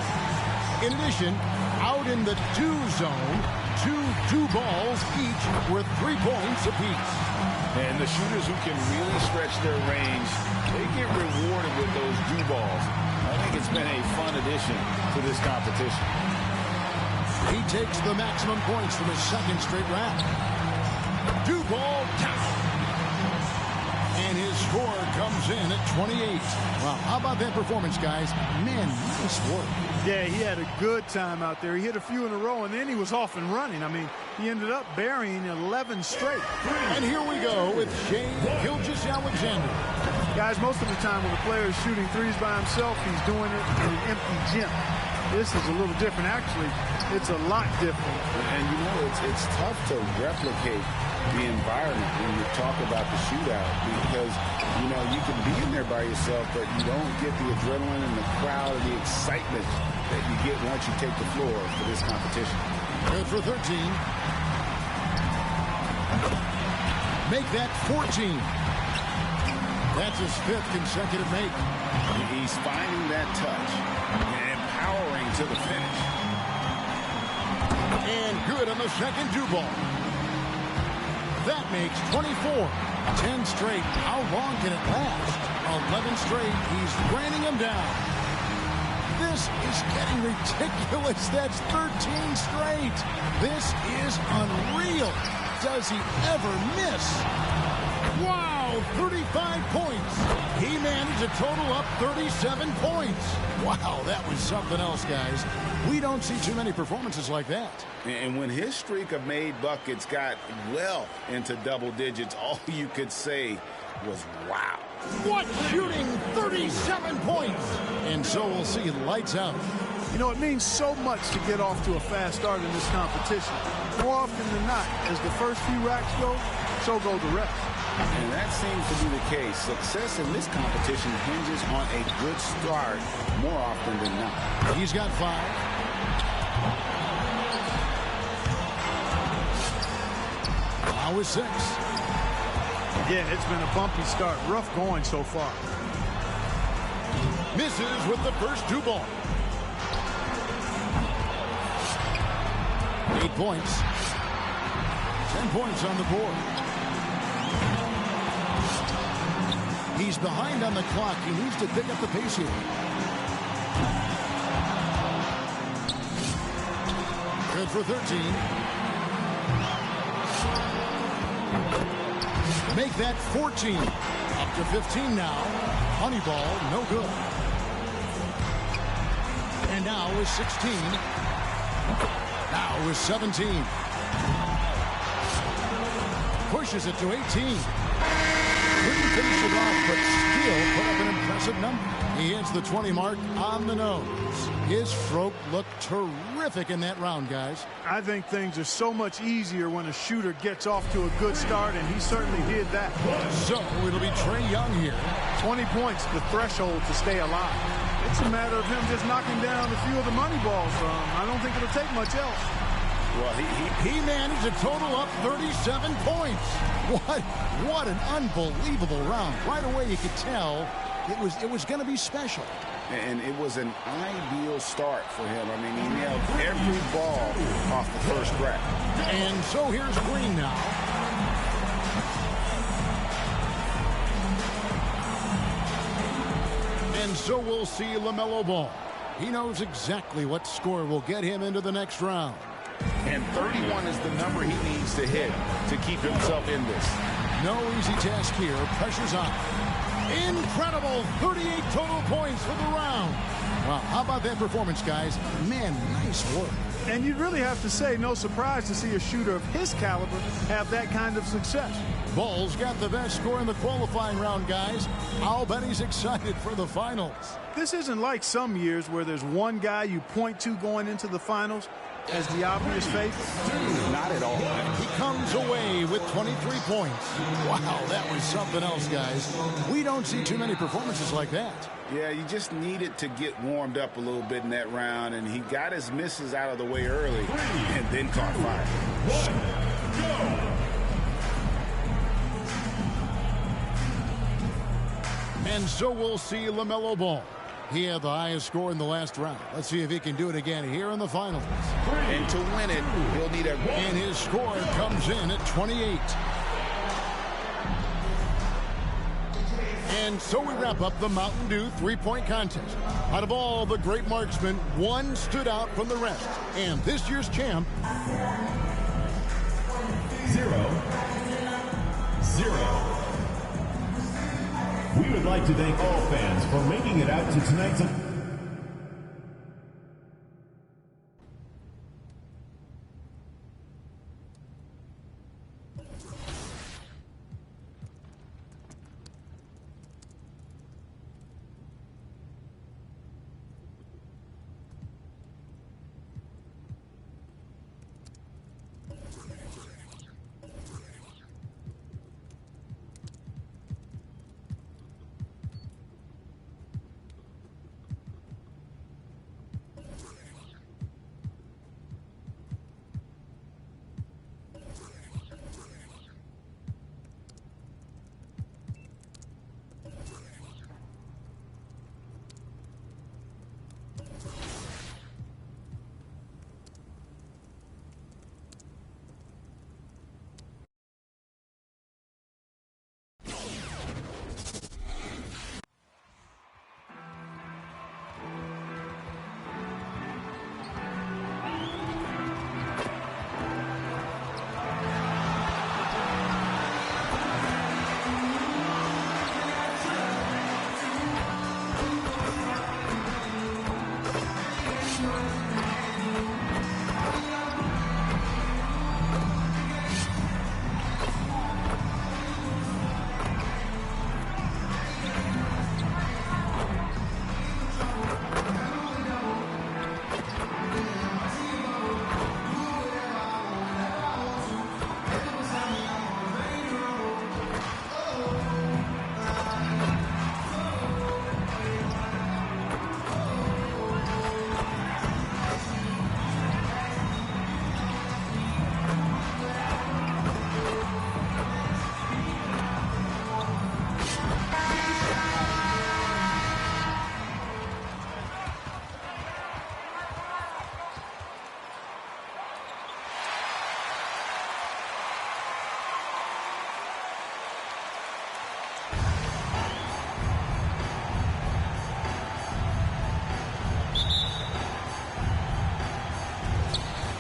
Speaker 2: In addition, out in the 2 zone, two balls each worth 3 points apiece.
Speaker 3: And the shooters who can really stretch their range, they get rewarded with those dew balls. I think it's been a fun addition to this competition.
Speaker 2: He takes the maximum points from his second straight rack. Dew ball down. And his score comes in at 28. Wow, how about that performance, guys? Man, nice work.
Speaker 10: Yeah, he had a good time out there. He hit a few in a row, and then he was off and running. I mean, he ended up burying 11 straight.
Speaker 2: And here we go with Shai Gilgeous-Alexander.
Speaker 10: Guys, most of the time when a player is shooting threes by himself, he's doing it in an empty gym. This is a little different. Actually, it's a lot different.
Speaker 3: And, you know, it's tough to replicate the environment when you talk about the shootout because, you know, you can be in there by yourself, but you don't get the adrenaline and the crowd and the excitement that you get once you take the floor for this competition.
Speaker 2: Good for 13. Make that 14. That's his 5th consecutive make.
Speaker 3: He's finding that touch and empowering to the finish.
Speaker 2: And good on the second dew ball. That makes 24. 10 straight. How long can it last? 11 straight. He's raining him down. This is getting ridiculous. That's 13 straight. This is unreal. Does he ever miss? Wow, 35 points. He managed to total up 37 points. Wow, that was something else, guys. We don't see too many performances like that.
Speaker 3: And when his streak of made buckets got well into double digits, all you could say was wow.
Speaker 2: What shooting? 37 points. And so we'll see lights out.
Speaker 10: You know, it means so much to get off to a fast start in this competition. More often than not, as the first few racks go, so go the rest.
Speaker 3: And that seems to be the case. Success in this competition hinges on a good start more often than not.
Speaker 2: He's got 5. Now with 6.
Speaker 10: Yeah, it's been a bumpy start. Rough going so far.
Speaker 2: Misses with the first dew ball. 8 points. 10 points on the board. He's behind on the clock. He needs to pick up the pace here. Good for 13. Make that 14. Up to 15 now. Money ball, no good. And now is 16. Now is 17. Pushes it to 18. Couldn't finish it off, but still put up an impressive number. He hits the 20 mark on the nose. His stroke looked terrific in that round, guys.
Speaker 10: I think things are so much easier when a shooter gets off to a good start, and he certainly did that.
Speaker 2: So it'll be Trae Young here.
Speaker 10: 20 points, the threshold to stay alive. It's a matter of him just knocking down a few of the money balls. I don't think it'll take much else.
Speaker 3: Well,
Speaker 2: he managed to total up 37 points. What an unbelievable round. Right away you could tell it was going to be special.
Speaker 3: And it was an ideal start for him. I mean, he nailed every ball off the first rack.
Speaker 2: And so here's Green now. And so we'll see LaMelo Ball. He knows exactly what score will get him into the next round.
Speaker 3: And 31 is the number he needs to hit to keep himself in this.
Speaker 2: No easy task here. Pressure's on. Incredible 38 total points for the round. Well, how about that performance, guys? Man, nice work.
Speaker 10: And you'd really have to say no surprise to see a shooter of his caliber have that kind of success.
Speaker 2: Bulls got the best score in the qualifying round, guys. I'll bet he's excited for the finals.
Speaker 10: This isn't like some years where there's one guy you point to going into the finals as the obvious favorite.
Speaker 3: Not at all.
Speaker 2: He comes away with 23 points. Wow, that was something else, guys. We don't see too many performances like that.
Speaker 3: Yeah, you just needed to get warmed up a little bit in that round, and he got his misses out of the way early and then caught fire.
Speaker 2: And so we'll see LaMelo Ball. He had the highest score in the last round. Let's see if he can do it again here in the finals.
Speaker 3: And to win it, he'll need a...
Speaker 2: And his score comes in at 28. And so we wrap up the Mountain Dew three-point contest. Out of all the great marksmen, one stood out from the rest. And this year's champ...
Speaker 6: 0-0. We would like to thank all fans for making it out to tonight's...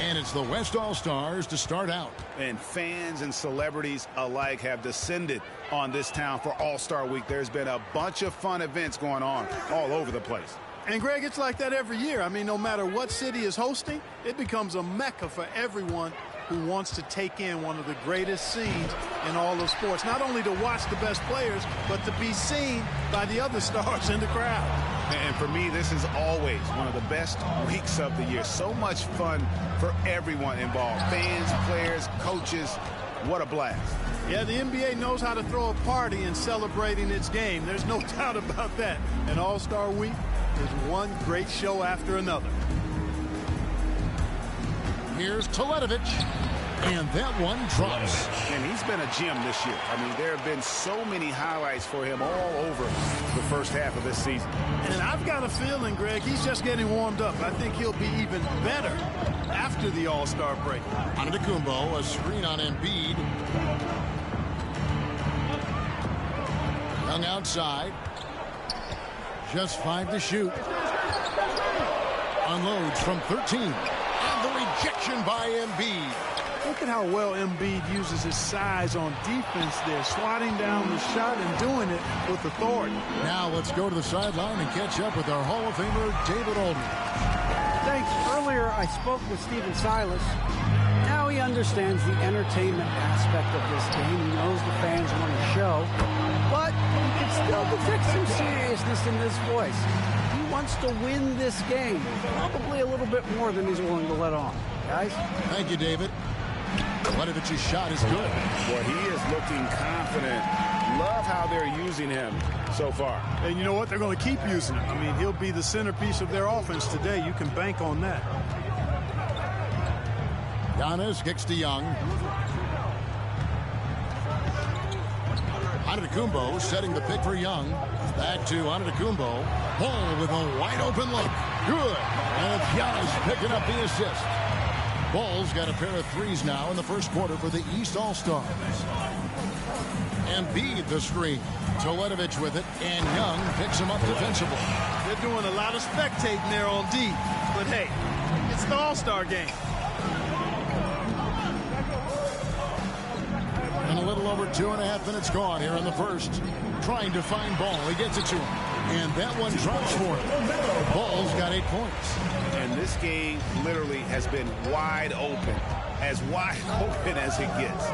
Speaker 2: And it's the West All-Stars to start out.
Speaker 3: And fans and celebrities alike have descended on this town for All-Star Week. There's been a bunch of fun events going on all over the place.
Speaker 10: And, Greg, it's like that every year. I mean, no matter what city is hosting, it becomes a mecca for everyone who wants to take in one of the greatest scenes in all of sports. Not only to watch the best players, but to be seen by the other stars in the crowd.
Speaker 3: And for me, this is always one of the best weeks of the year. So much fun for everyone involved. Fans, players, coaches. What a blast.
Speaker 10: Yeah, the NBA knows how to throw a party in celebrating its game. There's no doubt about that. And All-Star Week is one great show after another.
Speaker 2: Here's Teletovic, and that one drops.
Speaker 3: And he's been a gem this year. I mean, there have been so many highlights for him all over the first half of this season.
Speaker 10: And I've got a feeling, Greg, he's just getting warmed up. I think he'll be even better after the All-Star break.
Speaker 2: Antetokounmpo, a screen on Embiid. Young outside. Just 5 to shoot. Unloads from 13. And the rejection by Embiid.
Speaker 10: Look at how well Embiid uses his size on defense there, swatting down the shot and doing it with authority.
Speaker 2: Now let's go to the sideline and catch up with our Hall of Famer, David Aldridge.
Speaker 5: Thanks. Earlier, I spoke with Stephen Silas. Now he understands the entertainment aspect of this game. He knows the fans want to show, but you can still detect some seriousness in his voice. He wants to win this game, probably a little bit more than he's willing to let on. Guys?
Speaker 2: Thank you, David. Teletovich's shot is good.
Speaker 3: Well, he is looking confident. Love how they're using him so far.
Speaker 10: And you know what? They're going to keep using him. I mean, he'll be the centerpiece of their offense today. You can bank on that.
Speaker 2: Giannis kicks to Young. Antetokounmpo setting the pick for Young. Back to Antetokounmpo. Ball with a wide open look. Good. And it's Giannis picking up the assist. Ball's got a pair of threes now in the first quarter for the East All-Stars. Embiid the screen. Teletovic with it, and Young picks him up defensively.
Speaker 10: They're doing a lot of spectating there on D. But hey, it's the All-Star game.
Speaker 2: And a little over 2.5 minutes gone here in the first. Trying to find Ball. He gets it to him. And that one drops for him. Ball's got 8 points.
Speaker 3: And this game literally has been wide open. As wide open as it gets.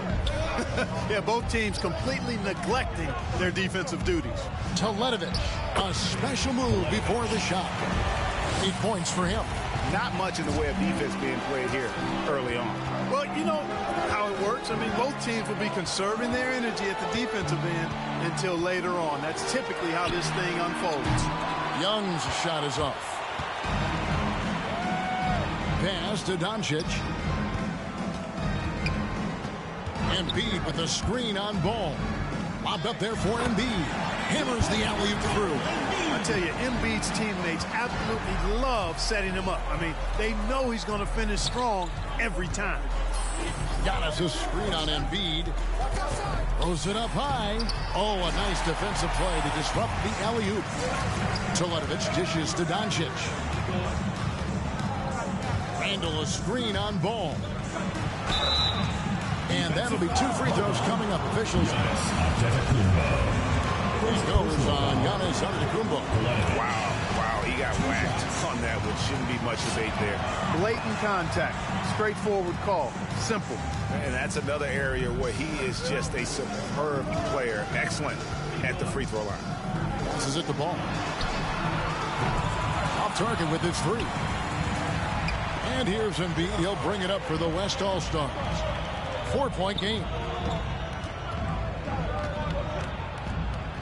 Speaker 10: Yeah, both teams completely neglecting their defensive duties.
Speaker 2: Teletovic, a special move before the shot. 8 points for him.
Speaker 3: Not much in the way of defense being played here early on.
Speaker 10: Well, you know how it works. I mean, both teams will be conserving their energy at the defensive end until later on. That's typically how this thing unfolds.
Speaker 2: Young's shot is off. Pass to Doncic. Embiid with a screen on Ball. Lobbed up there for Embiid. Hammers the alley-oop through.
Speaker 10: I tell you, Embiid's teammates absolutely love setting him up. I mean, they know he's going to finish strong every time.
Speaker 2: Giannis a screen on Embiid. Throws it up high. Oh, a nice defensive play to disrupt the alley-oop. Teletovic dishes to Doncic. Randle a screen on Ball. And that'll be 2 free throws coming up. Officials. Free throws on Giannis Antetokounmpo.
Speaker 3: Wow, he got whacked on that, which shouldn't be much debate there.
Speaker 10: Blatant contact. Straightforward call. Simple.
Speaker 3: And that's another area where he is just a superb player. Excellent at the free throw line.
Speaker 2: This is at the ball. Off target with his 3. And here's Embiid. He'll bring it up for the West All-Stars. 4-point game.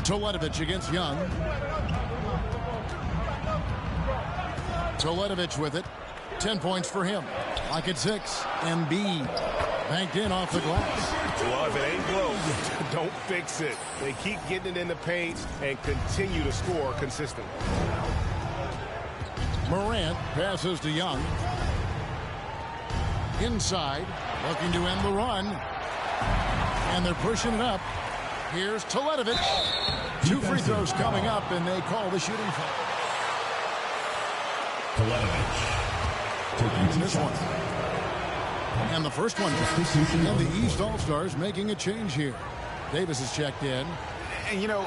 Speaker 2: Teletovic against Young. Teletovic with it. 10 points for him. Like at 6. Embiid banked in off the glass.
Speaker 3: Well, if it ain't broke, don't fix it. They keep getting it in the paint and continue to score consistently.
Speaker 2: Morant passes to Young. Inside, looking to end the run. And they're pushing it up. Here's Teletovic. 2 free throws coming up, and they call the shooting foul. Teletovic. This one. And the first one. And the East All-Stars making a change here. Davis has checked in.
Speaker 3: And, you know,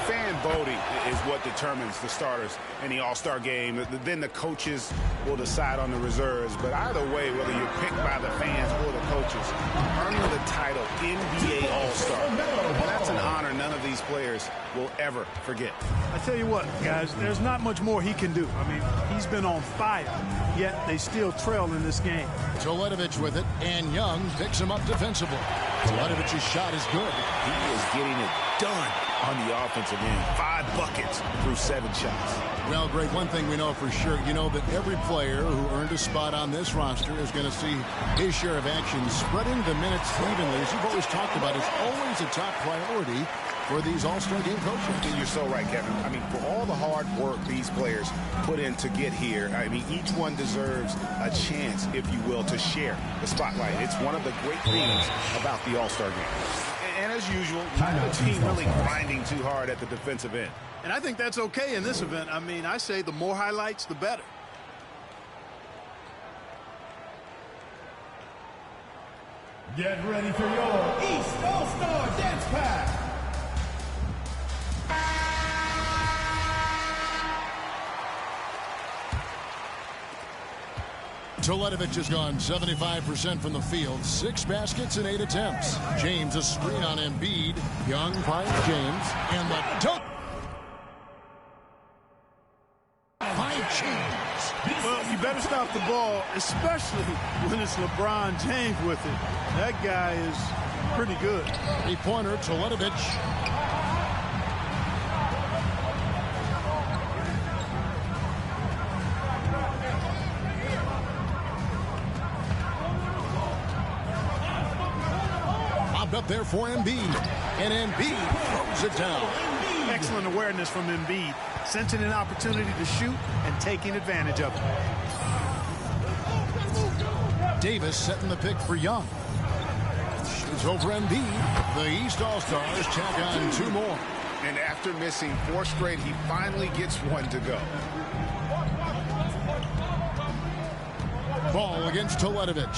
Speaker 3: fan voting is what determines the starters in the All-Star game. Then the coaches will decide on the reserves. But either way, whether you're picked by the fans or the coaches, earning the title NBA All-Star, that's an honor none of these players will ever forget.
Speaker 10: I tell you what, guys, there's not much more he can do. I mean, he's been on fire, yet they still trail in this game.
Speaker 2: Teletovic with it, and Young picks him up defensively. Teletovic's shot is good.
Speaker 3: He is getting it done on the offensive end. 5 buckets through 7 shots.
Speaker 2: Well, Greg, one thing we know for sure, you know that every player who earned a spot on this roster is going to see his share of action. Spreading the minutes evenly, as you've always talked about, is always a top priority for these All-Star game coaches.
Speaker 3: And you're so right, Kevin. I mean, for all the hard work these players put in to get here, I mean, each one deserves a chance, if you will, to share the spotlight. It's one of the great things about the All-Star game. And as usual, the team really grinding too hard at the defensive end.
Speaker 10: And I think that's okay in this event. I mean, I say the more highlights, the better.
Speaker 6: Get ready for your East All-Star Dance Pack.
Speaker 2: Teletovic has gone 75% from the field, 6 baskets and 8 attempts. James a screen on Embiid. Young finds James, and the dunk by James.
Speaker 10: Well, you better stop the ball, especially when it's LeBron James with it. That guy is pretty good.
Speaker 2: 3-pointer, Teletovic. Up there for Embiid, and Embiid throws it down.
Speaker 10: Excellent awareness from Embiid, sensing an opportunity to shoot and taking advantage of it.
Speaker 2: Davis setting the pick for Young. Shoots over Embiid. The East All-Stars tack on 2 more.
Speaker 3: And after missing 4 straight, he finally gets 1 to go.
Speaker 2: Ball against Teletovic.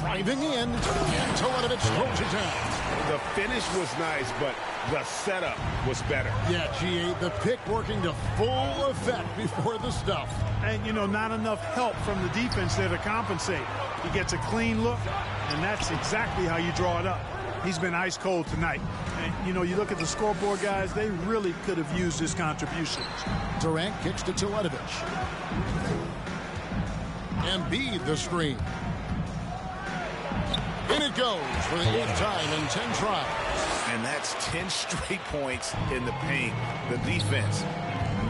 Speaker 2: Driving in, and Teletovic throws it down.
Speaker 3: The finish was nice, but the setup was better.
Speaker 2: Yeah, G8, the pick working to full effect before the stuff.
Speaker 10: And, you know, not enough help from the defense there to compensate. He gets a clean look, and that's exactly how you draw it up. He's been ice cold tonight. And, you know, you look at the scoreboard, guys, they really could have used his contributions.
Speaker 2: Durant kicks to Teletovic. Embiid the screen. In it goes for the 8th time in 10 tries.
Speaker 3: And that's 10 straight points in the paint. The defense,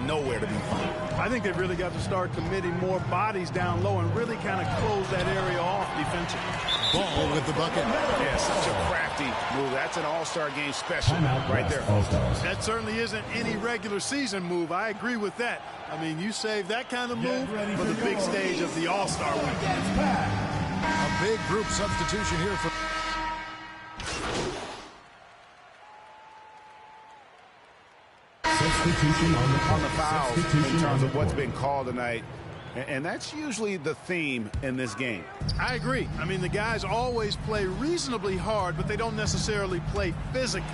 Speaker 3: nowhere to be found.
Speaker 10: I think they've really got to start committing more bodies down low and really kind of close that area off defensively.
Speaker 2: Ball with the bucket.
Speaker 3: Yeah, such a crafty move. That's an all-star game special right there.
Speaker 10: That certainly isn't any regular season move. I agree with that. I mean, you save that kind of move for the big stage of the All-Star week.
Speaker 2: A big group substitution here for...
Speaker 3: Substitution on the fouls in terms of what's been called tonight. And that's usually the theme in this game.
Speaker 10: I agree. I mean, the guys always play reasonably hard, but they don't necessarily play physically,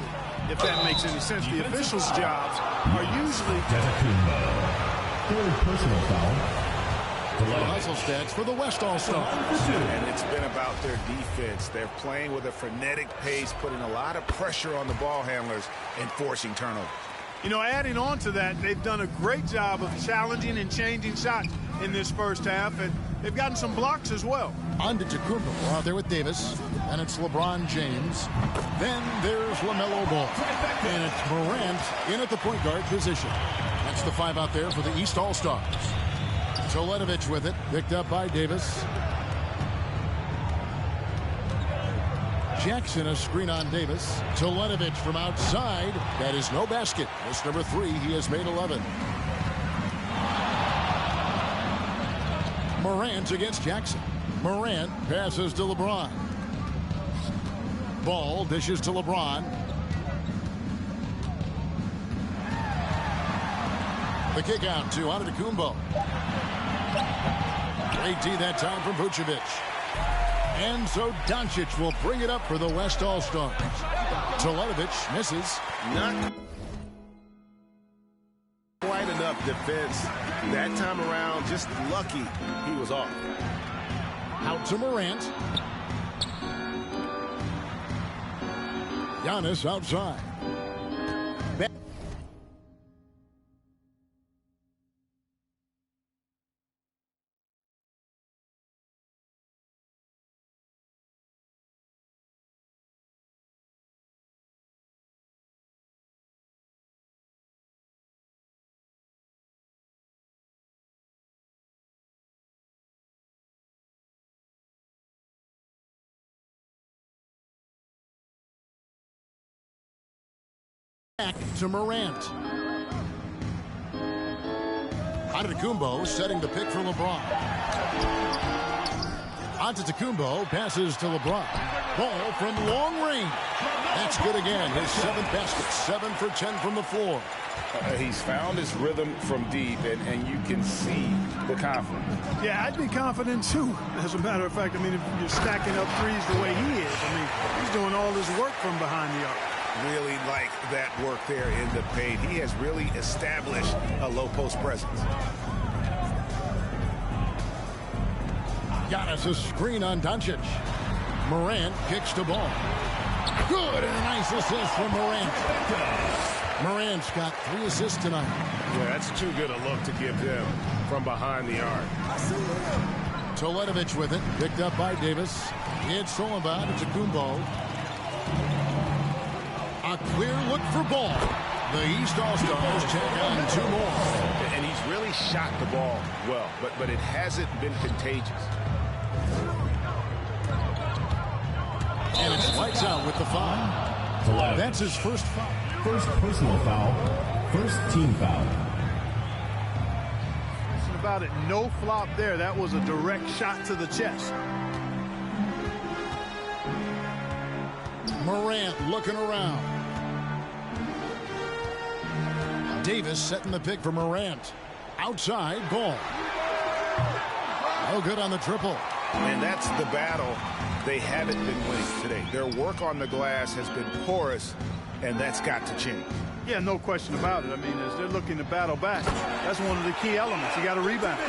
Speaker 10: if that makes any sense. The officials' jobs are usually...
Speaker 6: Third personal foul.
Speaker 2: The hustle stats for the West All-Stars.
Speaker 3: And it's been about their defense. They're playing with a frenetic pace, putting a lot of pressure on the ball handlers and forcing turnovers.
Speaker 10: You know, adding on to that, they've done a great job of challenging and changing shots in this first half, and they've gotten some blocks as well.
Speaker 2: Antetokounmpo out there with Davis, and it's LeBron James. Then there's LaMelo Ball, and it's Morant in at the point guard position. That's the 5 out there for the East All-Stars. Teletovic with it, picked up by Davis. Jackson a screen on Davis. Teletovic from outside. That is no basket. That's number 3. He has made 11. Morant against Jackson. Morant passes to LeBron. Ball dishes to LeBron. The kick out to Antetokounmpo. Great D that time from Vucevic. And so Doncic will bring it up for the West All-Stars. Teletovic misses.
Speaker 7: Not quite enough defense that time around. Just lucky he was off.
Speaker 2: Out to Morant. Giannis outside. Back to Morant. Antetokounmpo setting the pick for LeBron. Antetokounmpo passes to LeBron. Ball from long range. That's good again. His 7th basket. 7 for 10 from the floor.
Speaker 3: He's found his rhythm from deep, and you can see the confidence.
Speaker 10: Yeah, I'd be confident too. As a matter of fact, I mean, if you're stacking up threes the way he is, I mean, he's doing all his work from behind the arc.
Speaker 3: Really like that work there in the paint. He has really established a low post presence.
Speaker 2: Giannis' screen on Doncic. Morant kicks the ball. Good, and a nice assist from Morant. Morant's got 3 assists tonight.
Speaker 7: Yeah, that's too good a look to give him from behind the arc.
Speaker 2: Teletovic with it, picked up by Davis. It's Solomon, it's a Kumbo. A clear look for Ball. The East All-Stars take on 2 more.
Speaker 3: And he's really shot the ball well, but it hasn't been contagious.
Speaker 2: And it's lights out with the foul. That's his first foul.
Speaker 6: First personal foul. First team foul.
Speaker 10: About it, no flop there. That was a direct shot to the chest.
Speaker 2: Morant looking around. Davis setting the pick for Morant. Outside, Ball. Oh, good on the triple.
Speaker 3: And that's the battle they haven't been winning today. Their work on the glass has been porous, and that's got to change.
Speaker 10: Yeah, no question about it. I mean, as they're looking to battle back, that's one of the key elements. You got to rebound.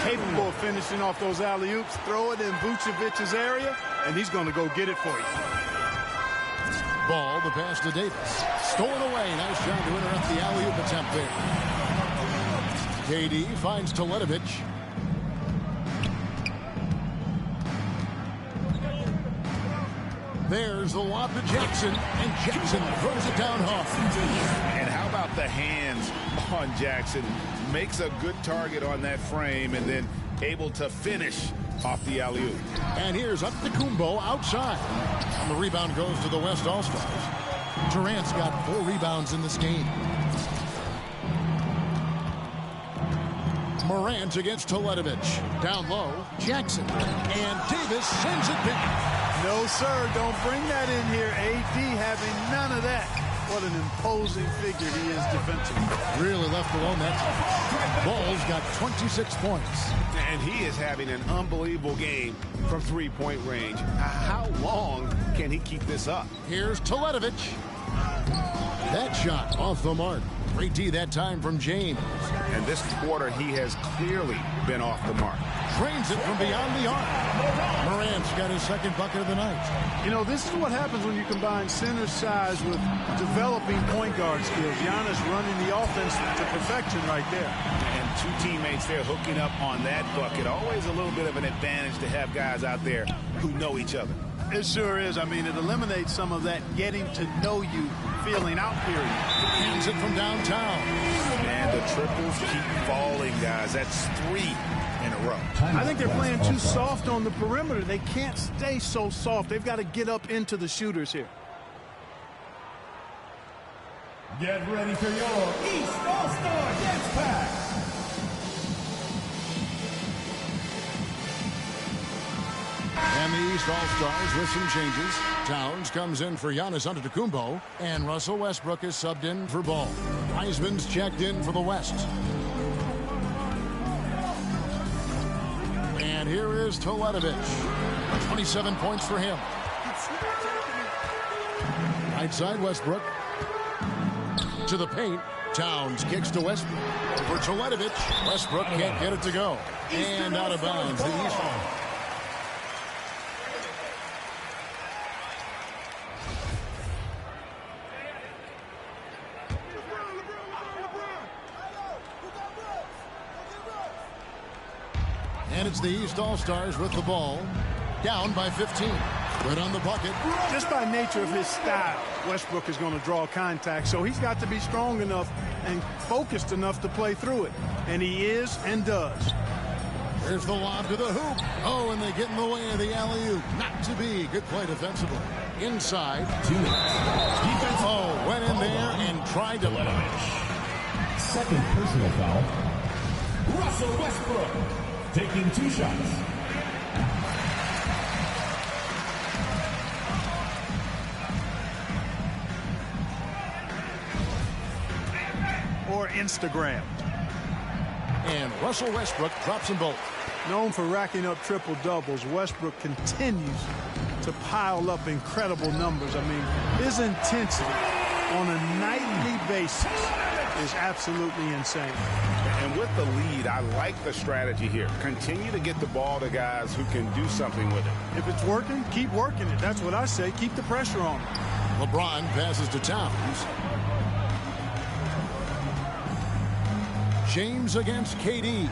Speaker 10: Capable of finishing off those alley-oops, throw it in Vucevic's area, and he's going to go get it for you.
Speaker 2: Ball, the pass to Davis. Stolen away. Nice job to interrupt the alley-oop attempt there. KD finds Teletovic. There's the lob to Jackson, and Jackson throws it down hard.
Speaker 3: And how about the hands on Jackson? Makes a good target on that frame and then able to finish off the alley-oop.
Speaker 2: And here's up to Kumbo outside. And the rebound goes to the West All-Stars. Durant's got 4 rebounds in this game. Morant against Teletovic. Down low, Jackson. And Davis sends it back.
Speaker 10: No, sir, don't bring that in here. AD having none of that. What an imposing figure he is defensively.
Speaker 2: Really left alone that time. Ball's got 26 points.
Speaker 3: And he is having an unbelievable game from three-point range. How long can he keep this up?
Speaker 2: Here's Teletovic. That shot off the mark. Great D that time from James.
Speaker 3: And this quarter, he has clearly been off the mark.
Speaker 2: Drains it from beyond the arc. Morant's got his second bucket of the night.
Speaker 10: You know, this is what happens when you combine center size with developing point guard skills. Giannis running the offense to perfection right there.
Speaker 3: And 2 teammates there hooking up on that bucket. Always a little bit of an advantage to have guys out there who know each other.
Speaker 10: It sure is. I mean, it eliminates some of that getting to know you feeling out period.
Speaker 2: Hands it from downtown.
Speaker 3: And the triples keep falling, guys. That's 3 in a row.
Speaker 10: I think they're playing too soft on the perimeter. They can't stay so soft. They've got to get up into the shooters here.
Speaker 6: Get ready for your East All-Star Dance Pack.
Speaker 2: And the East All-Stars with some changes. Towns comes in for Giannis Antetokounmpo, and Russell Westbrook is subbed in for Ball. Wiseman's checked in for the West. And here is Teletovic. 27 points for him. Right side, Westbrook. To the paint. Towns kicks to Westbrook. For Teletovic. Westbrook can't get it to go. And out of bounds, the East. And it's the East All-Stars with the ball. Down by 15. Good on the bucket.
Speaker 10: Just by nature of his style, Westbrook is going to draw contact, so he's got to be strong enough and focused enough to play through it. And he is and does.
Speaker 2: There's the lob to the hoop. Oh, and they get in the way of the alley-oop. Not to be. Good play defensively. Inside.
Speaker 6: 2 minutes. Defense.
Speaker 2: Oh, went in there and tried to...
Speaker 6: Second personal foul. Russell Westbrook taking 2 shots.
Speaker 10: or Instagram.
Speaker 2: And Russell Westbrook drops them both.
Speaker 10: Known for racking up triple-doubles, Westbrook continues to pile up incredible numbers. I mean, his intensity on a nightly basis is absolutely insane.
Speaker 3: And with the lead, I like the strategy here. Continue to get the ball to guys who can do something with it.
Speaker 10: If it's working, keep working it. That's what I say. Keep the pressure on.
Speaker 2: LeBron passes to Towns. James against KD.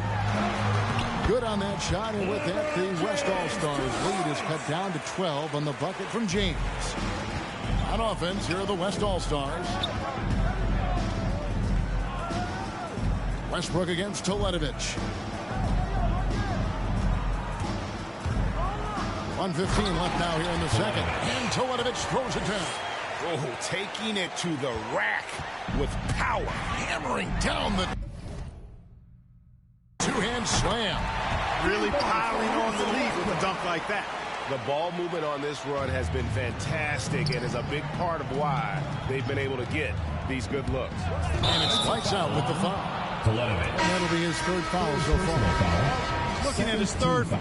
Speaker 2: Good on that shot, and with that, the West All-Stars lead is cut down to 12 on the bucket from James. On offense, here are the West All-Stars. Westbrook against Teletovic. 1:15 left now here in the second. And Teletovic throws it down.
Speaker 3: Oh, taking it to the rack with power.
Speaker 2: Hammering down the two-hand slam.
Speaker 10: Really piling on the lead with a dunk like that.
Speaker 7: The ball movement on this run has been fantastic and is a big part of why they've been able to get these good looks.
Speaker 2: And it's lights out with the foul. And that'll be his third foul so far.
Speaker 10: Looking at his third foul.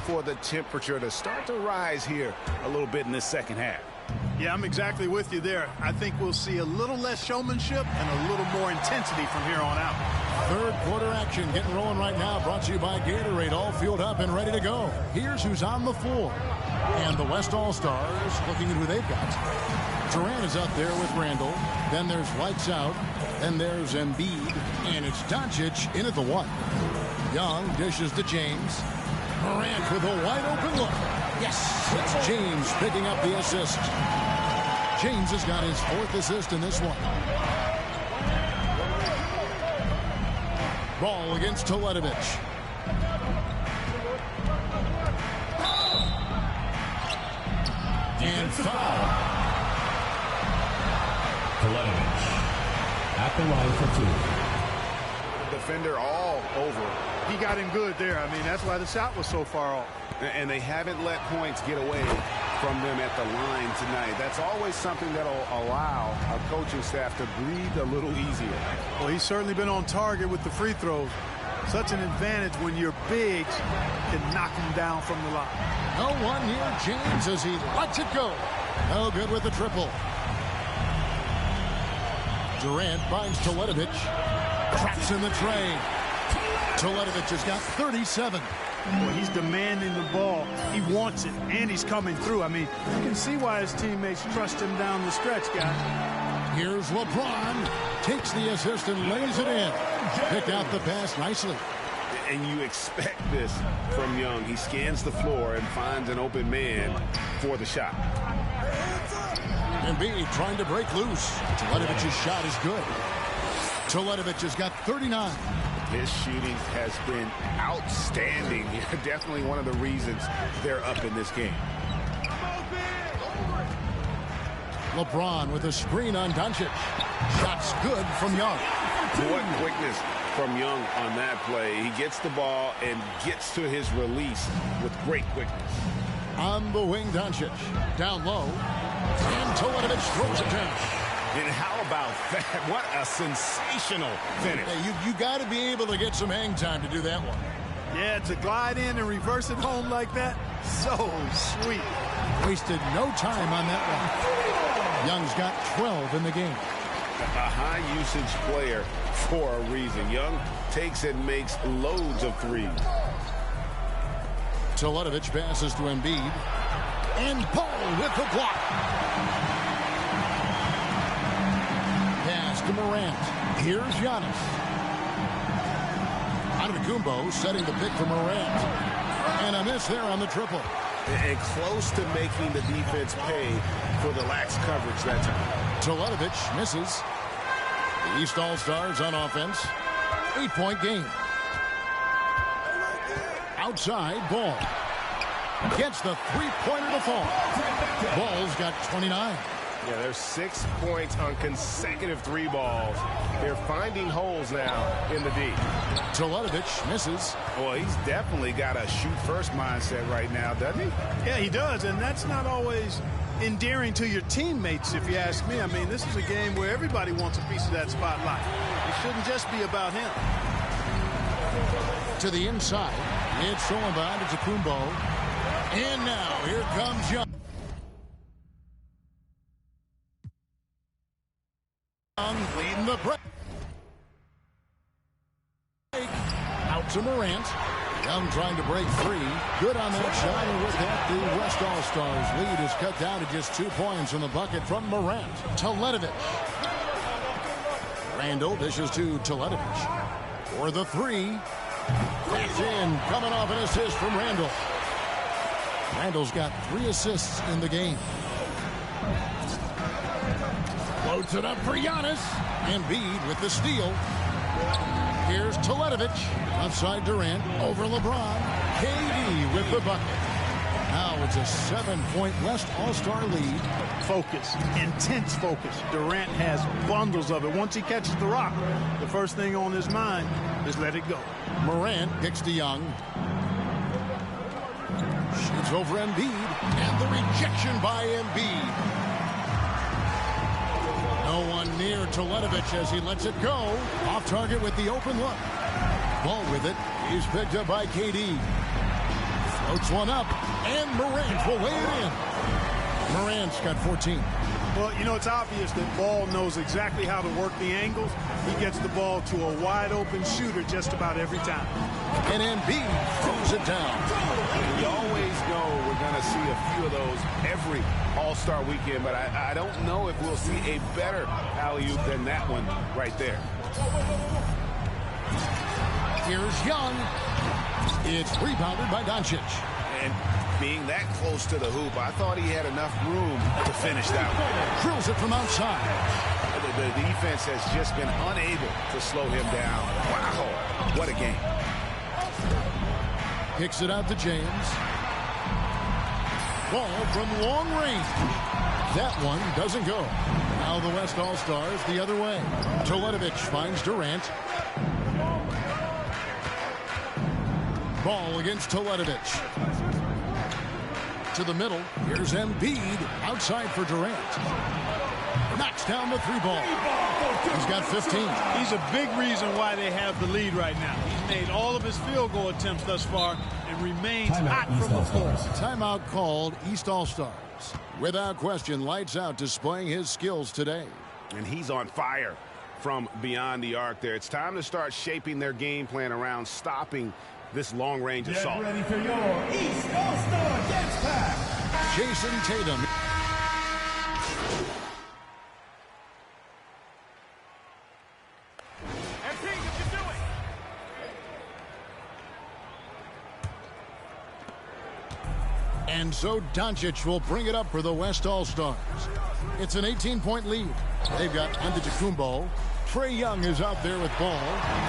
Speaker 3: For the temperature to start to rise here a little bit in this second half.
Speaker 10: Yeah, I'm exactly with you there. I think we'll see a little less showmanship and a little more intensity from here on out.
Speaker 2: Third quarter action getting rolling right now, brought to you by Gatorade, all fueled up and ready to go. Here's who's on the floor. And the West All-Stars looking at who they've got. Durant is out there with Randall. Then there's lights out. Then there's Embiid. And it's Doncic in at the one. Young dishes to James. Morant with a wide-open look. Yes, it's James picking up the assist. James has got his fourth assist in this one. Ball against Teletovic. And foul.
Speaker 6: Teletovic at the line for two.
Speaker 3: Defender all over.
Speaker 10: He got him good there. I mean, that's why the shot was so far off.
Speaker 3: And they haven't let points get away from them at the line tonight. That's always something that'll allow our coaching staff to breathe a little easier.
Speaker 10: Well, he's certainly been on target with the free throws. Such an advantage when your bigs can knock him down from the line.
Speaker 2: No one near James as he lets it go. No good with the triple. Durant finds Teletovic. Traps in the tray. Teletovic has got 37.
Speaker 10: Well, he's demanding the ball. He wants it, and he's coming through. I mean, you can see why his teammates trust him down the stretch, guys.
Speaker 2: Here's LeBron. Takes the assist and lays it in. Picked out the pass nicely.
Speaker 3: And you expect this from Young. He scans the floor and finds an open man for the shot.
Speaker 2: Embiid trying to break loose. Teletovic's shot is good. Teletovic has got 39.
Speaker 3: His shooting has been outstanding. Definitely one of the reasons they're up in this game.
Speaker 2: LeBron with a screen on Doncic. Shots good from Young.
Speaker 3: What quickness from Young on that play. He gets the ball and gets to his release with great quickness.
Speaker 2: On the wing, Doncic. Down low. And Teletovic throws it down.
Speaker 3: And how about that? What a sensational finish.
Speaker 2: Hey, you got to be able to get some hang time to do that one.
Speaker 10: Yeah, to glide in and reverse it home like that, so sweet.
Speaker 2: Wasted no time on that one. Young's got 12 in the game.
Speaker 3: A high-usage player for a reason. Young takes and makes loads of threes.
Speaker 2: Teletovic passes to Embiid. And Paul with the block. Pass to Morant. Here's Giannis. Antetokounmpo setting the pick for Morant. And a miss there on the triple.
Speaker 3: And close to making the defense pay for the lax coverage that time.
Speaker 2: Teletovic misses. The East All-Stars on offense. 8-point game. Outside, Ball. Gets the three-pointer to fall. Ball's got 29.
Speaker 7: Yeah, there's 6 points on consecutive 3 balls. They're finding holes now in the D.
Speaker 2: Teletovic misses.
Speaker 3: Boy, he's definitely got a shoot-first mindset right now, doesn't he?
Speaker 10: Yeah, he does, and that's not always endearing to your teammates, if you ask me. I mean, this is a game where everybody wants a piece of that spotlight. It shouldn't just be about him.
Speaker 2: To the inside. It's thrown by to Takumbo. And now, here comes Young. Leading the break. Out to Morant. Young trying to break free. Good on that shot, and with that, the West All-Stars lead is cut down to just 2 points in the bucket from Morant. Teletovic. Randall dishes to Teletovic. For the 3. That's in. Coming off an assist from Randall. Randall's got 3 assists in the game. Floats it up for Giannis. Embiid with the steal. Here's Teletovic. Outside Durant. Over LeBron. KD with the bucket. Now it's a 7-point West All-Star lead.
Speaker 10: Focus. Intense focus. Durant has bundles of it. Once he catches the rock, the first thing on his mind is let it go.
Speaker 2: Morant kicks to Young. Shoots over Embiid. And the rejection by Embiid. No one near Teletovic as he lets it go. Off target with the open look. Ball with it. He's picked up by KD. Floats one up. And Morant will lay it in. Morant's got 14.
Speaker 10: Well, you know, it's obvious that Ball knows exactly how to work the angles. He gets the ball to a wide-open shooter just about every time.
Speaker 2: And Embiid throws it down.
Speaker 3: We always know we're going to see a few of those every All-Star weekend, but I don't know if we'll see a better alley-oop than that one right there.
Speaker 2: Here's Young. It's rebounded by Doncic.
Speaker 3: And being that close to the hoop, I thought he had enough room to finish that one.
Speaker 2: Drills it from outside.
Speaker 3: The defense has just been unable to slow him down. Wow, what a game.
Speaker 2: Kicks it out to James. Ball from long range. That one doesn't go. Now the West All-Stars the other way. Teletovic finds Durant. Ball against Teletovic. To the middle. Here's Embiid. Outside for Durant. Knocks down the 3-ball. He's got 15.
Speaker 10: He's a big reason why they have the lead right now. He's made all of his field goal attempts thus far and remains hot from the floor.
Speaker 2: Timeout called East All-Stars. Without question, lights out displaying his skills today.
Speaker 3: And he's on fire from beyond the arc there. It's time to start shaping their game plan around stopping this long-range assault.
Speaker 6: Get ready for your East All-Star Dance Pack.
Speaker 2: Jason Tatum. And so Doncic will bring it up for the West All-Stars. It's an 18-point lead. They've got Antetokounmpo. Trae Young is out there with Ball.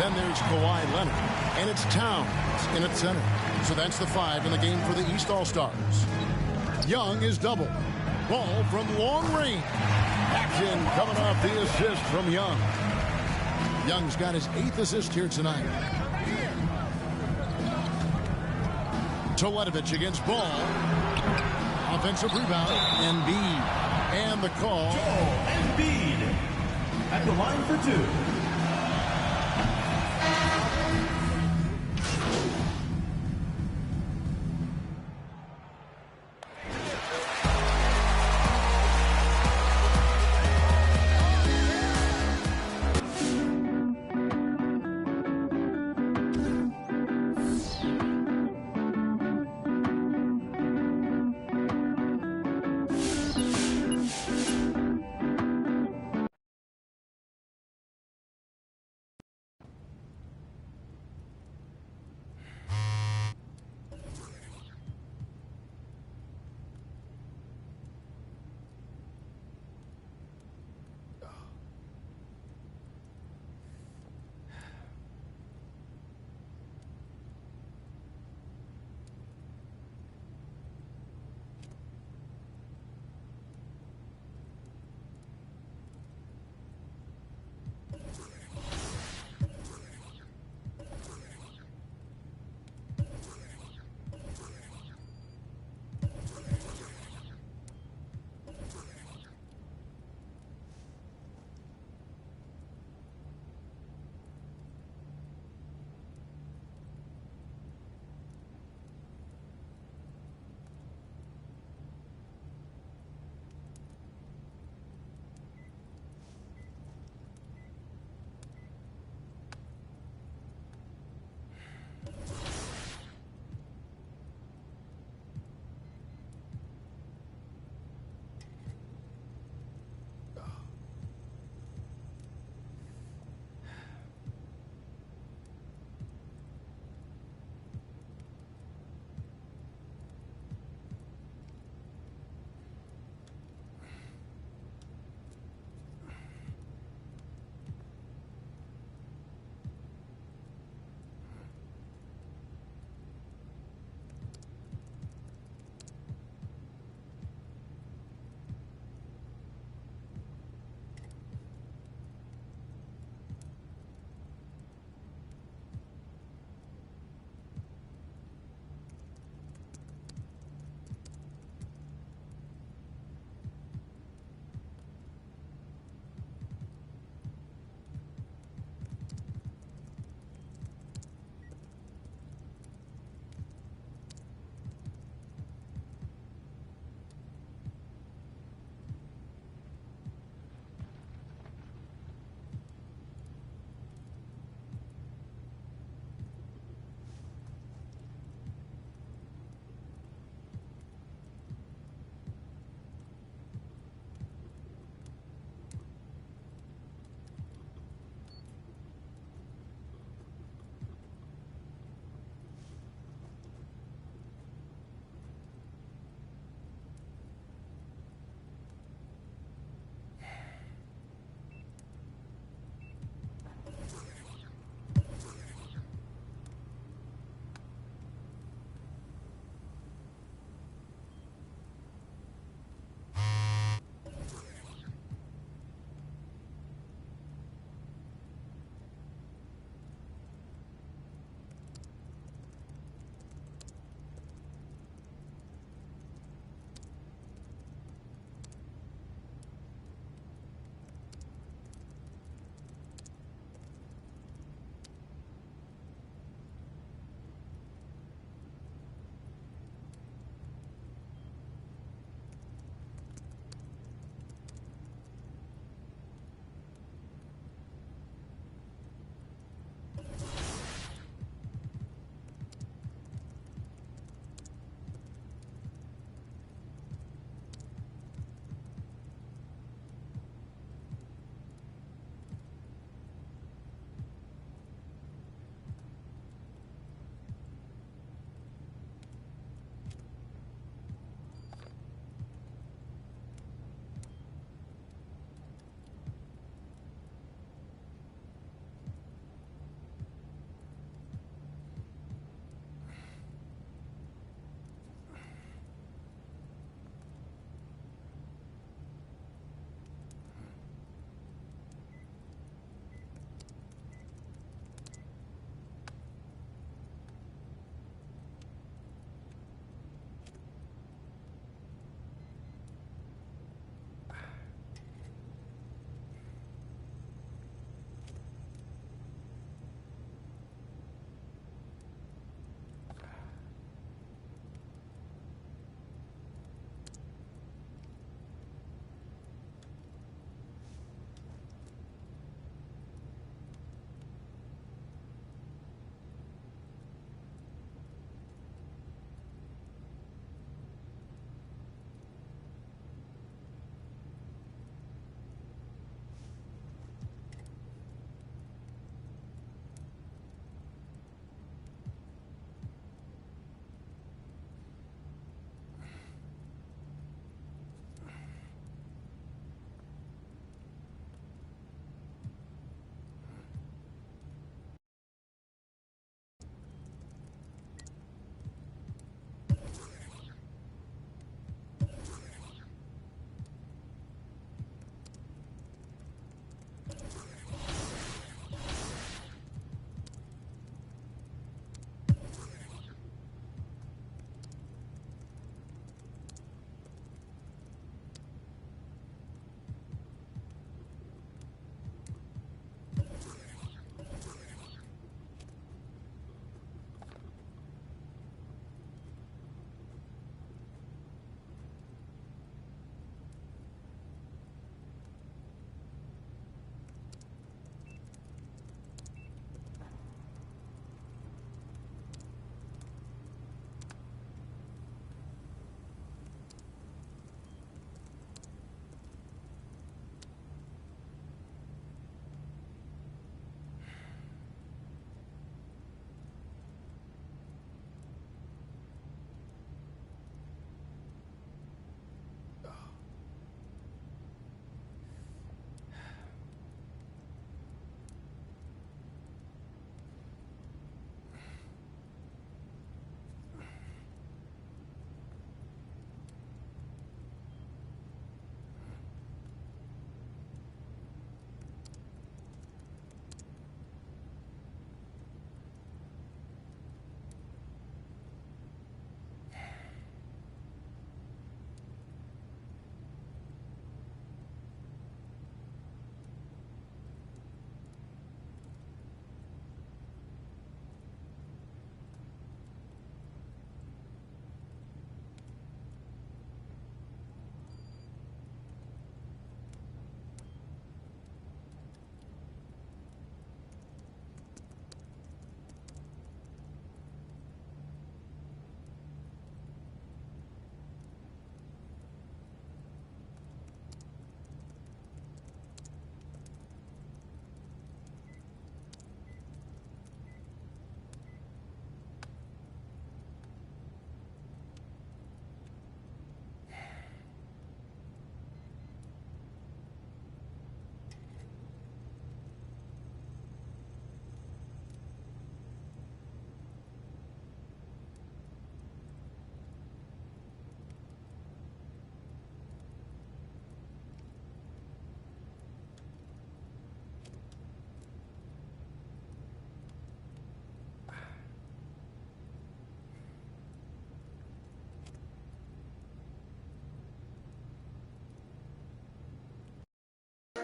Speaker 2: Then there's Kawhi Leonard. And it's Towns in at center. So that's the 5 in the game for the East All-Stars. Young is double. Ball from long range. Action coming off the assist from Young. Young's got his 8th assist here tonight. Teletovic against Ball. Offensive rebound. Embiid. And the call.
Speaker 6: Joel Embiid at the line for 2.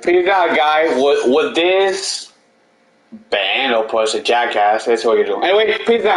Speaker 1: peace out, guys. With this band or push a jackass, that's what you do. Anyway, peace out.